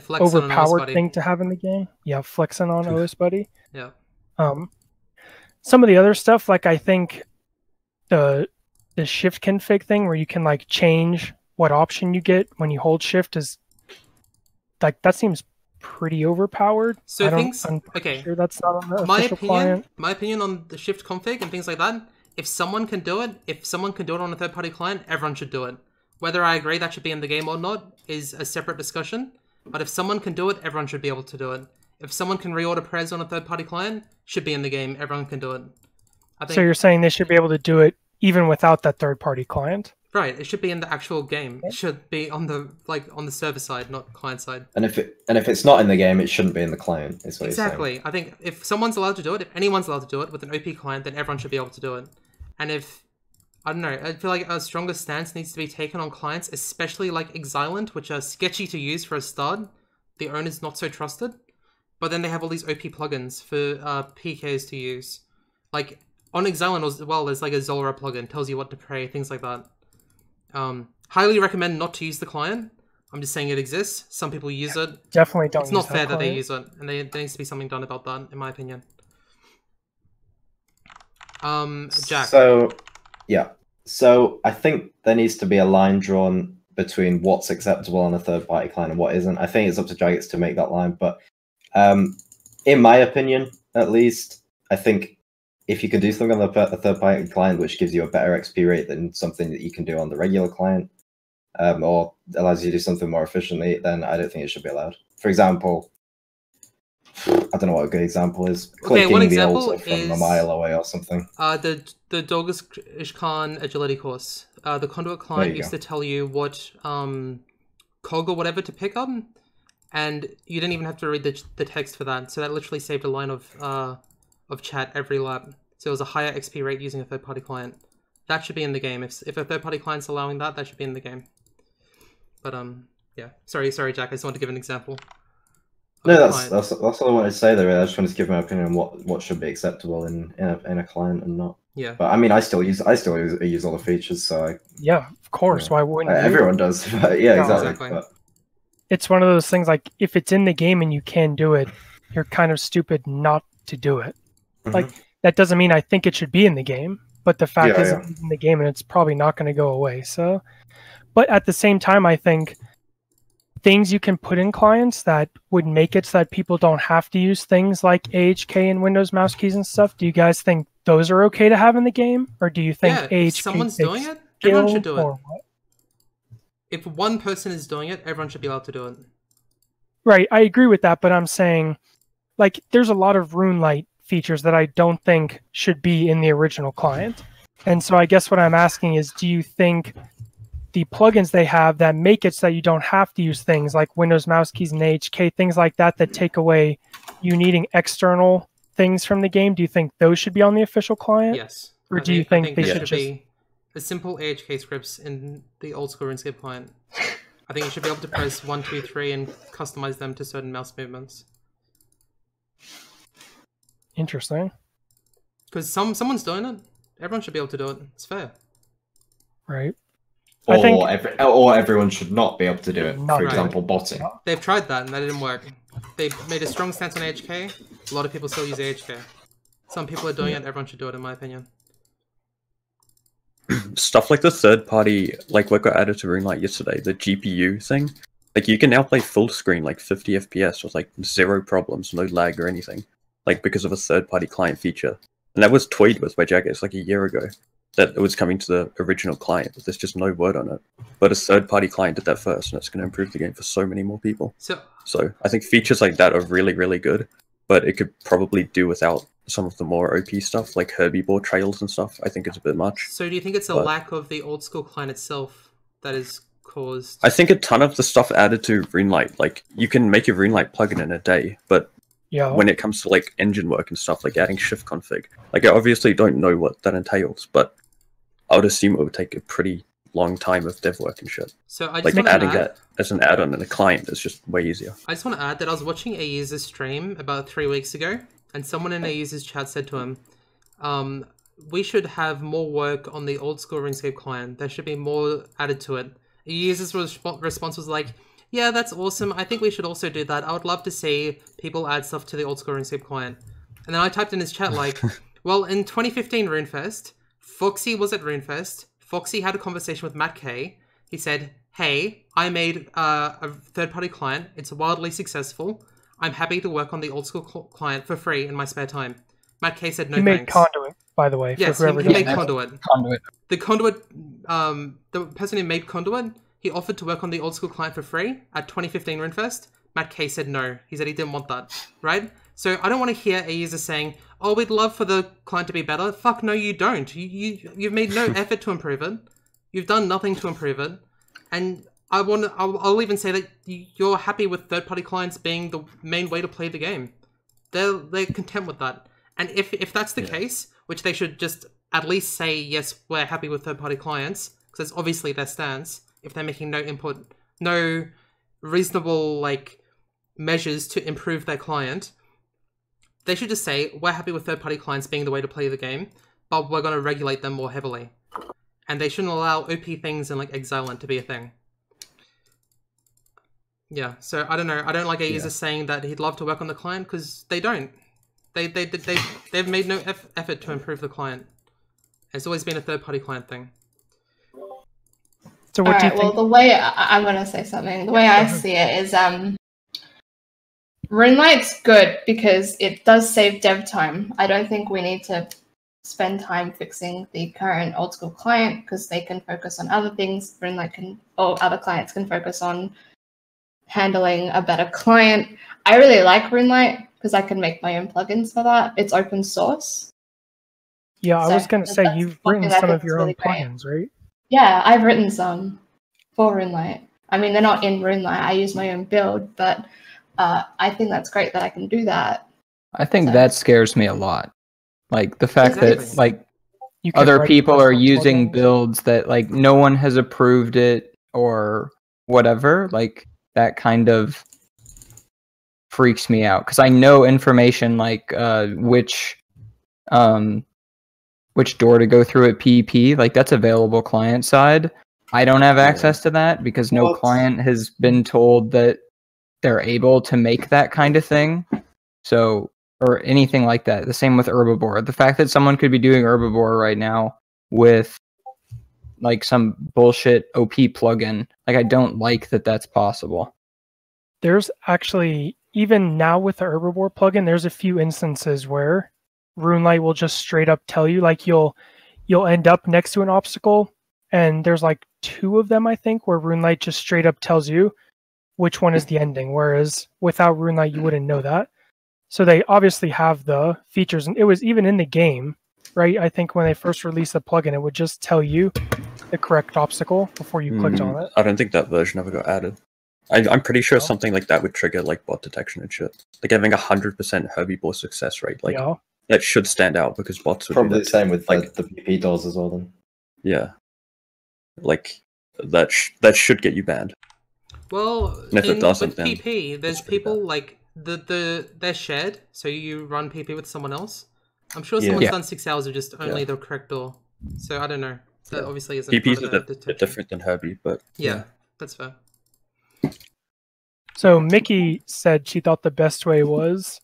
overpowered thing to have in the game. Yeah, flexing on OS Buddy. Yeah. Some of the other stuff, like I think the shift config thing where you can like change what option you get when you hold shift is like, that seems pretty overpowered. So I'm sure that's not on the official client. My opinion on the shift config and things like that, if someone can do it on a third-party client, everyone should do it. Whether I agree that should be in the game or not is a separate discussion, but if someone can do it, everyone should be able to do it. If someone can reorder prez on a third-party client, should be in the game, everyone can do it. So you're saying they should be able to do it even without that third-party client? Right, it should be in the actual game. It should be on the server side, not client side. And if it's not in the game, it shouldn't be in the client. Is what exactly. I think if someone's allowed to do it, if anyone's allowed to do it with an OP client, then everyone should be able to do it. And if I don't know, I feel like a stronger stance needs to be taken on clients, especially like Exilent, which are sketchy to use for a start. The owner's not so trusted, but then they have all these OP plugins for PKs to use. Like On Exilin as well, there's like a Zolra plugin, tells you what to pray, things like that. Highly recommend not to use the client. I'm just saying it exists. Some people use it. Definitely don't. It's not fair that they client. use it, and there needs to be something done about that, in my opinion. Jack. So, yeah. So I think there needs to be a line drawn between what's acceptable on a third-party client and what isn't. I think it's up to Jagex to make that line, but in my opinion, at least, I think if you can do something on a third-party client which gives you a better XP rate than something that you can do on the regular client, or allows you to do something more efficiently, then I don't think it should be allowed. For example, I don't know what a good example is. Okay, one example the Elves from is a mile away or something. The Dorgas Ishkan agility course. The Conduit client used to tell you what cog or whatever to pick up, and you didn't even have to read the text for that. So that literally saved a line of chat every lap. So it was a higher XP rate using a third-party client. That should be in the game. If a third-party client's allowing that, that should be in the game. But yeah. Sorry, Jack. I just want to give an example. No, that's all I wanted to say there. I just wanted to give my opinion on what should be acceptable in a client and not. Yeah. But I mean, I still use all the features, so Yeah, of course. Why wouldn't you? everyone does. But yeah, No, exactly. exactly. But, It's one of those things like if it's in the game and you can do it, you're kind of stupid not to do it. Like that doesn't mean I think it should be in the game, but the fact is it's in the game and it's probably not going to go away. So, but at the same time, I think things you can put in clients that would make it so that people don't have to use things like AHK and Windows mouse keys and stuff. Do you guys think those are okay to have in the game, or do you think AHK if someone's doing it, everyone should do it. What? If one person is doing it, everyone should be allowed to do it. Right, I agree with that, but I'm saying, like, there's a lot of RuneLite features that I don't think should be in the original client. And so I guess what I'm asking is, do you think the plugins they have that make it so that you don't have to use things like Windows mouse keys and AHK, things like that, that take away you needing external things from the game, do you think those should be on the official client? Yes. Or do you think they there should just be a simple AHK scripts in the old school RuneScape client? I think you should be able to press 1, 2, 3 and customize them to certain mouse movements. Interesting. Because someone's doing it. Everyone should be able to do it. It's fair. Right. Or everyone should not be able to do it. Not For right. example, botting. They've tried that and that didn't work. They made a strong stance on AHK. A lot of people still use AHK. Some people are doing it. Everyone should do it, in my opinion. Stuff like the third party, like what got added to RuneLite yesterday, the GPU thing. Like you can now play full screen, like 50 FPS with like 0 problems, no lag or anything. Like because of a third party client feature. And that was toyed with by Jagex like a year ago. That it was coming to the original client, but there's just no word on it. But a third-party client did that first, and it's going to improve the game for so many more people. So I think features like that are really, really good, but it could probably do without some of the more OP stuff, like Herbivore trails and stuff. I think it's a bit much. So do you think it's a lack of the old school client itself that is caused? I think a ton of the stuff added to RuneLite, like you can make your RuneLite plugin in a day, but when it comes to like engine work and stuff, like adding shift config, like I obviously don't know what that entails, but I would assume it would take a pretty long time of dev work and shit. So I just like adding that as an add-on in a client is just way easier. I just want to add that I was watching a user's stream about 3 weeks ago, and someone in a user's chat said to him, we should have more work on the old school RuneScape client. There should be more added to it. A user's response was like, yeah, that's awesome. I think we should also do that. I would love to see people add stuff to the old school RuneScape client. And then I typed in his chat like, well, in 2015 RuneFest, Foxy was at RuneFest. Foxy had a conversation with Matt K. He said, hey, I made a third-party client. It's wildly successful. I'm happy to work on the old school client for free in my spare time. Matt K said no thanks. He made Conduit, by the way. Yes, he made Conduit. The Conduit, the person who made Conduit, he offered to work on the old school client for free at 2015 RuneFest. Matt K said no. He said he didn't want that, right? So I don't want to hear a user saying, oh, we'd love for the client to be better. Fuck no, you don't. You've made no effort to improve it. You've done nothing to improve it. And I'll even say that you're happy with third-party clients being the main way to play the game. They're content with that. And if that's the case, which they should just at least say, yes, we're happy with third-party clients, because it's obviously their stance, if they're making no input, no reasonable like measures to improve their client, they should just say, we're happy with third-party clients being the way to play the game. but we're going to regulate them more heavily. And they shouldn't allow OP things in like Exilent to be a thing. Yeah, so I don't know. I don't like a user saying that he'd love to work on the client because they don't. They've made no effort to improve the client. It's always been a third-party client thing. So what do you think? Well, the way I'm going to say something, the way I see it is RuneLight's good because it does save dev time. I don't think we need to spend time fixing the current old school client because they can focus on other things. RuneLight can, or other clients can focus on handling a better client. I really like RuneLight because I can make my own plugins for that. It's open source. Yeah, I So was going to say you've written some of your own plugins, right? Yeah, I've written some for RuneLight. I mean, they're not in RuneLight. I use my own build, but I think that's great that I can do that. I think that scares me a lot. Like the fact that like You can other write people are custom using plugins. builds that like no one has approved it or whatever. Like that kind of freaks me out because I know information like which door to go through at PEP. Like that's available client side. I don't have access to that because no client has been told that they're able to make that kind of thing. So, or anything like that. The same with Herbivore. The fact that someone could be doing Herbivore right now with like some bullshit OP plugin, like I don't like that that's possible. There's actually, even now with the Herbivore plugin, there's a few instances where RuneLight will just straight up tell you, like you'll end up next to an obstacle, and there's like 2 of them, I think, where RuneLight just straight up tells you which one is the ending, whereas without RuneLight, you wouldn't know that. So they obviously have the features, and it was even in the game, right? I think when they first released the plugin, it would just tell you the correct obstacle before you clicked on it. I don't think that version ever got added. I'm pretty sure something like that would trigger like bot detection and shit. Like having 100% Herbivore success rate, like that should stand out because bots would Probably do the same with like the PP doors as well. Then yeah, like that should get you banned. Well, And if it doesn't, with then PP, there's people like they're shared, so you run PP with someone else. I'm sure someone's done 6 hours of just only the correct door. So I don't know. That obviously isn't. PP's a bit different than Herbie, but yeah, that's fair. So Mickey said she thought the best way was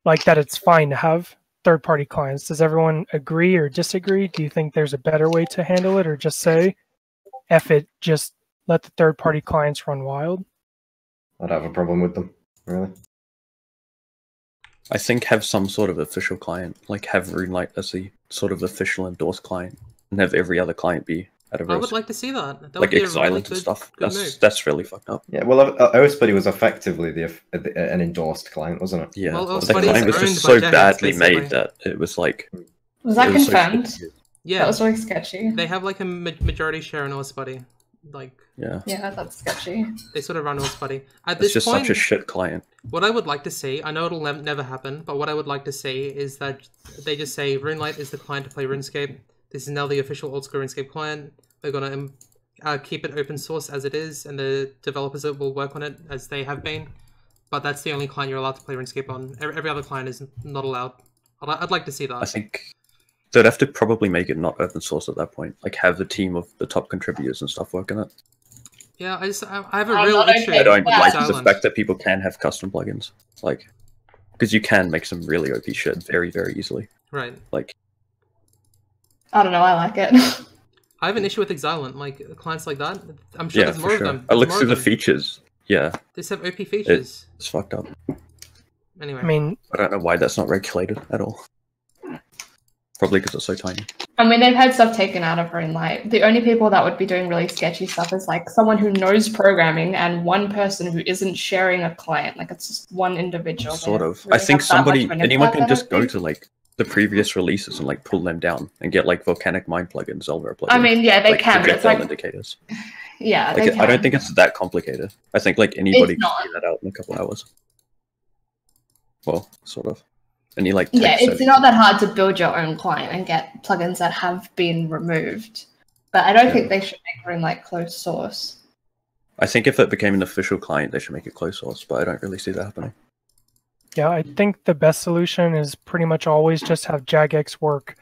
like that it's fine to have third-party clients. Does everyone agree or disagree? Do you think there's a better way to handle it, or just say, F it, just let the third-party clients run wild? I'd have a problem with them, really. I think have some sort of official client, like have RuneLight as the sort of official endorsed client, and have every other client be at a risk. I would like to see that. That like would be Exilent a really and stuff. good move. That's really fucked up. Yeah, well, OSBuddy was effectively an endorsed client, wasn't it? Yeah, Well, the OSBuddy client was is just owned so by Jagex, badly basically. made that it was like. Was that it was so confirmed? shitty. Yeah, That was really sketchy. they have like a majority share in OSBuddy. Like, Yeah, that's sketchy. they sort of run OSBuddy. At it's this just point, such a shit client. what I would like to see, I know it'll never happen, but what I would like to see is that they just say RuneLight is the client to play RuneScape. This is now the official old school RuneScape client. We're gonna keep it open source as it is, and the developers will work on it as they have been. But that's the only client you're allowed to play RuneScape on. Every other client is not allowed. I'd like to see that. I think they'd have to probably make it not open source at that point. Like have the team of the top contributors and stuff work on it. Yeah, I have a I'm real not issue. okay I don't with that. like the Silent. fact that people can have custom plugins, like because you can make some really OP shit very, very easily. Right. Like I don't know, I like it. I have an issue with Exilent, like clients like that. I'm sure yeah, there's more for of sure. them. I There's looked more through the of them. features. Yeah, They just have OP features. it's fucked up. Anyway. I mean, I don't know why that's not regulated at all. Probably because it's so tiny. I mean, they've had stuff taken out of RuneLight. The only people that would be doing really sketchy stuff is like someone who knows programming and one person who isn't sharing a client. Like it's just one individual. They Sort don't of. really I think have that much somebody, of an anyone impact, can I don't just go think. to like the previous releases and like pull them down and get like volcanic mine plugins, Zelda plugins. I mean, yeah, they like, can, but it's projectile like, indicators. yeah, Like, they can. I don't think it's that complicated. I think like anybody can not. figure that out in a couple hours. Well, sort of. And you like Yeah, tech it's savvy. not that hard to build your own client and get plugins that have been removed. But I don't think they should make RuneLight closed source. I think if it became an official client, they should make it closed source, but I don't really see that happening. yeah, I think the best solution is pretty much always just have Jagex work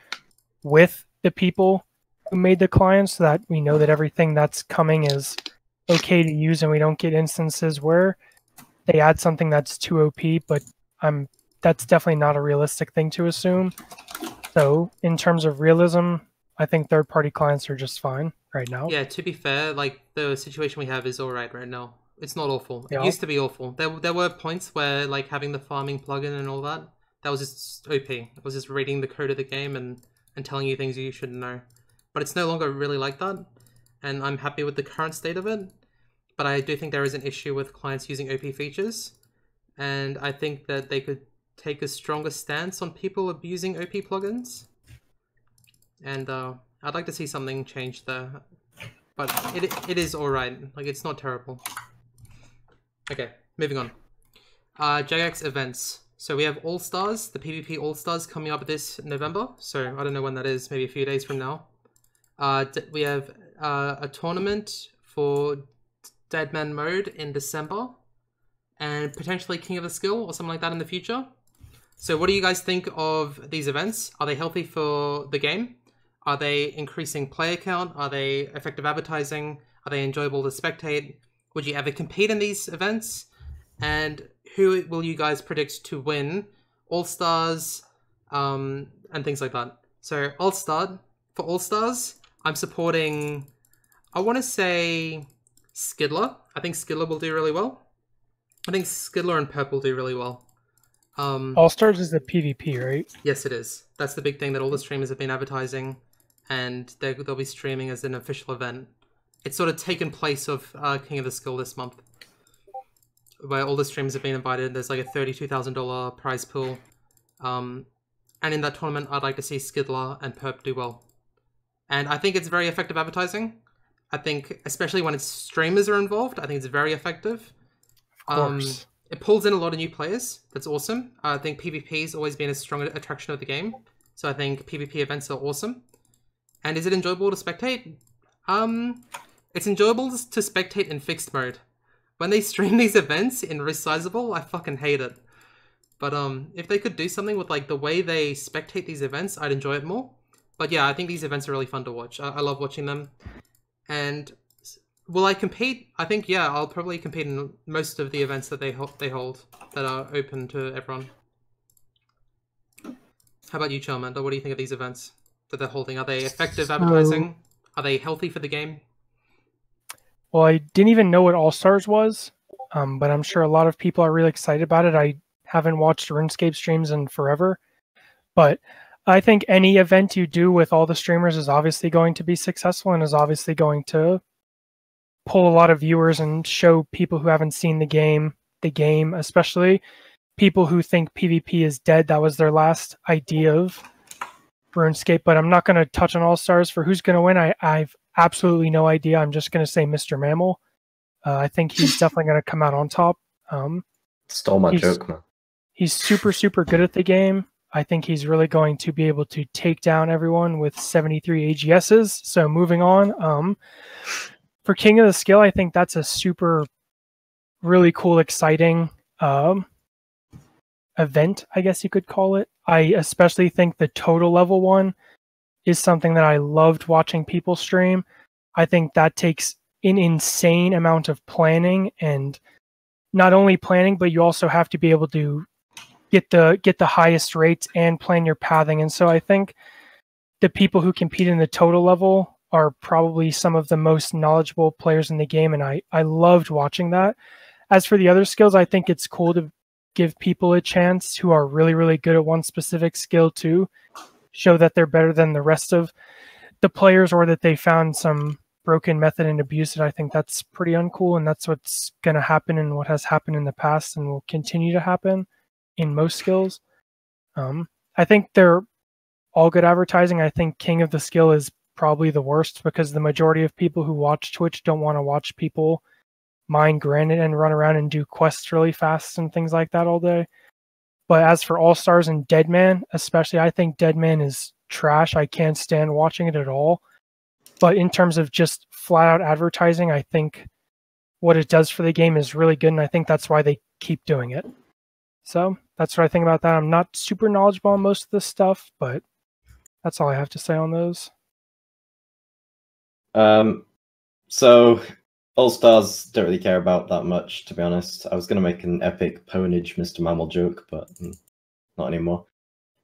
with the people who made the client so that we know that everything that's coming is okay to use and we don't get instances where they add something that's too OP, but that's definitely not a realistic thing to assume. So in terms of realism, I think third-party clients are just fine right now. Yeah, to be fair, like the situation we have is alright right now. It's not awful. Yeah. It used to be awful. There were points where like having the farming plugin and all that was just OP. It was just reading the code of the game and telling you things you shouldn't know. But it's no longer really like that, and I'm happy with the current state of it. But I do think there is an issue with clients using OP features, and I think that they could take a stronger stance on people abusing OP plugins. And I'd like to see something change there. But it is alright. Like, it's not terrible. Okay, moving on. Jagex Events. So we have All-Stars, the PvP All-Stars coming up this November. So I don't know when that is, maybe a few days from now. We have a tournament for Deadman mode in December. And potentially King of the Skill or something like that in the future. So what do you guys think of these events? Are they healthy for the game? Are they increasing player count? Are they effective advertising? Are they enjoyable to spectate? Would you ever compete in these events? And who will you guys predict to win All-Stars and things like that? So I'll start. For All-Stars, I'm supporting, I want to say Skidler. I think Skidler will do really well. I think Skidler and Perp will do really well. All-Stars is the PvP, right? Yes, it is. That's the big thing that all the streamers have been advertising, and they'll be streaming as an official event. It's sort of taken place of King of the Skill this month, where all the streamers have been invited. There's like a $32,000 prize pool. And in that tournament, I'd like to see Skidler and Perp do well. And I think it's very effective advertising. I think, especially when it's streamers are involved, I think it's very effective. Of course. It pulls in a lot of new players. That's awesome. I think PvP's always been a strong attraction of the game. So I think PvP events are awesome. And is it enjoyable to spectate? It's enjoyable to spectate in fixed mode. When they stream these events in resizable, I fucking hate it. But if they could do something with like the way they spectate these events, I'd enjoy it more. But yeah, I think these events are really fun to watch. I love watching them. And will I compete? I think, yeah, I'll probably compete in most of the events that they hold that are open to everyone. How about you, Charmander? What do you think of these events that they're holding? Are they effective advertising? Are they healthy for the game? Well, I didn't even know what All-Stars was, but I'm sure a lot of people are really excited about it. I haven't watched RuneScape streams in forever, but I think any event you do with all the streamers is obviously going to be successful and is obviously going to pull a lot of viewers and show people who haven't seen the game, especially people who think PvP is dead. That was their last idea of RuneScape, but I'm not going to touch on All-Stars for who's going to win. I've absolutely no idea. I'm just going to say Mr. Mammal. I think he's definitely going to come out on top. Stole my joke, man. He's super, super good at the game. I think he's really going to be able to take down everyone with 73 AGSs. So moving on. For King of the Skill, I think that's a super, really cool, exciting event, I guess you could call it. I especially think the total level one is something that I loved watching people stream. I think that takes an insane amount of planning, and not only planning, but you also have to be able to get the highest rates and plan your pathing. And so I think the people who compete in the total level are probably some of the most knowledgeable players in the game, and I loved watching that. As for the other skills, I think it's cool to give people a chance who are really, really good at one specific skill to show that they're better than the rest of the players, or that they found some broken method and abuse it. I think that's pretty uncool, and that's what's going to happen and what has happened in the past and will continue to happen in most skills. I think they're all good advertising. I think King of the Skill is probably the worst because the majority of people who watch Twitch don't want to watch people mine granite and run around and do quests really fast and things like that all day. But as for All-Stars and Deadman, especially, I think Deadman is trash. I can't stand watching it at all. But in terms of just flat out advertising, I think what it does for the game is really good, and I think that's why they keep doing it. So that's what I think about that. I'm not super knowledgeable on most of this stuff, but That's all I have to say on those. So All Stars don't really care about that much, to be honest. I was going to make an epic ponage Mr. Mammal joke, but not anymore.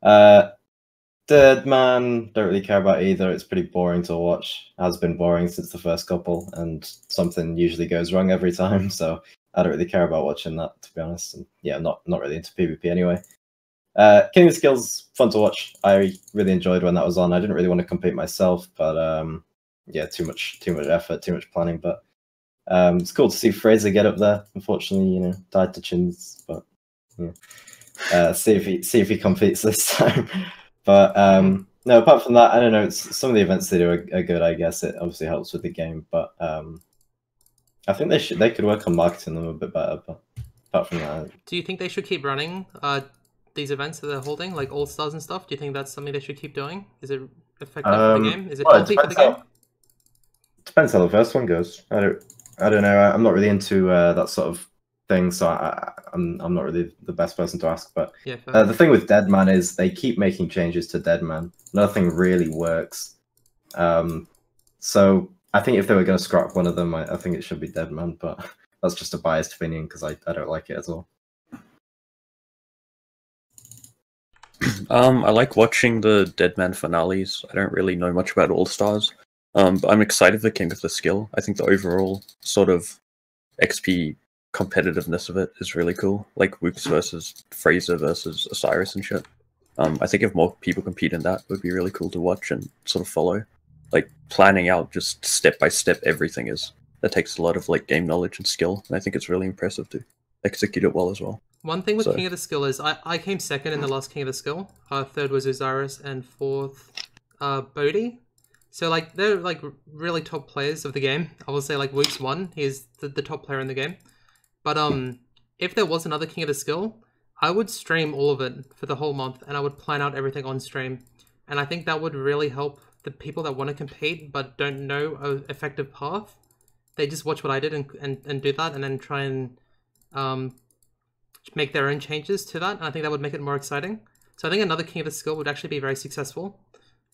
Dead Man, don't really care about either. It's pretty boring to watch. Has been boring since the first couple, and something usually goes wrong every time, so I don't really care about watching that, to be honest. And yeah, not really into PvP anyway. King of Skills, fun to watch. I really enjoyed when that was on. I didn't really want to compete myself, but yeah, too much effort, too much planning. But it's cool to see Fraser get up there. Unfortunately, died to chins, but yeah. See if he competes this time. But no, apart from that, I don't know. Some of the events they do are good. I guess it obviously helps with the game, but I think they could work on marketing them a bit better. But apart from that, do you think they should keep running these events that they're holding, like All Stars and stuff? Do you think that's something they should keep doing? Is it effective for the game? Is it healthy for the game? Depends how the first one goes. I don't know. I'm not really into that sort of thing, so I'm not really the best person to ask. But yeah, the thing with Deadman is they keep making changes to Deadman. Nothing really works. So I think if they were going to scrap one of them, I think it should be Deadman. But that's just a biased opinion because I don't like it at all. I like watching the Deadman finales. I don't really know much about All Stars, but I'm excited for King of the Skill. I think the overall sort of XP competitiveness of it is really cool. Like Wooks versus Fraser versus Osiris and shit. I think if more people compete in that, it would be really cool to watch and sort of follow. Like planning out just step by step everything that takes a lot of like game knowledge and skill, and I think it's really impressive to execute it well as well. One thing with King of the Skill is I came second in the last King of the Skill. Third was Osiris, and fourth, Bodhi. So like they're like really top players of the game. I will say like Wooks won. He's the top player in the game. But if there was another King of the Skill, I would stream all of it for the whole month, and I would plan out everything on stream. And I think that would really help the people that want to compete but don't know an effective path. They just watch what I did and do that, and then try and make their own changes to that, and I think that would make it more exciting. So I think another King of the Skill would actually be very successful,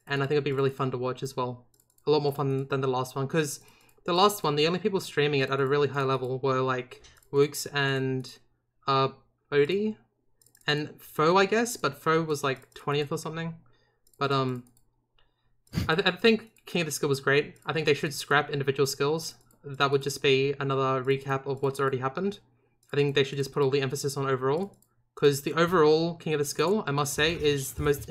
and I think it'd be really fun to watch as well. A lot more fun than the last one, because the last one, the only people streaming it at a really high level were like Wooks and Bodhi and Foe, I guess, but Foe was like 20th or something. But I think King of the Skill was great. I think they should scrap individual skills. That would just be another recap of what's already happened. I think they should just put all the emphasis on overall, because the overall King of the Skill, I must say, is the most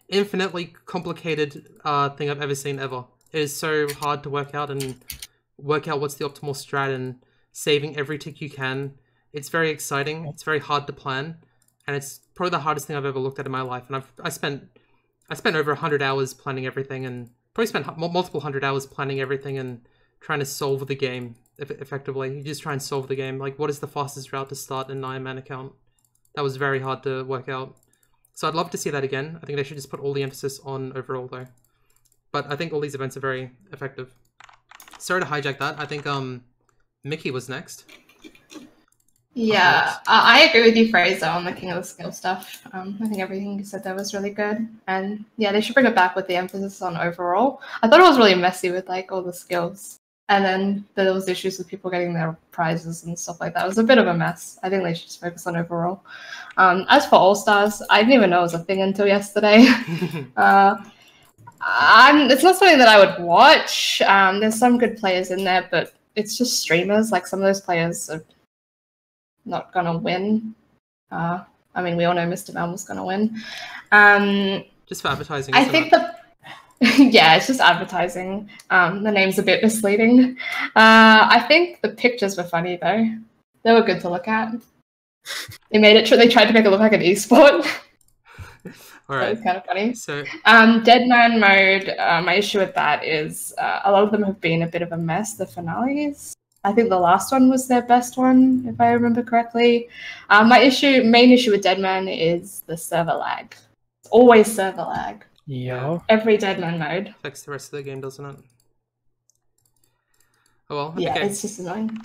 infinitely complicated thing I've ever seen ever. It is so hard to work out and work out what's the optimal strat and saving every tick you can. It's very exciting. It's very hard to plan, and it's probably the hardest thing I've ever looked at in my life. And I spent over 100 hours planning everything, and probably spent multiple 100 hours planning everything and trying to solve the game effectively. You just try and solve the game. Like, what is the fastest route to start an Ironman account? That was very hard to work out. So I'd love to see that again. I think they should just put all the emphasis on overall though. But I think all these events are very effective. Sorry to hijack that. I think Mickey was next. Yeah, I agree with you, Fraser, on the King of the Skill stuff. I think everything you said there was really good. And yeah, they should bring it back with the emphasis on overall. I thought it was really messy with like all the skills. And then there was issues with people getting their prizes and stuff like that. It was a bit of a mess. I think they should just focus on overall. As for All Stars, I didn't even know it was a thing until yesterday. It's not something that I would watch. There's some good players in there, but it's just streamers. Like, some of those players are not going to win. I mean, we all know Mr. Mammal's going to win. Just for advertising. I think yeah, it's just advertising. The name's a bit misleading. I think the pictures were funny though. They were good to look at. They made it. They tried to make it look like an esport. All right. That was kind of funny. So, Dead Man mode. My issue with that is a lot of them have been a bit of a mess. The finales. I think the last one was their best one, if I remember correctly. My main issue with Dead Man is the server lag. It's always server lag. Yeah. Every Deadman mode. Affects the rest of the game, doesn't it? Oh well. Yeah, okay. it's just annoying.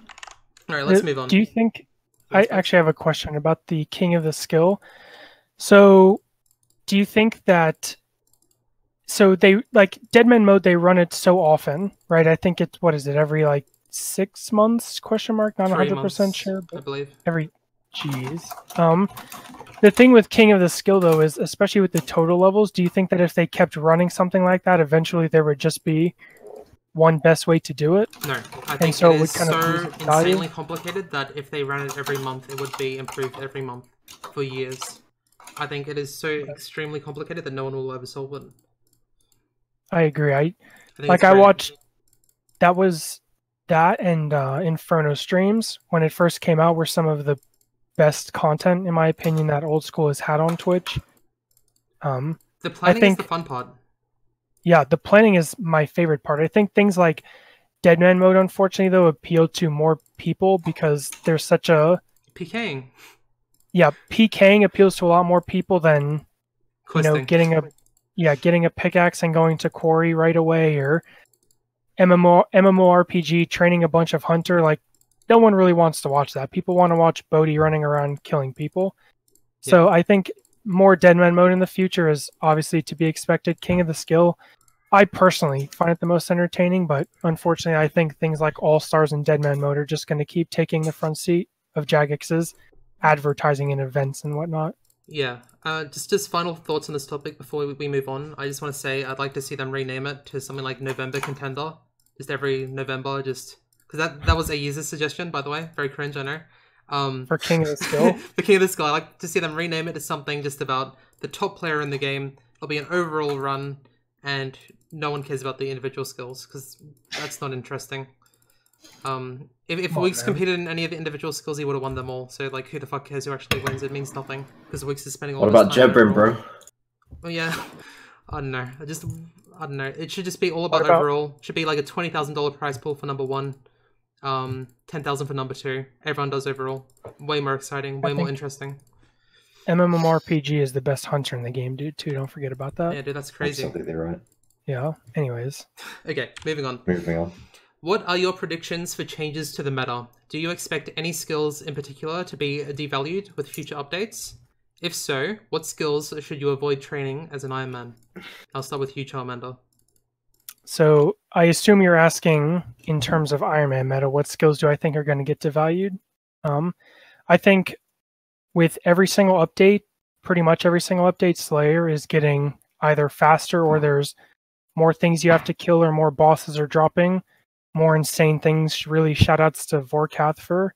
All right, let's move on. Do you think... I actually have a question about the King of the Skill. So, do you think that so they like Deadman mode. They run it so often, right? I think it's what is it every like 6 months? Question mark. Not 100% sure, I but believe. every. Jeez. The thing with King of the Skill though is, especially with the total levels, do you think that if they kept running something like that, eventually there would just be one best way to do it? No, I think so it it would is kind of so lose its value? insanely complicated that if they ran it every month, it would be improved every month for years. I think it is so extremely complicated that no one will ever solve it. I agree. I think Like it's I great. watched that and Inferno streams when it first came out were some of the best content, in my opinion, that Old School has had on Twitch. The planning is the fun part. Yeah, the planning is my favorite part. I think things like Deadman mode, unfortunately, though, appeal to more people because there's such a... PKing. Yeah, PKing appeals to a lot more people than, Questing. getting a pickaxe and going to quarry right away, or MMORPG training a bunch of hunter. Like, no one really wants to watch that. People want to watch Bodhi running around killing people. So I think more Deadman mode in the future is obviously to be expected. King of the Skill, I personally find it the most entertaining, but unfortunately I think things like All-Stars and Deadman mode are just going to keep taking the front seat of Jagex's advertising and events and whatnot. Yeah, just final thoughts on this topic before we move on. I just want to say I'd like to see them rename it to something like November Contender. Just every November, just... Because that was a user suggestion, by the way. Very cringe, I know. For King of the Skill? For King of the Skill, I'd like to see them rename it to something just about the top player in the game. It'll be an overall run, and no one cares about the individual skills, because that's not interesting. If Weeks competed in any of the individual skills, he would have won them all. So, like, who the fuck cares who actually wins? It means nothing, because Weeks is spending all What his about time... Jebrin, bro? Oh, yeah. I don't know. I don't know. It should just be all about overall. It should be like a $20,000 prize pool for number 1. 10,000 for number 2. Everyone does overall. Way more exciting, way more interesting. MMORPG is the best hunter in the game, dude, too. Don't forget about that. Yeah, dude, that's crazy. Absolutely right. Yeah, anyways. Okay, moving on. What are your predictions for changes to the meta? Do you expect any skills in particular to be devalued with future updates? If so, what skills should you avoid training as an Ironman? I'll start with you, Charmander. So I assume you're asking in terms of Ironman meta, what skills do I think are going to get devalued? I think with every single update, pretty much every single update, Slayer is getting either faster or there's more things you have to kill or more bosses are dropping, more insane things. Really shout outs to Vorkath for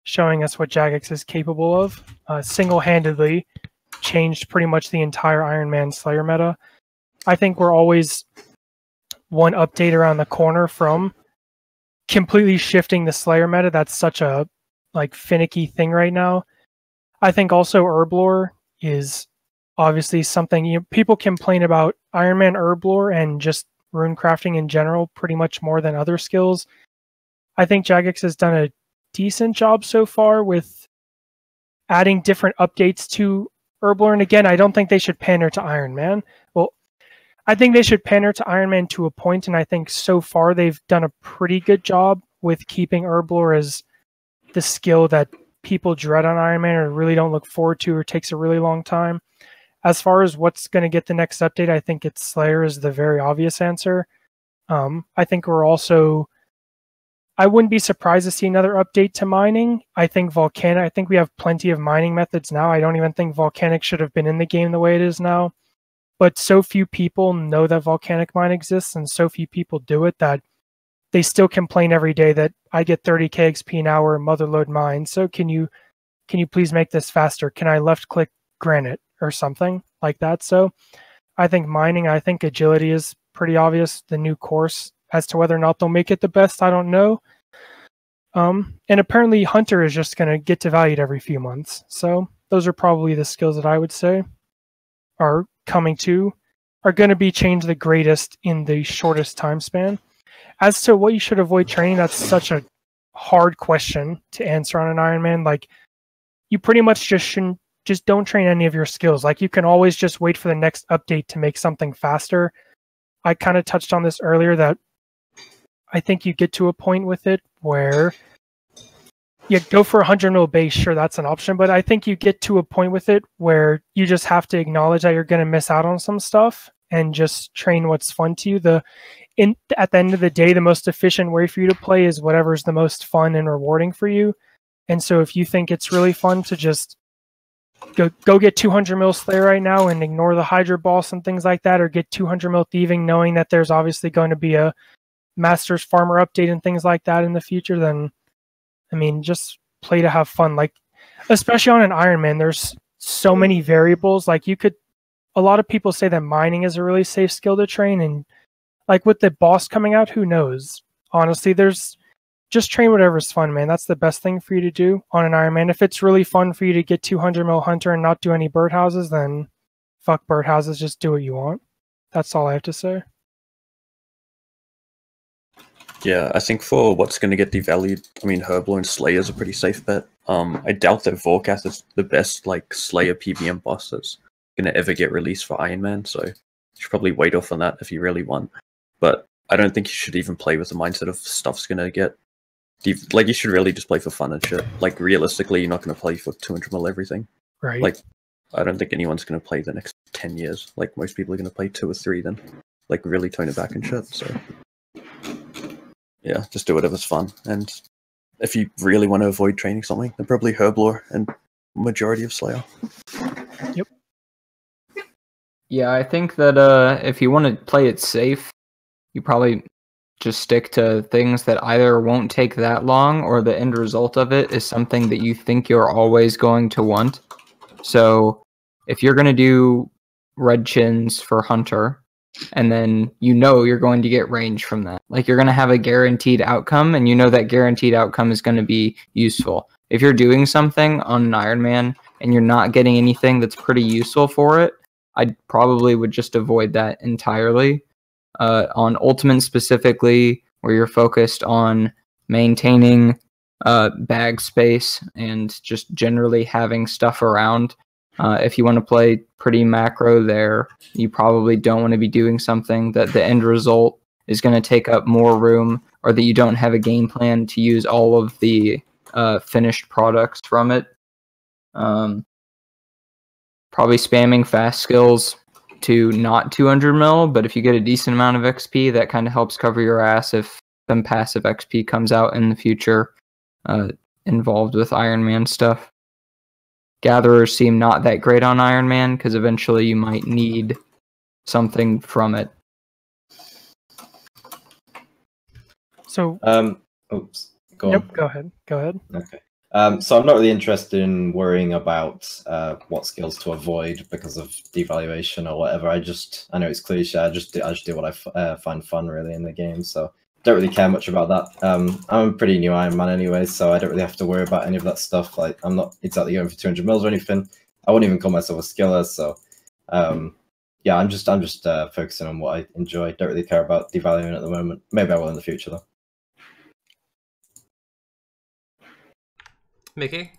showing us what Jagex is capable of. Single-handedly changed pretty much the entire Ironman Slayer meta. I think we're always one update around the corner from completely shifting the Slayer meta. That's such a finicky thing right now. I think also Herblore is obviously something people complain about Ironman Herblore and just rune crafting in general pretty much more than other skills. I think Jagex has done a decent job so far with adding different updates to Herblore. And again, I don't think they should pander to Ironman. Well, I think they should pander to Ironman to a point, and I think so far they've done a pretty good job with keeping Herblore as the skill that people dread on Ironman or really don't look forward to or takes a really long time. As far as what's going to get the next update, I think it's Slayer is the very obvious answer. I think we're also... I wouldn't be surprised to see another update to mining. I think Volcanic... I think we have plenty of mining methods now. I don't even think Volcanic should have been in the game the way it is now. But so few people know that Volcanic Mine exists, and so few people do it that they still complain every day that I get 30k XP an hour in Motherlode Mine. So can you please make this faster? Can I left click granite or something like that? So I think mining, I think agility is pretty obvious. The new course, as to whether or not they'll make it the best, I don't know. And apparently Hunter is just going to get devalued every few months. So those are probably the skills that I would say are going to be changed the greatest in the shortest time span. As to what you should avoid training, that's such a hard question to answer on an Ironman. Like, you pretty much just don't train any of your skills. Like, you can always just wait for the next update to make something faster. I kind of touched on this earlier that I think you get to a point with it where you go for 100 mil base, sure, that's an option, but I think you get to a point with it where you just have to acknowledge that you're going to miss out on some stuff, and just train what's fun to you. At the end of the day, the most efficient way for you to play is whatever's the most fun and rewarding for you. And so if you think it's really fun to just go get 200 mil Slayer right now and ignore the Hydra Boss and things like that, or get 200 mil Thieving knowing that there's obviously going to be a Masters Farmer update and things like that in the future, then, I mean, just play to have fun. Like, especially on an Ironman, there's so many variables. Like, a lot of people say that mining is a really safe skill to train, and like with the boss coming out, who knows? Honestly, just train whatever's fun, man. That's the best thing for you to do on an Ironman. If it's really fun for you to get 200 mil Hunter and not do any birdhouses, then fuck birdhouses, just do what you want. That's all I have to say. Yeah, I think for what's going to get devalued, I mean, Herblore and Slayer is a pretty safe bet. I doubt that Vorkath is the best like Slayer PBM boss that's going to ever get released for Ironman, so you should probably wait off on that if you really want. But I don't think you should even play with the mindset of stuff's going to get... Like, you should really just play for fun and shit. Like, realistically, you're not going to play for 200 mil everything. Right. Like, I don't think anyone's going to play the next 10 years. Like, most people are going to play 2 or 3 then. Like, really tone it back and shit, so... Yeah, just do whatever's fun. And if you really want to avoid training something, then probably Herblore and majority of Slayer. Yep. Yeah, I think that if you want to play it safe, you probably just stick to things that either won't take that long or the end result of it is something that you think you're always going to want. So if you're going to do red chins for Hunter, and then you know you're going to get range from that. Like, you're going to have a guaranteed outcome, and you know that guaranteed outcome is going to be useful. If you're doing something on an Ironman and you're not getting anything that's pretty useful for it, I probably would just avoid that entirely. On Ultimate specifically, where you're focused on maintaining bag space and just generally having stuff around, if you want to play pretty macro there, you probably don't want to be doing something that the end result is going to take up more room, or that you don't have a game plan to use all of the finished products from it. Probably spamming fast skills to not 200 mil, but if you get a decent amount of XP, that kind of helps cover your ass if some passive XP comes out in the future involved with Ironman stuff. Gatherers seem not that great on Ironman because eventually you might need something from it. So, oops, go on. Yep, go ahead. Okay. So I'm not really interested in worrying about what skills to avoid because of devaluation or whatever. I know it's cliche. I just do what I find fun really in the game. So don't really care much about that. I'm a pretty new Iron Man anyway, so I don't really have to worry about any of that stuff. Like, I'm not exactly going for 200 mils or anything. I wouldn't even call myself a skiller. So yeah, I'm just focusing on what I enjoy. Don't really care about devaluing at the moment. Maybe I will in the future though. Mickey?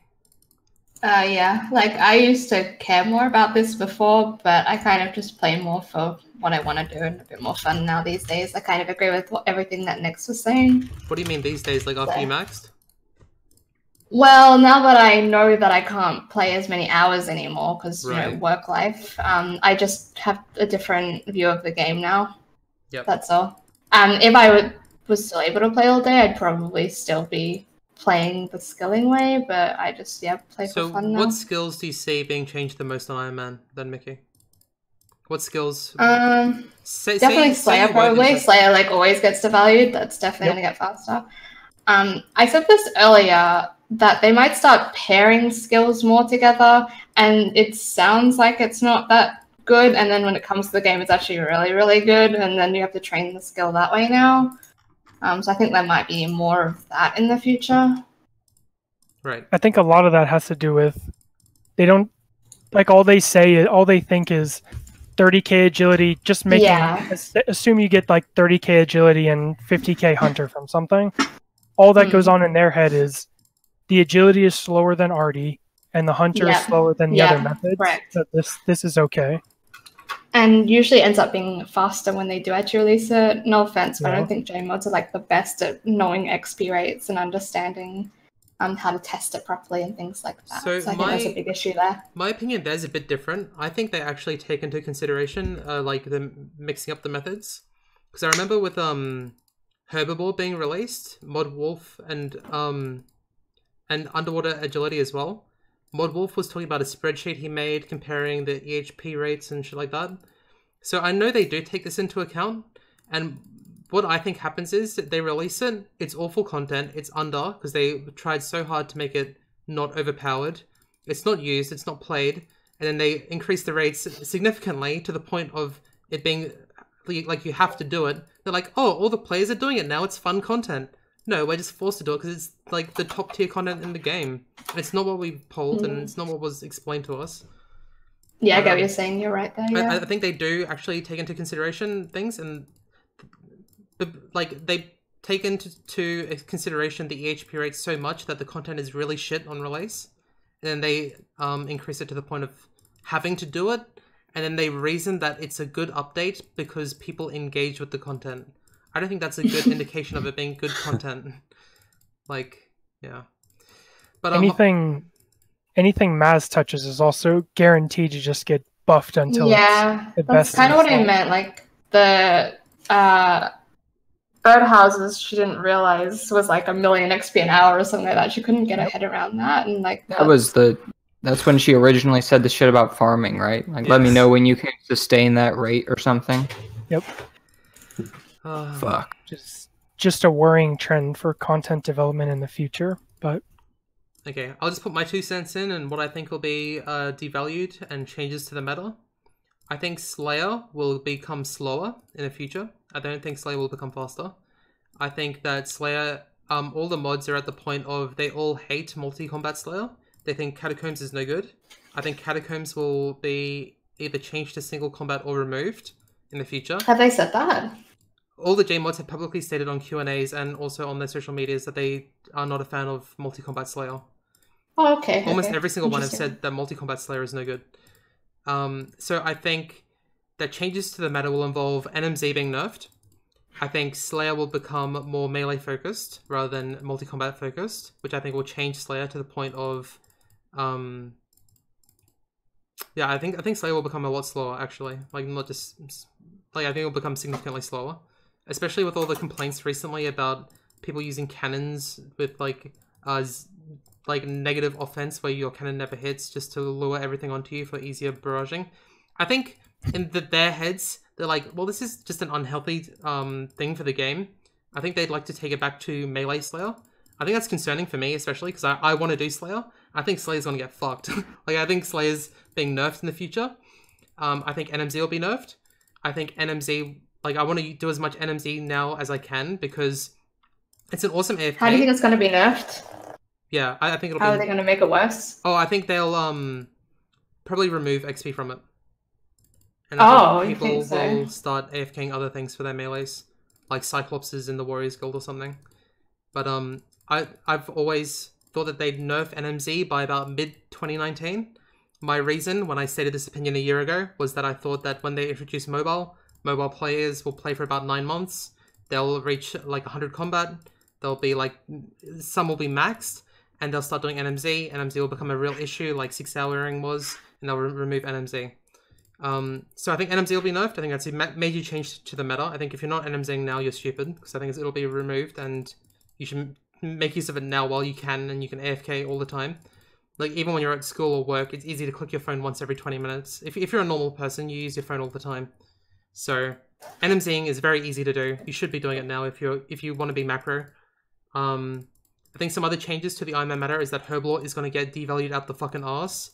Yeah, like I used to care more about this before, but I kind of just play more for what I want to do and a bit more fun now these days. I kind of agree with everything that Nix was saying. What do you mean these days, like after you maxed? Well, now that I know that I can't play as many hours anymore because, you know, work life, I just have a different view of the game now. Yep. That's all. If I was still able to play all day, I'd probably still be playing the skilling way, but I just, play for fun now. So what skills do you see being changed the most on Iron Man then, Mickey? What skills? Definitely Slayer, probably. Slayer, like, always gets devalued. That's definitely going to get faster. I said this earlier, that they might start pairing skills more together, and it sounds like it's not that good, and then when it comes to the game, it's actually really, really good, and then you have to train the skill that way now. So I think there might be more of that in the future. Right. I think a lot of that has to do with they don't, like, all they think is 30k agility, just making, assume you get like 30k agility and 50k hunter from something. All that goes on in their head is the agility is slower than Artie, and the hunter is slower than the other methods. Correct. So this is okay. And usually ends up being faster when they do actually release it. No offense, but I don't think J-mods are like the best at knowing XP rates and understanding how to test it properly and things like that. So So I think there's a big issue there. My opinion there's a bit different. I think they actually take into consideration like the mixing up the methods. Because I remember with Herbivore being released, Mod Wolf and Underwater Agility as well. Mod Wolf was talking about a spreadsheet he made comparing the EHP rates and shit like that. So I know they do take this into account, and what I think happens is that they release it, it's awful content, it's under, because they tried so hard to make it not overpowered, it's not used, it's not played, and then they increase the rates significantly to the point of it being like you have to do it. They're like, oh, all the players are doing it now, it's fun content. No, we're just forced to do it because it's like the top tier content in the game. It's not what we polled and it's not what was explained to us. Yeah, I get what you're saying. You're right there. Yeah. I think they do actually take into consideration things, and like they take into consideration the EHP rates so much that the content is really shit on release, and then they increase it to the point of having to do it, and then they reason that it's a good update because people engage with the content. I don't think that's a good indication of it being good content. Like, yeah. But anything Maz touches is also guaranteed to just get buffed until it's the best. That's kind of what I meant. Like the birdhouses, she didn't realize was like 1 million XP an hour or something like that. She couldn't get her head around that, and like that's when she originally said the shit about farming, right? Like, let me know when you can sustain that rate or something. Yep. Fuck. Just a worrying trend for content development in the future, but okay, I'll just put my 2 cents in and what I think will be devalued and changes to the meta. I think Slayer will become slower in the future. I don't think Slayer will become faster. I think that Slayer, all the mods are at the point of they all hate multi-combat Slayer. They think Catacombs is no good. I think Catacombs will be either changed to single combat or removed in the future. Have they said that? All the J-mods have publicly stated on Q&As and also on their social medias that they are not a fan of multi-combat Slayer. Oh, okay. Almost every single one have said that multi-combat Slayer is no good. So I think that changes to the meta will involve NMZ being nerfed. I think Slayer will become more melee focused rather than multi-combat focused, which I think will change Slayer to the point of yeah, I think Slayer will become a lot slower actually. Like not just like I think it will become significantly slower. Especially with all the complaints recently about people using cannons with like negative offense where your cannon never hits just to lure everything onto you for easier barraging. I think in their heads, they're like, well, this is just an unhealthy thing for the game. I think they'd like to take it back to melee Slayer. I think that's concerning for me, especially because I want to do Slayer. I think Slayer's going to get fucked. Like, I think Slayer's being nerfed in the future. I think NMZ will be nerfed. I think NMZ... Like, I want to do as much NMZ now as I can because it's an awesome AFK. How do you think it's going to be nerfed? Yeah, I think it'll How are they going to make it worse? Oh, I think they'll probably remove XP from it. And I think people will start AFKing other things for their melees, like Cyclopses in the Warriors Guild or something. But I've always thought that they'd nerf NMZ by about mid-2019. My reason when I stated this opinion a year ago was that I thought that when they introduce mobile players will play for about 9 months. They'll reach like 100 combat. They'll be like, some will be maxed, and they'll start doing NMZ. NMZ will become a real issue, like 6-houring was, and they'll remove NMZ. So I think NMZ will be nerfed. I think that's a major change to the meta. I think if you're not NMZing now, you're stupid, because I think it'll be removed, and you should make use of it now while you can, and you can AFK all the time. Like, even when you're at school or work, it's easy to click your phone once every 20 minutes. If you're a normal person, you use your phone all the time. So NMZing is very easy to do. You should be doing it now if you want to be macro. I think some other changes to the Ironman meta is that Herblore is going to get devalued out the fucking arse.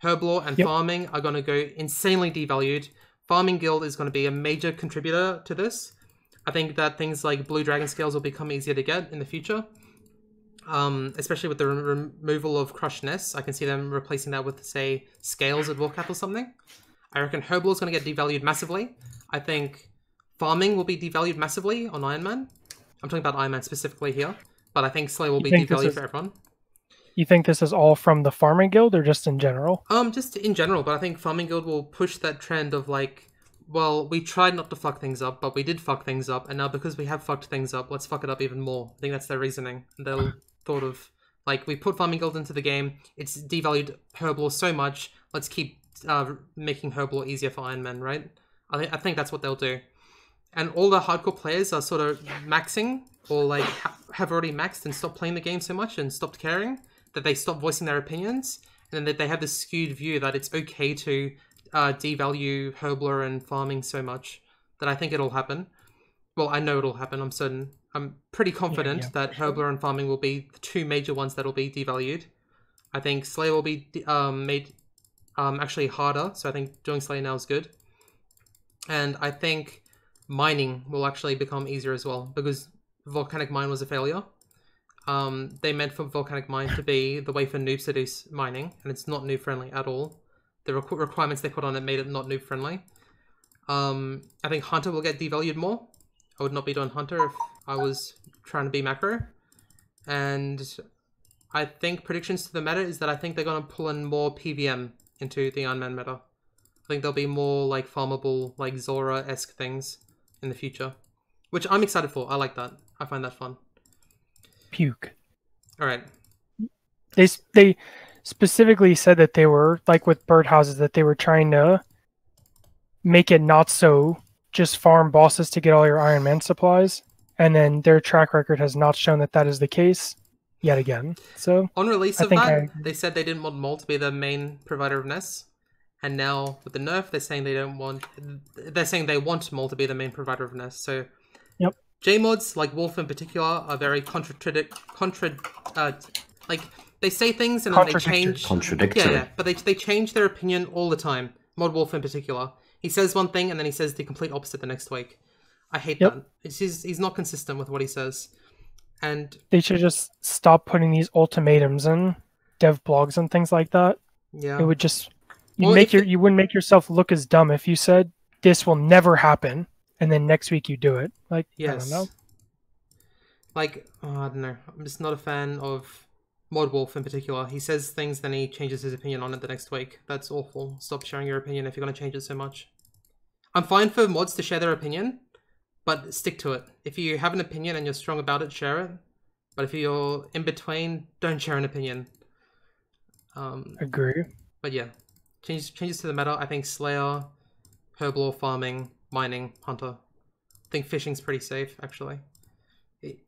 Herblore and farming are going to go insanely devalued. Farming guild is going to be a major contributor to this. I think that things like blue dragon scales will become easier to get in the future. Especially with the removal of crushed nests. I can see them replacing that with, say, scales at Warcath or something. I reckon Herblore is going to get devalued massively. I think farming will be devalued massively on Ironman. I'm talking about Ironman specifically here, but I think Slayer will be devalued for everyone. You think this is all from the farming guild or just in general? Just in general, but I think farming guild will push that trend of like, well, we tried not to fuck things up, but we did fuck things up, and now because we have fucked things up, let's fuck it up even more. I think that's their reasoning. They'll thought of Like, we put Farming Guild into the game, it's devalued Herblore so much, let's keep making Herblore easier for Ironman, right? I think that's what they'll do. And all the hardcore players are sort of maxing, or like have already maxed and stopped playing the game so much and stopped caring, that they stop voicing their opinions, and then they have this skewed view that it's okay to devalue Herblore and farming so much, that I think it'll happen. Well, I know it'll happen, I'm certain. I'm pretty confident that Herblore and farming will be the two major ones that will be devalued. I think Slayer will be made actually harder, so I think doing Slayer now is good. And I think mining will actually become easier as well, because Volcanic Mine was a failure. They meant for Volcanic Mine to be the way for noobs to do mining, and it's not noob friendly at all. The requirements they put on it made it not noob friendly. I think Hunter will get devalued more. I would not be doing Hunter if I was trying to be macro. And I think predictions to the meta is that I think they're going to pull in more PVM into the Ironman meta. I think there'll be more like farmable, like Zora-esque things in the future, which I'm excited for. I like that. I find that fun. Puke. All right. They specifically said that they were, like with birdhouses, that they were trying to make it not so just farm bosses to get all your Iron Man supplies, and then their track record has not shown that that is the case yet again. So on release of that, they said they didn't want Mole to be the main provider of nests, and now with the nerf, they're saying they don't want. They're saying they want Mole to be the main provider of nests. So, yep. JMods, like Wolf in particular, are very like they say things and then they change. Contradictory. Yeah, but they change their opinion all the time. Mod Wolf in particular, he says one thing and then he says the complete opposite the next week. I hate that. He's not consistent with what he says, and they should just stop putting these ultimatums in dev blogs and things like that. Yeah, it would just you wouldn't make yourself look as dumb if you said this will never happen, and then next week you do it. Like, yes. I don't know. Like, I don't know. I'm just not a fan of Mod Wolf in particular. He says things, then he changes his opinion on it the next week. That's awful. Stop sharing your opinion if you're going to change it so much. I'm fine for mods to share their opinion, but stick to it. If you have an opinion and you're strong about it, share it. But if you're in between, don't share an opinion. Agree. But yeah, changes to the meta. I think Slayer, Herblore, farming, mining, Hunter. I think fishing's pretty safe, actually.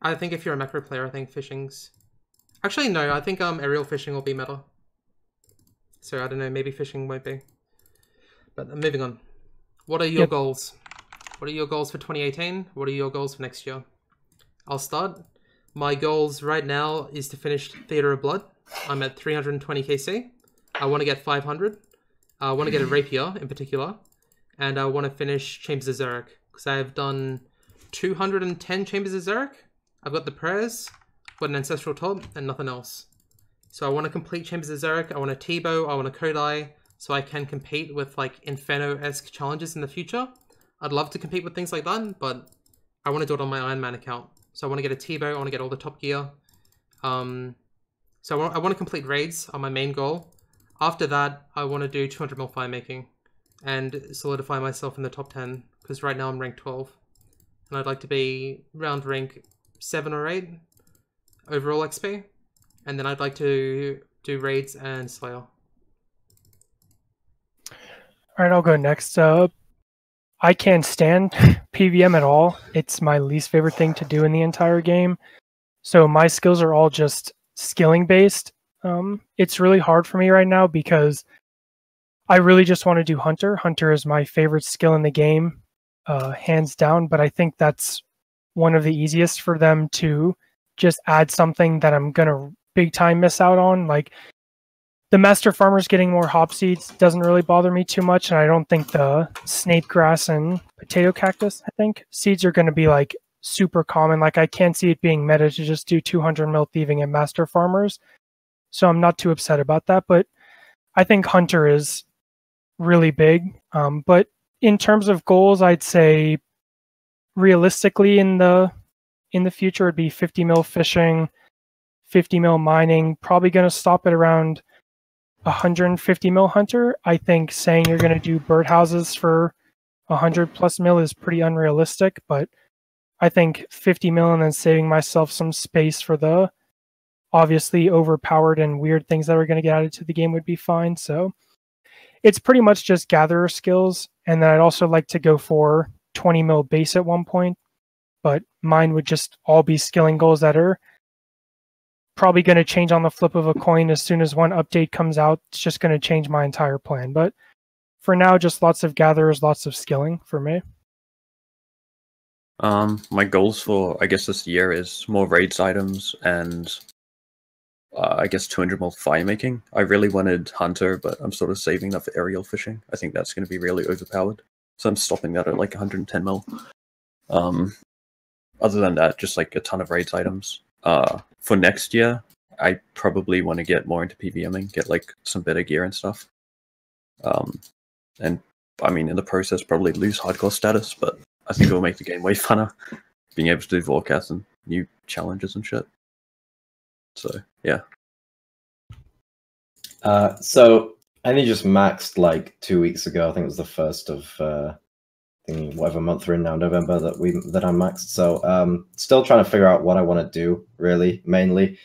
I think if you're a macro player, I think fishing's... Actually, no, I think aerial fishing will be meta. So I don't know, maybe fishing won't be. But moving on. What are your goals? What are your goals for 2018? What are your goals for next year? I'll start. My goals right now is to finish Theatre of Blood. I'm at 320 KC. I want to get 500. I want to get a Rapier in particular. And I want to finish Chambers of Xeric. Because I have done 210 Chambers of Xeric. I've got the prayers, got an Ancestral Top, and nothing else. So I want to complete Chambers of Xeric. I want a T-Bow. I want a Kodai. So I can compete with like Inferno-esque challenges in the future. I'd love to compete with things like that, but I want to do it on my Ironman account. So I want to get a T-Bow, I want to get all the top gear. So I want to complete raids on my main goal. After that, I want to do 200 mil fire making and solidify myself in the top 10, because right now I'm rank 12. And I'd like to be around rank 7 or 8 overall XP. And then I'd like to do raids and Slayer. Alright, I'll go next. I can't stand PVM at all. It's my least favorite thing to do in the entire game. So my skills are all just skilling based. It's really hard for me right now because I really just want to do Hunter. Hunter is my favorite skill in the game, hands down, but I think that's one of the easiest for them to just add something that I'm going to big time miss out on. Like, the Master Farmers getting more hop seeds doesn't really bother me too much, and I don't think the snake grass and potato cactus, seeds are going to be like super common. Like, I can't see it being meta to just do 200 mil thieving at Master Farmers, so I'm not too upset about that. But I think Hunter is really big. But in terms of goals, I'd say realistically in the future it'd be 50 mil fishing, 50 mil mining. Probably going to stop at around 150 mil Hunter. I think saying you're going to do birdhouses for 100 plus mil is pretty unrealistic, but I think 50 mil and then saving myself some space for the obviously overpowered and weird things that are going to get added to the game would be fine. So it's pretty much just gatherer skills. And then I'd also like to go for 20 mil base at one point, but mine would just all be skilling goals that are probably going to change on the flip of a coin. As soon as one update comes out, it's just going to change my entire plan. But for now, just lots of gatherers, lots of skilling for me. My goals for, I guess, this year is more raids items and I guess 200 mil fire making. I really wanted Hunter, but I'm sort of saving that for aerial fishing. I think that's going to be really overpowered. So I'm stopping that at like 110 mil. Other than that, just like a ton of raids items. For next year, I probably want to get more into PVMing, get like some better gear and stuff. And I mean, in the process, probably lose hardcore status, but I think it'll make the game way funner, being able to do forecasts and new challenges and shit. So, yeah. So I only just maxed like 2 weeks ago. I think it was the first of whatever month we're in now, November, that I maxed. So still trying to figure out what I want to do, really, mainly.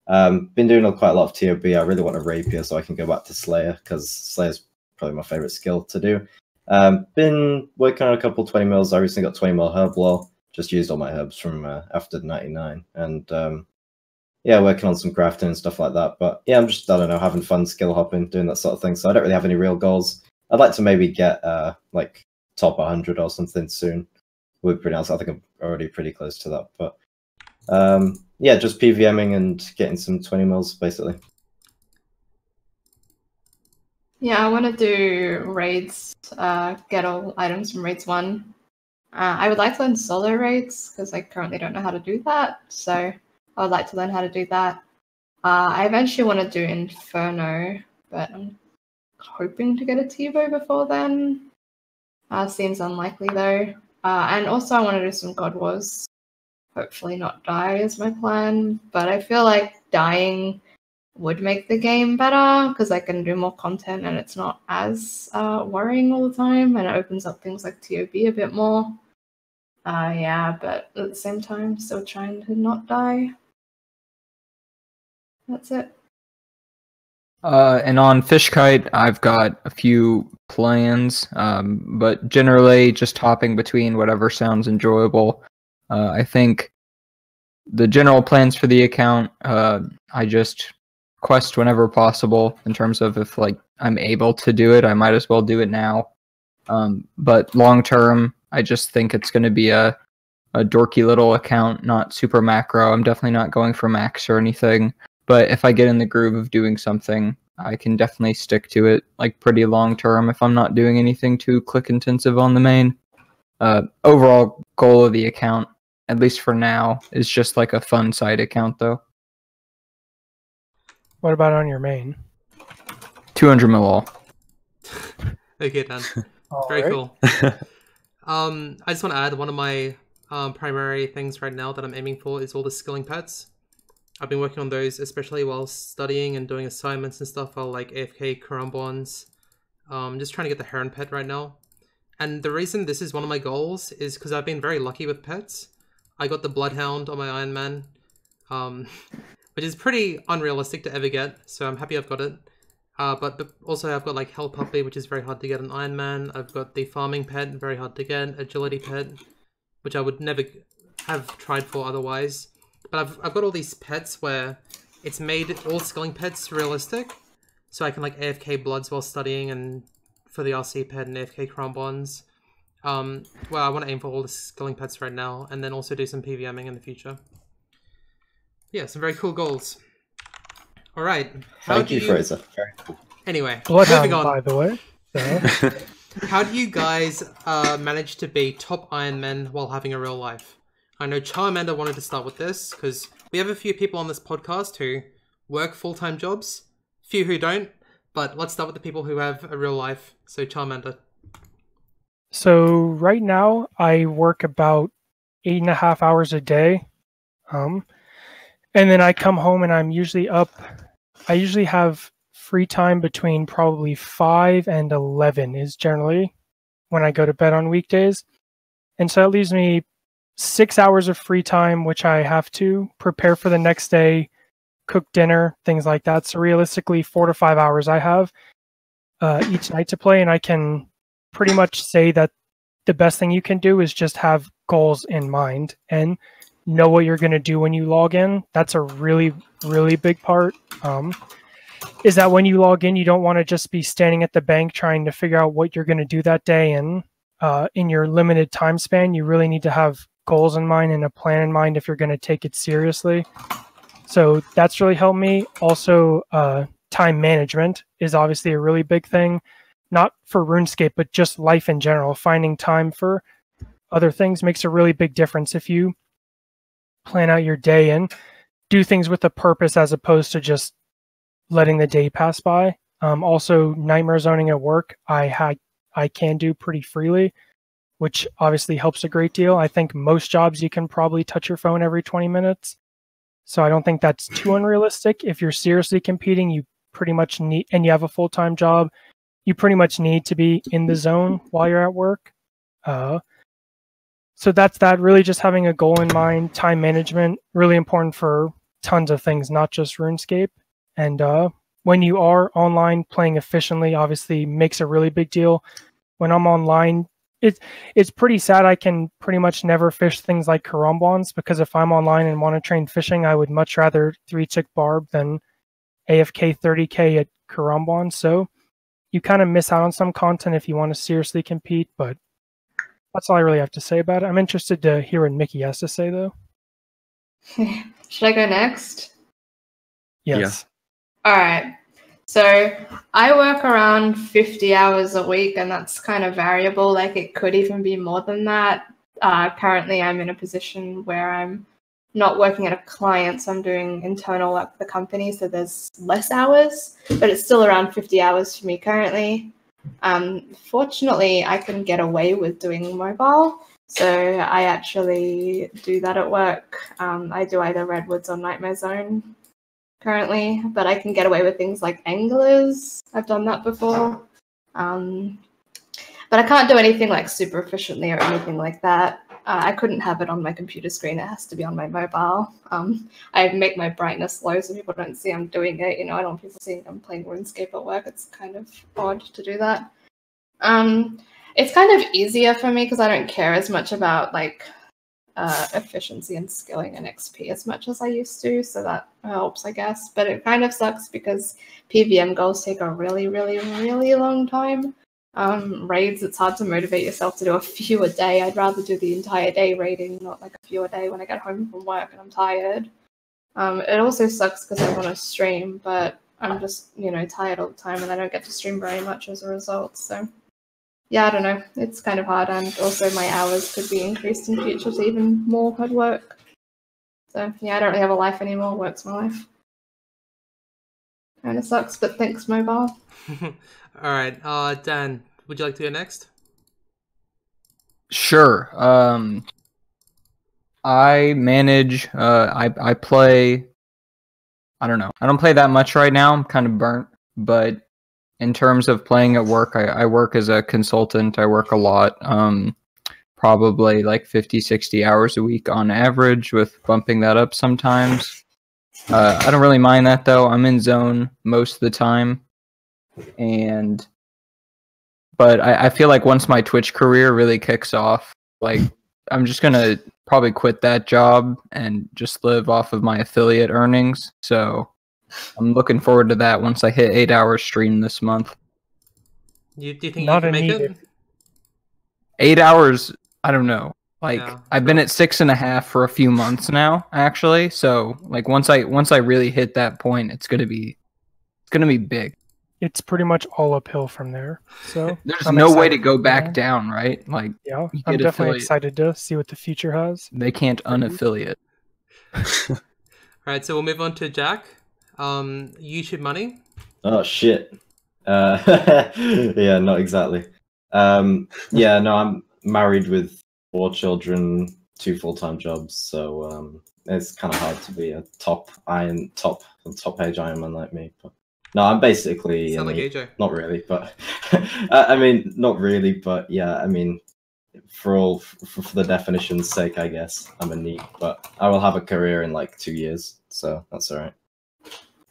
Been doing quite a lot of TOB. I really want a rapier so I can go back to Slayer, because Slayer's probably my favorite skill to do. Been working on a couple 20 mils. I recently got 20 mil herb wall. Just used all my herbs from after 99. And yeah, working on some crafting and stuff like that. But yeah, I'm just, I don't know, having fun skill hopping, doing that sort of thing. So I don't really have any real goals. I'd like to maybe get like top 100 or something soon. Would be pretty nice. I think I'm already pretty close to that. But yeah, just PVMing and getting some 20 mils basically. Yeah, I want to do raids, get all items from raids 1. I would like to learn solo raids, because I currently don't know how to do that. So I would like to learn how to do that. I eventually want to do Inferno, but I'm hoping to get a TiVo before then. Seems unlikely though. And also I want to do some God Wars. Hopefully not die is my plan. But I feel like dying would make the game better, because I can do more content and it's not as worrying all the time, and it opens up things like TOB a bit more. Yeah, but at the same time, still trying to not die. That's it. And on Fishkite, I've got a few plans, but generally just hopping between whatever sounds enjoyable. I think the general plans for the account, I just quest whenever possible, in terms of if like I'm able to do it, I might as well do it now. But long term, I just think it's going to be a dorky little account, not super macro. I'm definitely not going for max or anything. But if I get in the groove of doing something, I can definitely stick to it like pretty long term if I'm not doing anything too click intensive on the main. Overall goal of the account, at least for now, is just like a fun side account though. What about on your main? 200 mil all. Okay, Dan. Very right. cool. I just want to add, one of my primary things right now that I'm aiming for is all the skilling pets. I've been working on those, especially while studying and doing assignments and stuff, while like AFK Kourend. Just trying to get the Heron pet right now. And the reason this is one of my goals is because I've been very lucky with pets. I got the Bloodhound on my Ironman, which is pretty unrealistic to ever get, so I'm happy I've got it. But also I've got like Hell Puppy, which is very hard to get on Ironman. I've got the Farming pet, very hard to get. Agility pet, which I would never have tried for otherwise. But I've got all these pets where it's made all skilling pets realistic, so I can like AFK Bloods while studying, and for the RC pet and AFK Crumbons. Well, I want to aim for all the skilling pets right now, and then also do some PVMing in the future. Yeah, some very cool goals. All right. Thank you, Fraser. Very cool. Anyway, Bloodhound, moving on. by the way. So. How do you guys manage to be top Ironmen while having a real life? I know Charmander wanted to start with this, because we have a few people on this podcast who work full-time jobs, few who don't, but let's start with the people who have a real life. So Charmander. So right now I work about 8.5 hours a day. And then I come home and I'm usually up. I usually have free time between probably 5 and 11 is generally when I go to bed on weekdays. And so that leaves me 6 hours of free time, which I have to prepare for the next day, cook dinner, things like that. So realistically, 4 to 5 hours I have each night to play, and I can pretty much say that the best thing you can do is just have goals in mind and know what you're going to do when you log in. That's a really, really big part. Is that when you log in, you don't want to just be standing at the bank trying to figure out what you're going to do that day. And in your limited time span, you really need to have goals in mind and a plan in mind if you're going to take it seriously. So that's really helped me. Also, time management is obviously a really big thing, not for RuneScape, but just life in general. Finding time for other things makes a really big difference if you plan out your day and do things with a purpose as opposed to just letting the day pass by. Also, nightmare zoning at work, I can do pretty freely, which obviously helps a great deal. I think most jobs you can probably touch your phone every 20 minutes. So I don't think that's too unrealistic. If you're seriously competing, you pretty much need, and you have a full-time job, you pretty much need to be in the zone while you're at work. So that's that. Really just having a goal in mind, time management, really important for tons of things, not just RuneScape. And when you are online playing efficiently, obviously makes a really big deal. When I'm online, it's pretty sad I can pretty much never fish things like Kourend, because if I'm online and want to train fishing, I would much rather 3-tick barb than AFK 30k at Kourend. So you kind of miss out on some content if you want to seriously compete, but that's all I really have to say about it. I'm interested to hear what Mickey has to say, though. Should I go next? Yes. All right. So I work around 50 hours a week, and that's kind of variable. Like, it could even be more than that. Currently, I'm in a position where I'm not working at a client, so I'm doing internal work for the company, so there's less hours, but it's still around 50 hours for me currently. Fortunately, I can get away with doing mobile, so I actually do that at work. I do either Redwoods or Nightmare Zone currently, but I can get away with things like anglers. I've done that before. But I can't do anything like super efficiently or anything like that. I couldn't have it on my computer screen. It has to be on my mobile. I make my brightness low so people don't see I'm doing it. You know, I don't want people seeing I'm playing RuneScape at work. It's kind of odd to do that. It's kind of easier for me because I don't care as much about like efficiency and skilling and XP as much as I used to, so that helps, I guess. But it kind of sucks because PVM goals take a really, really, really long time. Raids, it's hard to motivate yourself to do a few a day. I'd rather do the entire day raiding, not like a few a day when I get home from work and I'm tired. It also sucks because I want to stream, but I'm just, you know, tired all the time and I don't get to stream very much as a result. So yeah, I don't know. It's kind of hard, and also my hours could be increased in future to even more hard work. So yeah, I don't really have a life anymore. Work's my life. Kind of sucks, but thanks, mobile. All right, Dan, would you like to go next? Sure. I manage. I play. I don't know. I don't play that much right now. I'm kind of burnt, but in terms of playing at work, I work as a consultant. I work a lot, probably like 50, 60 hours a week on average, with bumping that up sometimes. I don't really mind that, though. I'm in zone most of the time. But I feel like once my Twitch career really kicks off, like, I'm just going to probably quit that job and just live off of my affiliate earnings. So I'm looking forward to that once I hit 8 hours stream this month. Do you think Not you can make needed. it? 8 hours, I don't know. Like, Yeah. I've been at 6.5 for a few months now, actually. So like once I really hit that point, it's gonna be big. It's pretty much all uphill from there. So There's I'm no way excited to go for back that. down, right? Like, Yeah, you I'm get definitely affiliate. excited to see what the future has. They can't unaffiliate. All right, so we'll move on to Jack. YouTube money. Oh shit. Yeah, not exactly. Yeah, no, I'm married with 4 children, 2 full-time jobs, so it's kind of hard to be a top page Ironman like me. But no, I'm basically Sound like AJ. not really, but I mean, not really, but yeah, I mean, for the definition's sake, I guess I'm a NEET, but I will have a career in like 2 years, so that's all right.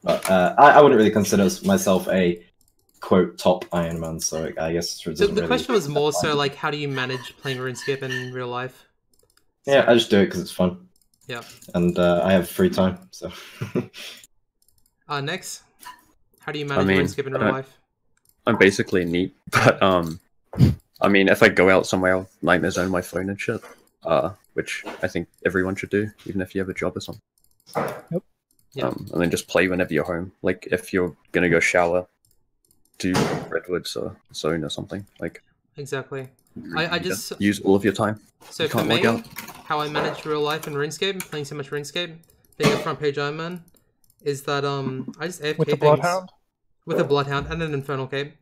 But I wouldn't really consider myself a quote top Ironman, so I guess it doesn't The question was more so like, how do you manage playing RuneScape in real life? Yeah, I just do it because it's fun. Yeah. And I have free time, so. Next, how do you manage RuneScape in real life? I'm basically neat, but I mean, if I go out somewhere, I'll nightmare zone my phone and shit, which I think everyone should do, even if you have a job or something. Yep. Yeah. And then just play whenever you're home. Like, if you're gonna go shower, do Redwoods or Zone or something. Like, exactly. I just use all of your time. So for me, how I manage real life in RuneScape, playing so much RuneScape, being a front page Ironman, is that I just AFK with the things. Bloodhound? With a Bloodhound and an Infernal Cape.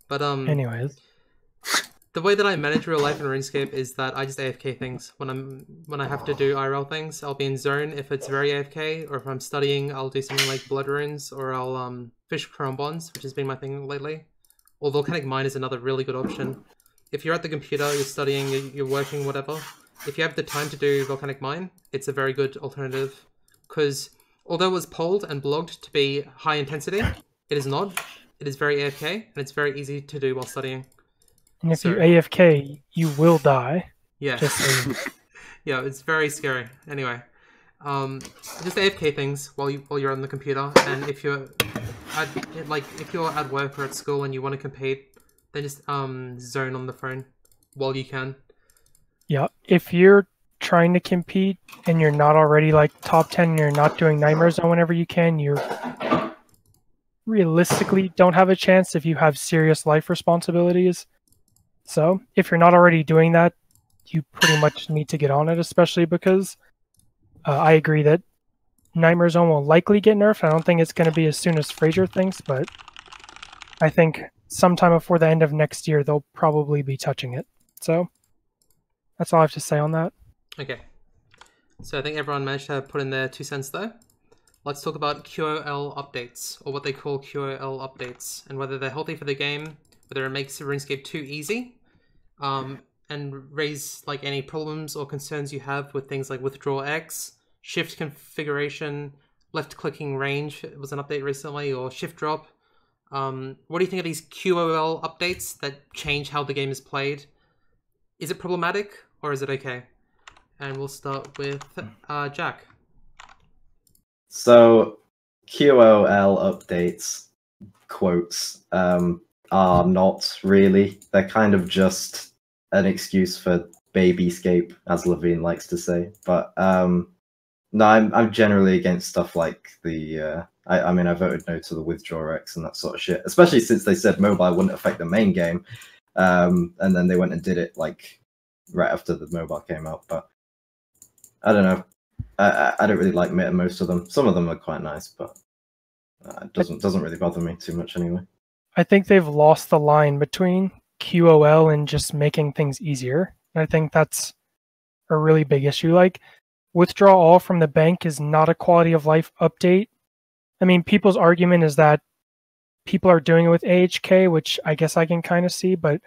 But anyways, the way that I manage real life in RuneScape is that I just AFK things. When I have to do IRL things, I'll be in zone if it's very AFK, or if I'm studying, I'll do something like Blood Runes, or I'll fish Chrome Bonds, which has been my thing lately. Or Volcanic Mine is another really good option. If you're at the computer, you're studying, you're working, whatever, if you have the time to do Volcanic Mine, it's a very good alternative. Because although it was polled and blogged to be high intensity, it is not. It is very AFK, and it's very easy to do while studying. And if you AFK, you will die. Yeah. Yeah, it's very scary. Anyway, just AFK things while you're on the computer, and if you're at work or at school and you want to compete, then just zone on the phone while you can. Yeah, if you're trying to compete and you're not already like top 10 and you're not doing Nightmare Zone whenever you can, you realistically don't have a chance if you have serious life responsibilities. So if you're not already doing that, you pretty much need to get on it, especially because I agree that Nightmare Zone will likely get nerfed. I don't think it's going to be as soon as Fraser thinks, but I think sometime before the end of next year, they'll probably be touching it. So that's all I have to say on that. Okay. So I think everyone managed to put in their 2 cents there. Let's talk about QoL updates, or what they call QoL updates, and whether they're healthy for the game, whether it makes RuneScape too easy, and raise like any problems or concerns you have with things like withdraw X, shift configuration, left clicking range, it was an update recently, or shift drop. What do you think of these QoL updates that change how the game is played? Is it problematic, or is it okay? And we'll start with Jack. So, QoL updates, quotes, are not really. They're kind of just an excuse for babyscape, as Levine likes to say. But no, I'm generally against stuff like the. I mean, I voted no to the withdraw X and that sort of shit, especially since they said mobile wouldn't affect the main game, and then they went and did it like right after the mobile came out. But I don't know. I don't really like most of them. Some of them are quite nice, but it doesn't really bother me too much anyway. I think they've lost the line between QoL and just making things easier. And I think that's a really big issue. Like, withdraw all from the bank is not a quality of life update. I mean, people's argument is that people are doing it with AHK, which I guess I can kind of see, but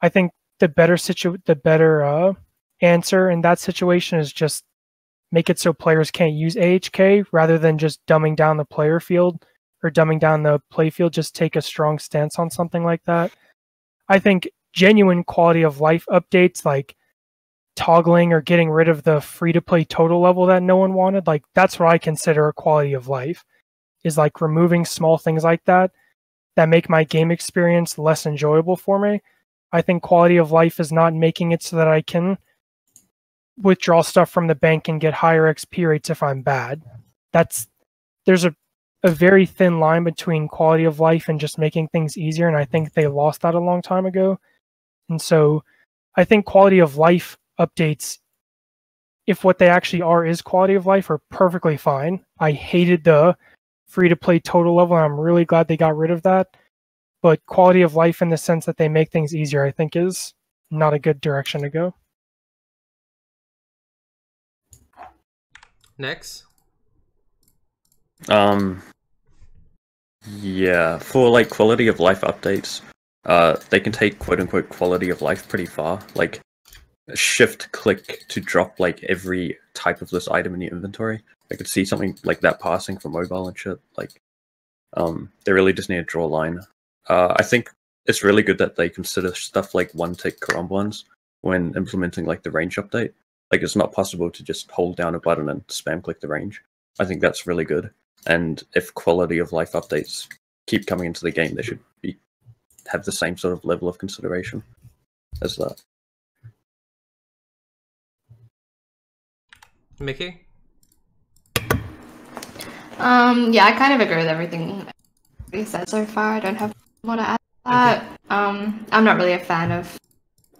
I think the better answer in that situation is just make it so players can't use AHK rather than just dumbing down the player field or dumbing down the play field. Just take a strong stance on something like that. I think genuine quality of life updates like toggling or getting rid of the free-to-play total level that no one wanted, like that's what I consider a quality of life, is like removing small things like that make my game experience less enjoyable for me. I think quality of life is not making it so that I can withdraw stuff from the bank and get higher XP rates if I'm bad. There's a very thin line between quality of life and just making things easier, and I think they lost that a long time ago. And so I think quality of life updates, if what they actually are is quality of life, are perfectly fine. I hated the free-to-play total level, and I'm really glad they got rid of that. But quality of life in the sense that they make things easier, I think, is not a good direction to go. Next. Yeah, for like quality of life updates, they can take quote unquote quality of life pretty far. Like shift click to drop like every type of this item in your inventory. I could see something like that passing for mobile and shit. Like They really just need to draw a line. I think it's really good that they consider stuff like one-tick crumblings when implementing like the range update. Like it's not possible to just hold down a button and spam click the range. I think that's really good. And if quality of life updates keep coming into the game, they should have the same sort of level of consideration as that. Mickey? Yeah, I kind of agree with everything you said so far. I don't have more to add to that. Okay. I'm not really a fan of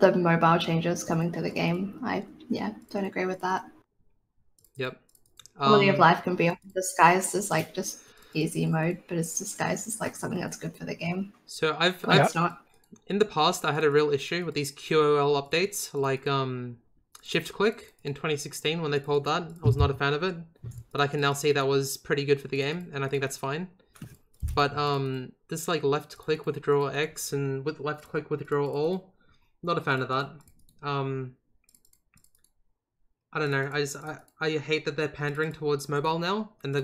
the mobile changes coming to the game. I don't agree with that. Yep. Quality of life can be disguised as like just easy mode, but it's disguised as like something that's good for the game. So I've not. In the past I had a real issue with these QoL updates, like shift click in 2016 when they pulled that. I was not a fan of it, but I can now see that was pretty good for the game, and I think that's fine. But this like left click withdraw X and with left click withdraw all, not a fan of that. I don't know. I hate that they're pandering towards mobile now, and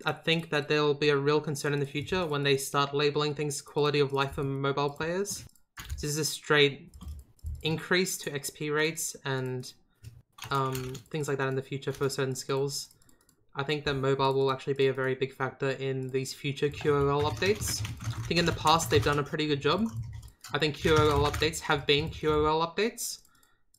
I think that there'll be a real concern in the future when they start labeling things quality of life for mobile players. This is a straight increase to XP rates and things like that in the future for certain skills. I think that mobile will actually be a very big factor in these future QoL updates. I think in the past they've done a pretty good job. I think QoL updates have been QoL updates,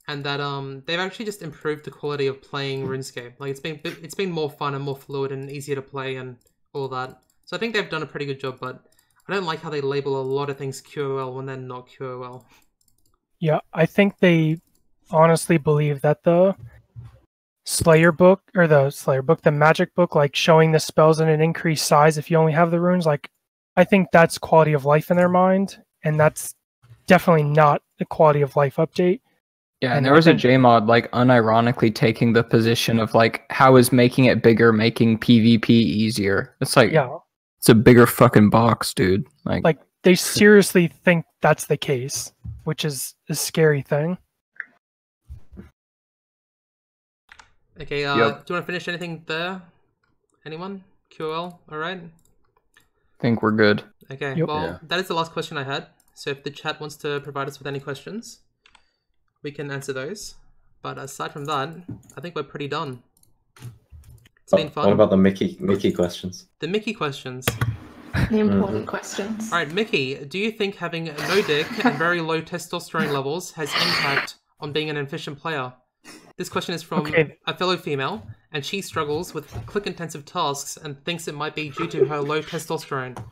and that they've actually just improved the quality of playing RuneScape. Like it's been more fun and more fluid and easier to play and all that. So I think they've done a pretty good job, but I don't like how they label a lot of things QoL when they're not QoL. Yeah, I think they honestly believe that the the magic book, like showing the spells in an increased size if you only have the runes, like I think that's quality of life in their mind, and that's definitely not a quality of life update. Yeah, and there was a JMod like unironically taking the position of like, how is making it bigger making PvP easier? It's like, yeah, it's a bigger fucking box, dude. Like they seriously think that's the case, which is a scary thing. Okay, do you want to finish anything there? Anyone? QoL, alright? I think we're good. Okay, well, that is the last question I had. So if the chat wants to provide us with any questions, we can answer those. But aside from that, I think we're pretty done. It's been fun. What about the Mickey questions? The Mickey questions. The important questions. Alright, Mickey, do you think having no dick and very low testosterone levels has impact on being an efficient player? This question is from a fellow female, and she struggles with click-intensive tasks and thinks it might be due to her low testosterone.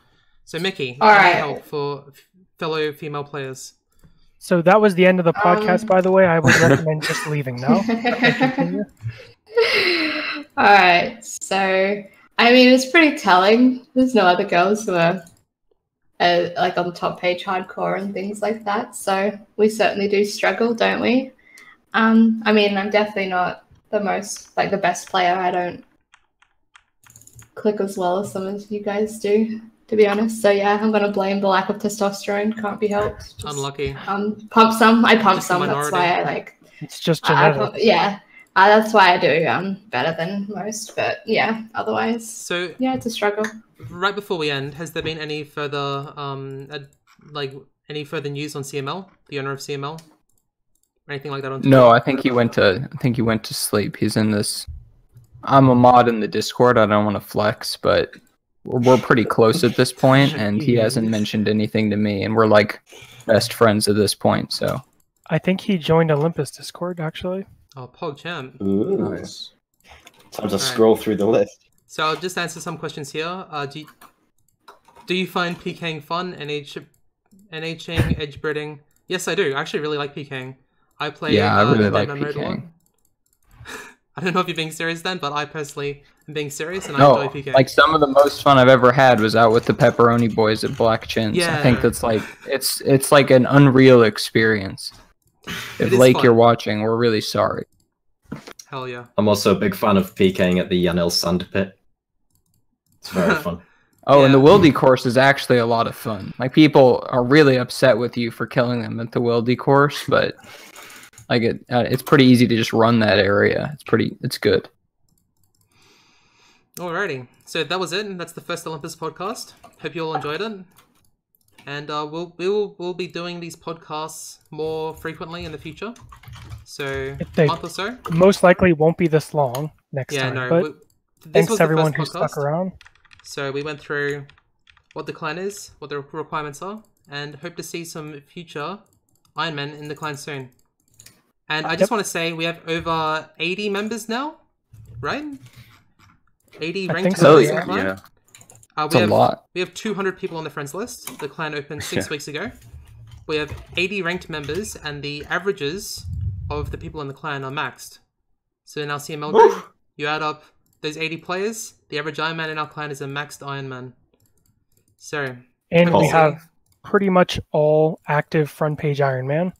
So, Mickey, any help for fellow female players? So that was the end of the podcast, by the way. I would recommend just leaving now. Alright, so, I mean, it's pretty telling. There's no other girls who are like on the top page hardcore and things like that, so we certainly do struggle, don't we? I mean, I'm definitely not the best player. I don't click as well as some of you guys do, to be honest. So yeah, I'm gonna blame the lack of testosterone. Can't be helped. Just, unlucky. Pump some. I pump some. That's why I like. It's just genetic. That's why I do better than most. But yeah, otherwise. So yeah, it's a struggle. Right before we end, has there been any further any further news on CML, the owner of CML? Anything like that on Twitter? No, I think he went to sleep. He's in this. I'm a mod in the Discord. I don't want to flex, but we're pretty close at this point, and he hasn't mentioned anything to me, and we're like best friends at this point. So I think he joined Olympus Discord actually. Oh, PogChamp. Ooh, nice. Time to scroll through the list. So I'll just answer some questions here. Do you find PKing fun? NHing, edge breeding? Yes, I do. I actually really like PKing. I play. I really like PKing. I don't know if you're being serious then, but I personally am being serious, and I enjoy PKing. Like some of the most fun I've ever had was out with the Pepperoni Boys at Black Chins. Yeah. I think that's like it's like an unreal experience. If Lake you're watching, we're really sorry. Hell yeah. I'm also a big fan of PKing at the Yanil Sand Pit. It's very fun. Oh, and the Wildy course is actually a lot of fun. Like people are really upset with you for killing them at the Wildy course, but like it's pretty easy to just run that area. It's good. Alrighty, so that was it. That's the first Olympus podcast. Hope you all enjoyed it. And we'll be doing these podcasts more frequently in the future. So a month or so. Most likely won't be this long next time. No, but thanks to everyone who stuck around. So we went through what the clan is, what the requirements are, and hope to see some future Ironmen in the clan soon. And I just want to say we have over 80 members now, right? 80 ranked members in the clan. Yeah. That's a lot. We have 200 people on the friends list. The clan opened 6 weeks ago. We have 80 ranked members, and the averages of the people in the clan are maxed. So in our CML group, you add up those 80 players, the average Ironman in our clan is a maxed Ironman. So, and we have pretty much all active front page Ironman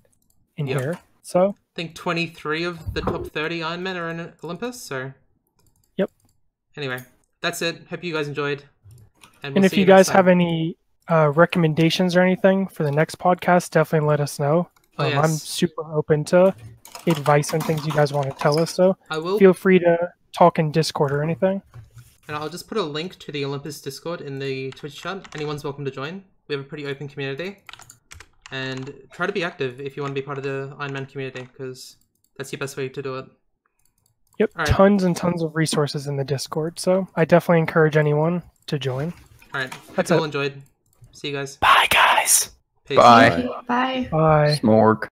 in here. So I think 23 of the top 30 Ironmen are in Olympus. So, yep. Anyway, that's it. Hope you guys enjoyed. And if you guys have any recommendations or anything for the next podcast, definitely let us know. I'm super open to advice and things you guys want to tell us. So feel free to talk in Discord or anything. And I'll just put a link to the Olympus Discord in the Twitch chat. Anyone's welcome to join. We have a pretty open community. And try to be active if you want to be part of the Ironman community, because that's your best way to do it. Yep, tons and tons of resources in the Discord. So I definitely encourage anyone to join. Alright, hope you all enjoyed. See you guys. Bye, guys. Peace. Bye. Bye. Bye. Smorg.